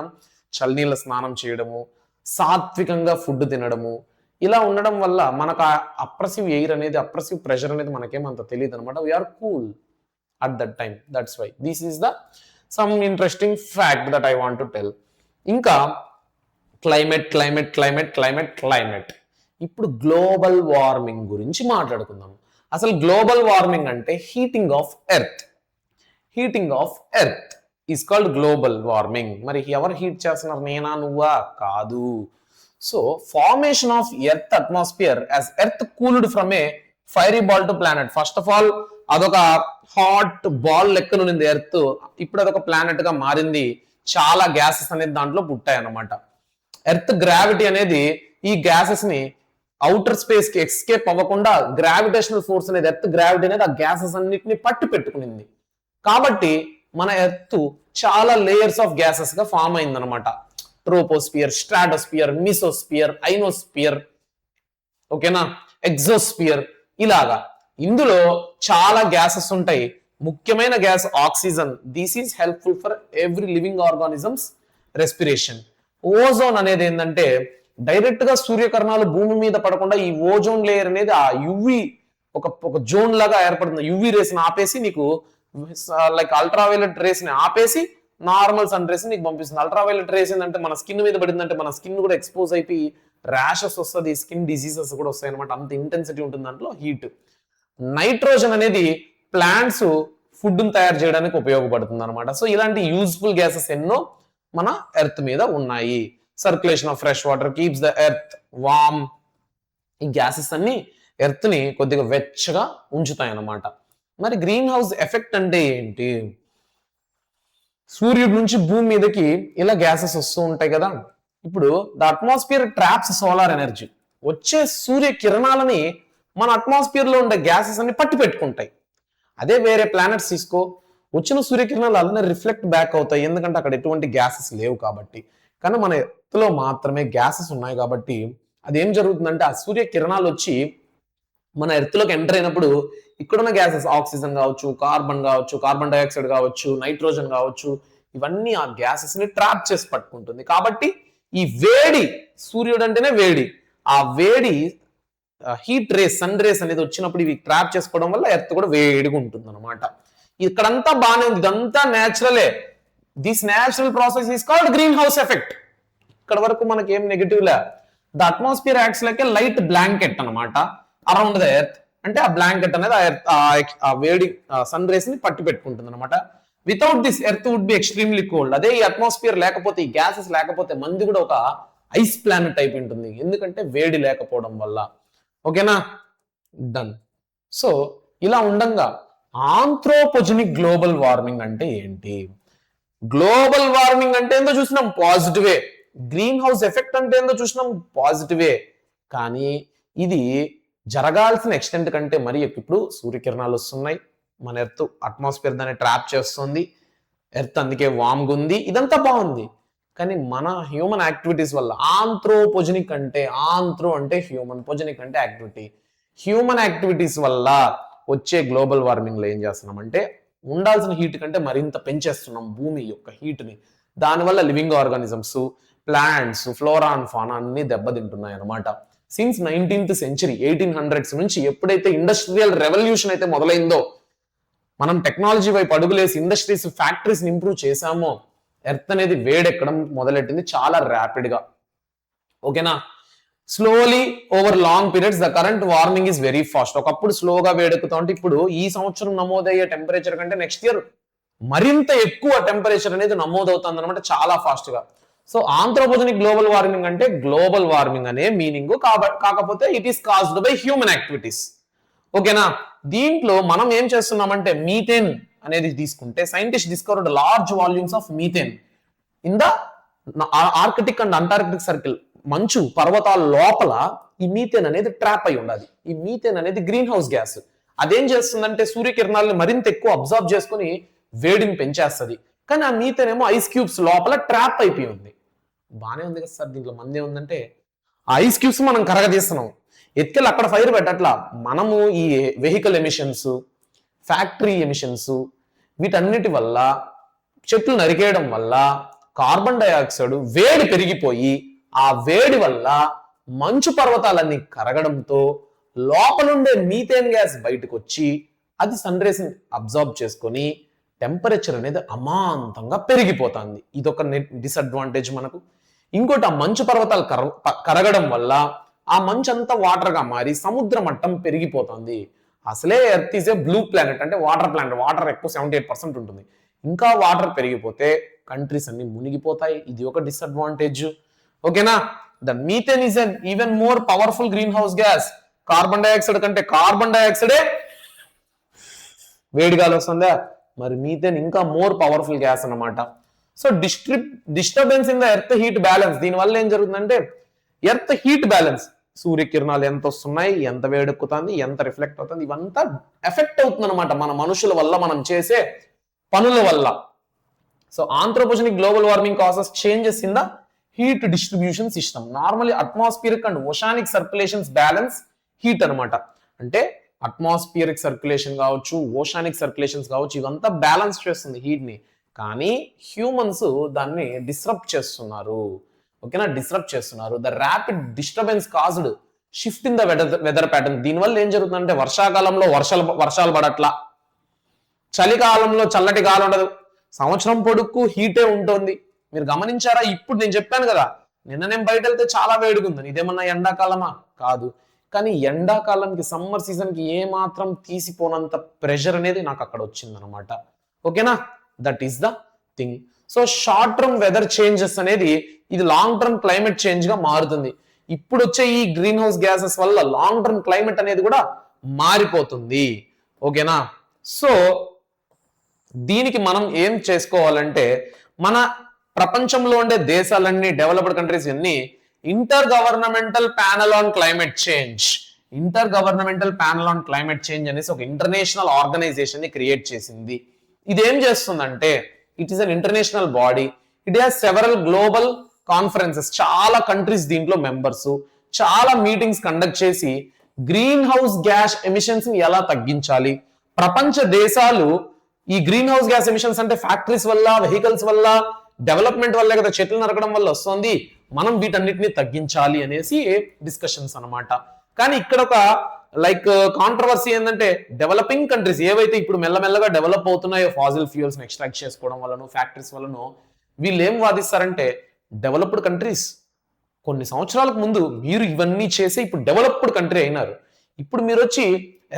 చల్లనీళ్ళ స్నానం చేయడము, సాత్వికంగా ఫుడ్ తినడము, ఇలా ఉండడం వల్ల మనకు ఆ అప్రెసివ్ ఎయిర్ అనేది, అప్రెసివ్ ప్రెషర్ అనేది మనకేమంత తెలియదు అనమాట. We are cool at that time. That's why this is the some interesting fact that I want to tell. ఇంకా క్లైమేట్. ఇప్పుడు గ్లోబల్ వార్మింగ్ గురించి మాట్లాడుకుందాం. అసలు గ్లోబల్ వార్మింగ్ అంటే heating of earth is called global warming. మరి ఎవరు హీట్ చేస్తున్నారు? నేనా, నువ్వా? కాదు. So formation of earth atmosphere as earth cooled from a fiery ball to planet. First of all అదొక హాట్ బాల్ లెక్కనుంది ఎర్త్. ఇప్పుడు అదొక ప్లానెట్ గా మారింది. చాలా గ్యాసెస్ అనేది దాంట్లో పుట్టాయి అన్నమాట. ఎర్త్ గ్రావిటీ అనేది ఈ గ్యాసెస్ ని అవుటర్ స్పేస్ కి ఎస్కేప్ అవ్వకుండా, గ్రావిటేషనల్ ఫోర్స్ అనేది, ఎర్త్ గ్రావిటీ అనేది ఆ గ్యాసెస్ అన్నిటిని పట్టు పెట్టుకునింది. కాబట్టి మన ఎర్త్ చాలా లేయర్స్ ఆఫ్ గ్యాసెస్ గా ఫామ్ అయింది అనమాట. ట్రోపోస్పియర్, స్ట్రాటోస్పియర్, మిసోస్పియర్, ఐనోస్పియర్, ఓకేనా, ఎగ్జోస్పియర్, ఇలాగా. ఇందులో చాలా గ్యాసెస్ ఉంటాయి. ముఖ్యమైన gas oxygen. This is helpful for every living organisms respiration. Ozone అనేది ఏంటంటే డైరెక్ట్ గా సూర్యకిరణాలు భూమి మీద పడకుండా ఈ ఓజోన్ లేయర్ అనేది ఆ యువి ఒక జోన్ లాగా ఏర్పడుతుంది. యువి రేస్ ని ఆపేసి నీకు లైక్ అల్ట్రావైలెట్ రేస్ ని ఆపేసి నార్మల్ సన్ రేస్ నీకు పంపిస్తుంది. అల్ట్రావైలెట్ రేస్ ఏంటంటే మన స్కిన్ మీద పడిందంటే మన స్కిన్ కూడా ఎక్స్పోజ్ అయిపోయి ర్యాషెస్ వస్తుంది, స్కిన్ డిసీజెస్ కూడా వస్తాయి అనమాట. అంత ఇంటెన్సిటీ ఉంటుంది దాంట్లో హీట్. నైట్రోజన్ అనేది ప్లాంట్స్ ఫుడ్ తయారు చేయడానికి ఉపయోగపడుతుంది అనమాట. సో ఇలాంటి యూజ్ఫుల్ గ్యాసెస్ ఎన్నో మన ఎర్త్ మీద ఉన్నాయి. Circulation of fresh water keeps the earth warm. ఈ గ్యాసెస్ అన్ని ఎర్త్ ని కొద్దిగా వెచ్చగా ఉంచుతాయి అన్నమాట. మరి గ్రీన్ హౌస్ ఎఫెక్ట్ అంటే ఏంటి? సూర్యుడి నుంచి భూమి మీదకి ఇలా గ్యాసెస్ వస్తూ ఉంటాయి కదా. ఇప్పుడు the atmosphere traps solar energy. వచ్చే సూర్య కిరణాలని మన అట్మాస్ఫియర్ లో ఉండే గ్యాసెస్ అన్ని పట్టి పెట్టుకుంటాయి. అదే వేరే ప్లానెట్స్ తీసుకో, వచ్చిన సూర్యకిరణాలు అలానే రిఫ్లెక్ట్ బ్యాక్ అవుతాయి, ఎందుకంటే అక్కడ ఎటువంటి గ్యాసెస్ లేవు కాబట్టి. కానీ మన ఎర్త్లో మాత్రమే గ్యాసెస్ ఉన్నాయి కాబట్టి అదేం జరుగుతుందంటే ఆ సూర్యకిరణాలు వచ్చి మన ఎర్త్లోకి ఎంటర్ అయినప్పుడు ఇక్కడున్న గ్యాసెస్ ఆక్సిజన్ కావచ్చు, కార్బన్ డైఆక్సైడ్ కావచ్చు, నైట్రోజన్ కావచ్చు, ఇవన్నీ ఆ గ్యాసెస్ ని ట్రాప్ చేసి పట్టుకుంటుంది. కాబట్టి ఈ వేడి, సూర్యుడు అంటేనే వేడి, ఆ వేడి హీట్ రేస్, సన్ రేస్ అనేది వచ్చినప్పుడు ఇవి ట్రాప్ చేసుకోవడం వల్ల ఎర్త్ కూడా వేడిగా ఉంటుంది అనమాట. ఇక్కడంతా బాగానే ఉంది, ఇదంతా న్యాచురలే. This natural process is called green house effect. ఇక్కడ వరకు మనకి ఏం నెగిటివ్ లే. The atmosphere acts like a light blanket అనమాట అరౌండ్ ద ఎర్త్. అంటే ఆ బ్లాంకెట్ అనేది ఆ వేడి సన్ రేస్ ని పట్టి పెట్టుకుంటుంది అనమాట. Without this earth would be extremely cold. అదే ఈ అట్మాస్ఫియర్ లేకపోతే, ఈ గ్యాసెస్ లేకపోతే మంది కూడా ఒక ఐస్ ప్లానెట్ టైప్ ఉంటుంది, ఎందుకంటే వేడి లేకపోవడం వల్ల. ఓకేనా, డన్. సో ఇలా ఉండంగా ఆంథ్రోపోజెనిక్ గ్లోబల్ వార్మింగ్ అంటే ఏంటి? గ్లోబల్ వార్మింగ్ అంటే ఏందో చూసినాం, పాజిటివే. గ్రీన్ హౌస్ ఎఫెక్ట్ అంటే ఏందో చూసినాం, పాజిటివే. కానీ ఇది జరగాల్సిన ఎక్స్టెంట్ కంటే మరి ఇప్పుడు సూర్యకిరణాలు వస్తున్నాయి, మన ఎర్త్ అట్మాస్ఫియర్ దాన్ని ట్రాప్ చేస్తుంది, ఎర్త్ అందుకే వామ్గా ఉంది, ఇదంతా బాగుంది. కానీ మన హ్యూమన్ యాక్టివిటీస్ వల్ల ఆంథ్రోపోజెనిక్ అంటే, ఆంథ్రో అంటే హ్యూమన్, పొజెనిక్ అంటే యాక్టివిటీ, హ్యూమన్ యాక్టివిటీస్ వల్ల వచ్చే గ్లోబల్ వార్మింగ్ లో ఏం చేస్తున్నాం అంటే ఉండాల్సిన హీట్ కంటే మరింత పెంచేస్తున్నాం భూమి యొక్క హీట్ ని. దానివల్ల living organisms, plants, flora and fauna అన్ని దెబ్బతింటున్నాయి అనమాట. సిన్స్ 19th century 1800s నుంచి ఎప్పుడైతే ఇండస్ట్రియల్ రెవల్యూషన్ అయితే మొదలైందో, మనం టెక్నాలజీ వైపు అడుగులేసి ఇండస్ట్రీస్, ఫ్యాక్టరీస్ ఇంప్రూవ్ చేశామో, ఎర్త్ అనేది వేడెక్కడం మొదలెట్టింది చాలా ర్యాపిడ్ గా. ఓకేనా, slowly over long periods the current warming is very fast. ఒకప్పుడు స్లోగా వేడెక్కుతా ఉంటే ఇప్పుడు ఈ సంవత్సరం నమోదయ్యే టెంపరేచర్ కంటే నెక్స్ట్ ఇయర్ మరింత ఎక్కువ టెంపరేచర్ అనేది నమోదవుతుంది అనమాట, చాలా ఫాస్ట్ గా. సో ఆంథ్రోపోజెనిక్ గ్లోబల్ వార్మింగ్ అంటే గ్లోబల్ వార్మింగ్ అనే మీనింగ్, కాకపోతే it is caused by human activities. ఓకేనా, దీంట్లో మనం ఏం చేస్తున్నామంటే మీథేన్ అనేది తీసుకుంటే, scientist discovered large volumes of methane in the Arctic and Antarctic circle. మంచు పర్వతాల లోపల ఈ మీథేన్ అనేది ట్రాప్ అయి ఉండాలి. ఈ మీథేన్ అనేది గ్రీన్ హౌస్ గ్యాస్. అదేం చేస్తుందంటే సూర్యకిరణాలను మరింత ఎక్కువ అబ్జర్వ్ చేసుకుని వేడిని పెంచేస్తుంది. కానీ ఆ మీథేన్ ఏమో ఐస్ క్యూబ్స్ లోపల ట్రాప్ అయిపోయి ఉంది. బానే ఉంది కదా సార్, దీంట్లో మంది ఏముందంటే ఆ ఐస్ క్యూబ్స్ మనం కరగదీస్తున్నాం, ఎత్తుకెళ్ళి అక్కడ ఫైర్ పెట్టట్లా. మనము ఈ వెహికల్ ఎమిషన్స్, ఫ్యాక్టరీ ఎమిషన్స్, వీటన్నిటి వల్ల, చెట్లు నరికేయడం వల్ల కార్బన్ డైఆక్సైడ్ వేడి పెరిగిపోయి ఆ వేడి వల్ల మంచు పర్వతాలన్నీ కరగడంతో లోపలుండే మీథేన్ గ్యాస్ బయటకు వచ్చి అది సన్ రేస్ ని అబ్జార్బ్ చేసుకొని టెంపరేచర్ అనేది అమాంతంగా పెరిగిపోతుంది. ఇదొక డిసడ్వాంటేజ్ మనకు. ఇంకోటి, ఆ మంచు పర్వతాలు కరగడం వల్ల ఆ మంచు అంతా వాటర్ గా మారి సముద్ర మట్టం పెరిగిపోతుంది. అసలే earth is a blue planet, అంటే వాటర్ ప్లానెట్. వాటర్ ఎక్కువ 78% ఉంటుంది. ఇంకా వాటర్ పెరిగిపోతే కంట్రీస్ అన్ని మునిగిపోతాయి. ఇది ఒక డిసడ్వాంటేజ్. ఓకేనా, the methane is an even more powerful green house gas. Carbon dioxide కంటే కార్బన్ డైఆక్సైడే వేడి గాలి వస్తుందా, మరి మీథేన్ ఇంకా మోర్ పవర్ఫుల్ గ్యాస్ అన్నమాట. So disturbance in the earth heat balance. దీనివల్ల ఏం జరుగుతుందంటే ఎర్త్ హీట్ బ్యాలెన్స్, సూర్యకిరణాలు ఎంత వస్తున్నాయి, ఎంత వేడెక్కుతుంది, ఎంత రిఫ్లెక్ట్ అవుతుంది, ఇవంతా ఎఫెక్ట్ అవుతుంది అనమాట మన మనుషుల వల్ల, మనం చేసే పనుల వల్ల. So anthropogenic global warming causes changes in the heat distribution system. Normally atmospheric and oceanic circulations balance heat అనమాట. అంటే అట్మాస్ఫియరిక్ సర్క్యులేషన్ కావచ్చు, ఓషానిక్ సర్క్యులేషన్స్ కావచ్చు, ఇవంతా బ్యాలెన్స్ చేస్తుంది హీట్ ని. కానీ హ్యూమన్స్ దాన్ని డిస్రప్ట్ చేస్తున్నారు. ఓకేనా, డిస్రప్ట్ చేస్తున్నారు. The rapid disturbance caused shift in the weather pattern. దీనివల్ల ఏం జరుగుతుందంటే వర్షాకాలంలో వర్షాలు పడట్లా, చలికాలంలో చల్లటి గాలి ఉండదు, సంవత్సరం పొడుక్కు హీటే ఉంటుంది. మీరు గమనించారా? ఇప్పుడు నేను చెప్పాను కదా, నిన్న నేను బయట వెళ్తే చాలా వేడిగా ఉందని, ఇదేమన్నా ఎండాకాలమా? కాదు. కానీ ఎండాకాలంకి, సమ్మర్ సీజన్ కి ఏ మాత్రం తీసిపోనంత ప్రెషర్ అనేది నాకు అక్కడ వచ్చింది అనమాట. ఓకేనా, that is the thing. So short term weather changes అనేది ఇది లాంగ్ టర్మ్ క్లైమేట్ చేంజ్ గా మారుతుంది. ఇప్పుడు వచ్చే ఈ గ్రీన్ హౌస్ గ్యాసెస్ వల్ల లాంగ్ టర్మ్ క్లైమేట్ అనేది కూడా మారిపోతుంది. ఓకేనా, సో దీనికి మనం ఏం చేసుకోవాలంటే, మన ప్రపంచంలో ఉండే దేశాలన్నీ, డెవలప్డ్ కంట్రీస్ అన్ని inter governmental panel on climate change అనేసి ఒక ఇంటర్నేషనల్ ఆర్గనైజేషన్ ని క్రియేట్ చేసింది. ఇదేం చేస్తుందంటే it is an international body, it has several global conferences, చాలా కంట్రీస్ దీంట్లో మెంబర్స్, చాలా మీటింగ్స్ కండక్ట్ చేసి గ్రీన్ హౌస్ గ్యాస్ ఎమిషన్స్ ని ఎలా తగ్గించాలి, ప్రపంచ దేశాలు ఈ గ్రీన్ హౌస్ గ్యాస్ ఎమిషన్స్ అంటే ఫ్యాక్టరీస్ వల్ల, వెహికల్స్ వల్ల, డెవలప్మెంట్ వల్లే కదా, చెట్లు నరకడం వల్ల వస్తుంది, మనం వీటన్నిటిని తగ్గించాలి అనేసి డిస్కషన్స్ అన్నమాట. కానీ ఇక్కడ ఒక కాంట్రవర్సీ ఏంటంటే డెవలపింగ్ కంట్రీస్ ఏవైతే ఇప్పుడు మెల్లమెల్లగా డెవలప్ అవుతున్నాయో ఫాజిల్ ఫ్యూయల్స్ ని ఎక్స్ట్రాక్ట్ చేసుకోవడం వలన, ఫ్యాక్టరీస్ వలన, వీళ్ళు ఏం వాదిస్తారంటే డెవలప్డ్ కంట్రీస్ కొన్ని సంవత్సరాలకు ముందు మీరు ఇవన్నీ చేసి ఇప్పుడు డెవలప్డ్ కంట్రీ అయినారు, ఇప్పుడు మీరు వచ్చి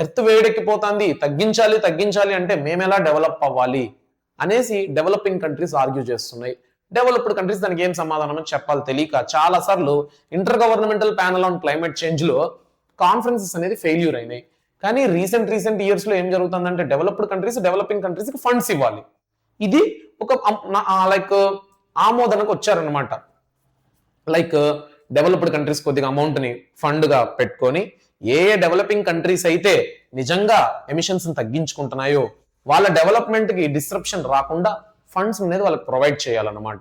ఎర్త్ వేడెక్కిపోతుంది, తగ్గించాలి తగ్గించాలి అంటే మేము ఎలా డెవలప్ అవ్వాలి అనేసి డెవలపింగ్ కంట్రీస్ ఆర్గ్యూ చేస్తున్నాయి. డెవలప్డ్ కంట్రీస్ దానికి ఏం సమాధానం చెప్పాలి తెలియక చాలా సార్లు inter governmental panel on climate change లో కాన్ఫరెన్సెస్ అనేది ఫెయిల్యూర్ అయినాయి. కానీ రీసెంట్ ఇయర్స్ లో ఏం జరుగుతుందంటే డెవలప్డ్ కంట్రీస్ డెవలపింగ్ కంట్రీస్ కి ఫండ్స్ ఇవ్వాలి, ఇది ఒక ఆమోదనకు వచ్చారనమాట. డెవలప్డ్ కంట్రీస్ కొద్దిగా అమౌంట్ ని ఫండ్ గా పెట్టుకొని ఏ డెవలపింగ్ కంట్రీస్ అయితే నిజంగా ఎమిషన్స్ తగ్గించుకుంటున్నాయో వాళ్ళ డెవలప్మెంట్ కి డిస్ట్రప్షన్ రాకుండా ఫండ్స్ అనేది వాళ్ళకి ప్రొవైడ్ చేయాలన్నమాట.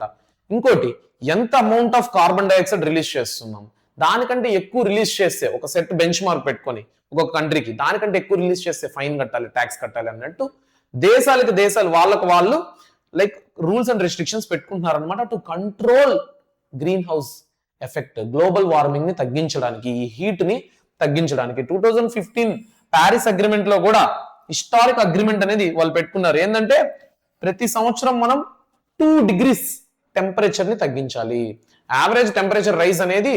ఇంకోటి, ఎంత amount of carbon dioxide release చేస్తున్నాం, దానికంటే ఎక్కువ రిలీజ్ చేస్తే ఒక సెట్ బెంచ్ మార్క్ పెట్టుకొని ఒక్కొక్క కంట్రీకి దానికంటే ఎక్కువ రిలీజ్ చేస్తే ఫైన్ కట్టాలి, ట్యాక్స్ కట్టాలి అన్నట్టు దేశాలు వాళ్ళకు వాళ్ళు రూల్స్ అండ్ రెస్ట్రిక్షన్స్ పెట్టుకుంటున్నారు అనమాట to control green house effect, global warming ని తగ్గించడానికి, ఈ హీట్ ని తగ్గించడానికి. 2015 ప్యారిస్ అగ్రిమెంట్ లో కూడా హిస్టారిక్ అగ్రిమెంట్ అనేది వాళ్ళు పెట్టుకున్నారు. ఏంటంటే ప్రతి సంవత్సరం మనం 2 degrees టెంపరేచర్ ని తగ్గించాలి. యావరేజ్ టెంపరేచర్ రైజ్ అనేది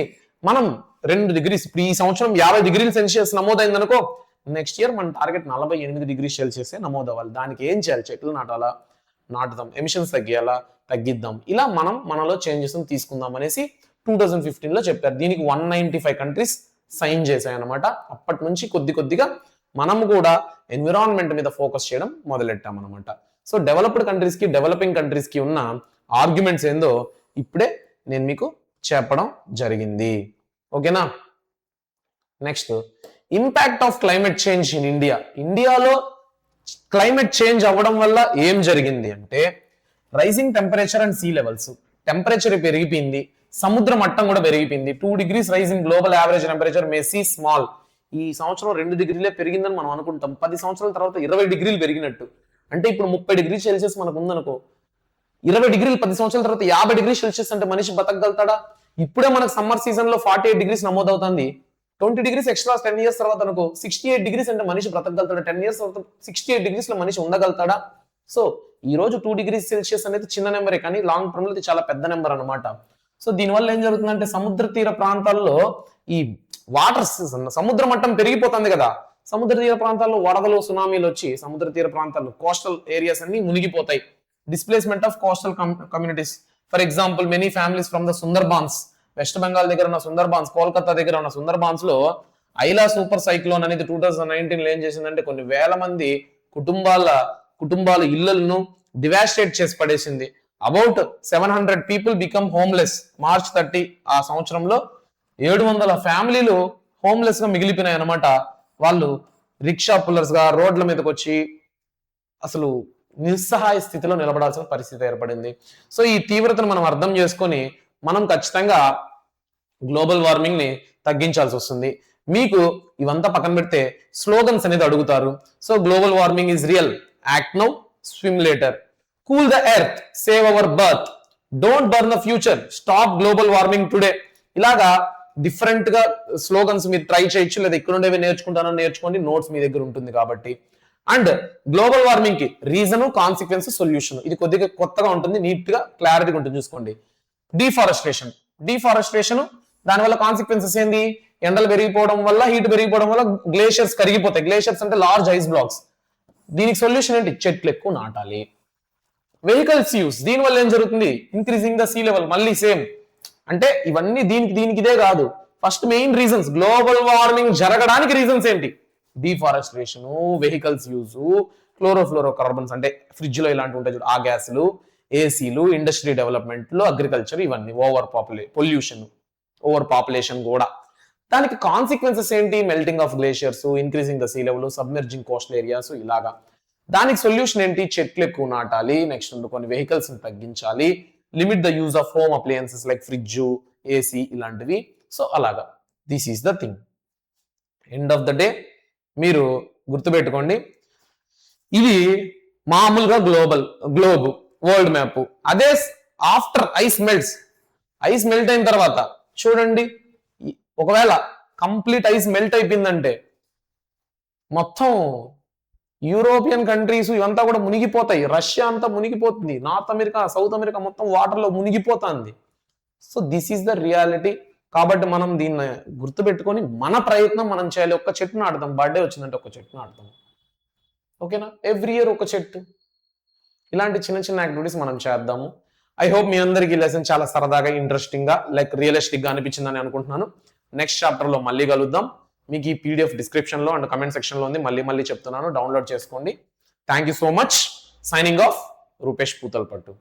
మనం 2 degrees, ఇప్పుడు ఈ సంవత్సరం 50 degrees సెల్సియస్ నమోదైంది అనుకో, నెక్స్ట్ ఇయర్ మన టార్గెట్ 48 degrees సెల్సియస్ నమోదవ్వాలి. దానికి ఏం చేయాలి, చెట్లు నాటుదాం, ఎమిషన్స్ తగ్గిద్దాం, ఇలా మనం మనలో చేంజెస్ తీసుకుందాం అనేసి 2015 లో చెప్పారు. దీనికి 195 కంట్రీస్ సైన్ చేశాయన్నమాట. అప్పటి నుంచి కొద్దిగా మనము కూడా ఎన్విరాన్మెంట్ మీద ఫోకస్ చేయడం మొదలెట్టామన్నమాట. సో డెవలప్డ్ కంట్రీస్ కి డెవలపింగ్ కంట్రీస్ కి ఉన్న ఆర్గ్యుమెంట్స్ ఏందో ఇప్పుడే నేను మీకు చెప్పడం జరిగింది. ఓకేనా? Next, impact of climate change in India. ఇండియాలో క్లైమేట్ చేంజ్ అవ్వడం వల్ల ఏం జరిగింది అంటే rising temperature and sea levels, temperature పెరిగిపోయింది, సముద్ర మట్టం కూడా పెరిగిపోయింది. 2 degrees rise in global average temperature may see small. ఈ సంవత్సరం 2 degrees పెరిగిందని మనం అనుకుంటాం, 10 సంవత్సరాల తర్వాత 20 degrees పెరిగినట్టు. అంటే ఇప్పుడు 30 degrees సెల్సియస్ మనకు ఉందనుకో, 20 degrees 10 సంవత్సరాల తర్వాత 50 degrees సెల్సియస్ అంటే మనిషి బతకగలుగుతాడా? ఇప్పుడే మనకు సమ్మర్ సీజన్ లో 48 degrees నమోదవుతుంది. 20 degrees ఎక్స్ట్రా 10 years తర్వాత అనుకో 68 degrees అంటే మనిషి బ్రతకగలుగుతాడా? 10 years తర్వాత 68 degrees లో మనిషి ఉండగలుగుతాడా? సో ఈ రోజు 2 degrees సెల్సియస్ అనేది చిన్న నెంబరే, కానీ లాంగ్ టర్మ్ లో ఇది చాలా పెద్ద నెంబర్ అనమాట. సో దీనివల్ల ఏం జరుగుతుందంటే సముద్ర తీర ప్రాంతాల్లో ఈ వాటర్, సముద్ర మట్టం పెరిగిపోతుంది కదా, సముద్ర తీర ప్రాంతాల్లో వరదలు, సునామీలు వచ్చి సముద్ర తీర ప్రాంతాల్లో కోస్టల్ ఏరియాస్ అన్ని మునిగిపోతాయి. Displacement of coastal communities. For example, many families from the Sundarbans, west Bengal దగ్గర ఉన్న సుందర్బాన్స్, కోల్కతా దగ్గర ఉన్న సుందర్బాన్స్ లో ఐలా సూపర్ సైక్లోన్ అనేది 2019 లో ఏం చేసిందంటే కొన్ని వేల మంది కుటుంబాల ఇళ్లను డివాస్టేట్ చేసి పడేసింది. About 700 people become homeless. March 30 ఆ సంవత్సరంలో 700 ఫ్యామిలీలు హోమ్లెస్ గా మిగిలిపోయినాయి అనమాట. వాళ్ళు రిక్షా పుల్లర్స్ గా రోడ్ల మీదకి వచ్చి అసలు నిస్సహాయ స్థితిలో నిలబడాల్సిన పరిస్థితి ఏర్పడింది. సో ఈ తీవ్రతను మనం అర్థం చేసుకొని మనం ఖచ్చితంగా గ్లోబల్ వార్మింగ్ ని తగ్గించాల్సి వస్తుంది. మీకు ఇవంతా పక్కన పెడితే స్లోగన్స్ అనేది అడుగుతారు. So global warming is real, act now, swim later, cool the earth, save hour birth, don't burn the future, stop global warming today. ఇలాగా డిఫరెంట్ గా స్లోగన్స్ మీరు ట్రై చేయొచ్చు, లేదా ఇక్కడ ఉండేవి నేర్చుకోండి, నోట్స్ మీ దగ్గర ఉంటుంది కాబట్టి. అండ్ గ్లోబల్ వార్మింగ్ కి రీజన్, కాన్సిక్వెన్స్, సొల్యూషన్, ఇది కొద్దిగా కొత్తగా ఉంటుంది, నీట్ గా క్లారిటీగా ఉంటుంది చూసుకోండి. డిఫారెస్టేషన్ దానివల్ల కాన్సిక్వెన్సెస్ ఏంది? ఎండలు పెరిగిపోవడం వల్ల, హీట్ పెరిగిపోవడం వల్ల గ్లేషియర్స్ కరిగిపోతాయి. గ్లేషియర్స్ అంటే లార్జ్ ఐస్ బ్లాక్స్. దీనికి సొల్యూషన్ ఏంటి? చెట్లు ఎక్కువ నాటాలి. వెహికల్స్ యూస్, దీని వల్ల ఏం జరుగుతుంది? Increasing the sea level. మళ్ళీ సేమ్, అంటే ఇవన్నీ దీనికి ఇదే కాదు. First main reasons, global warming జరగడానికి రీజన్స్ ఏంటి? Deforestation, vehicles use, chlorofluorocarbons అంటే ఫ్రిడ్జ్ లో ఇలాంటి ఉంటాయి చూడు, ఆ గ్యాసులు, ఏసీలు, ఇండస్ట్రీ డెవలప్మెంట్ లో, అగ్రికల్చర్, ఇవన్నీ ఓవర్ పాపులేషన్ కూడా. దానికి కాన్సిక్వెన్సెస్ ఏంటి? Melting of glaciers, increasing the sea level, submerging coastal areas, ఇలాగా దానికి సొల్యూషన్ ఏంటి? చెట్లు ఎక్కువ నాటాలి, నెక్స్ట్ కొన్ని వెహికల్స్ తగ్గించాలి, limit the use of home appliances like fridge, AC ఇలాంటివి. సో అలాగా this is the thing. End of the day మీరు గుర్తుపెట్టుకోండి, ఇది మామూలుగా గ్లోబ్ వరల్డ్ మ్యాప్. అదే ఆఫ్టర్ ఐస్ మెల్ట్ అయిన తర్వాత చూడండి, ఒకవేళ కంప్లీట్ ఐస్ మెల్ట్ అయిపోయిందంటే మొత్తం యూరోపియన్ కంట్రీస్ ఇవంతా కూడా మునిగిపోతాయి. రష్యా అంతా మునిగిపోతుంది, నార్త్ అమెరికా, సౌత్ అమెరికా మొత్తం వాటర్లో మునిగిపోతుంది. So this is the reality. కాబట్టి మనం దీన్ని గుర్తుపెట్టుకొని మన ప్రయత్నం మనం చేయాలి. ఒక్క చెట్టు నాటుదాం, బర్త్డే వచ్చిందంటే ఒక చెట్టు నాటుదాం, ఓకేనా? ఎవ్రీ ఇయర్ ఒక చెట్టు. ఇలాంటి చిన్న చిన్న యాక్టివిటీస్ మనం చేద్దాము. ఐ హోప్ మీ అందరికీ లెసన్ చాలా సరదాగా, ఇంట్రెస్టింగ్ గా, లైక్ రియలిస్టిక్ గా అనిపించిందని అనుకుంటున్నాను. నెక్స్ట్ చాప్టర్ లో మళ్ళీ కలుద్దాం. మీకు ఈ పీడిఎఫ్ డిస్క్రిప్షన్ లో అండ్ కమెంట్ సెక్షన్ లో ఉంది, మళ్ళీ చెప్తున్నాను, డౌన్లోడ్ చేసుకోండి. Thank you so much. Signing off, Rupesh Puthalapattu.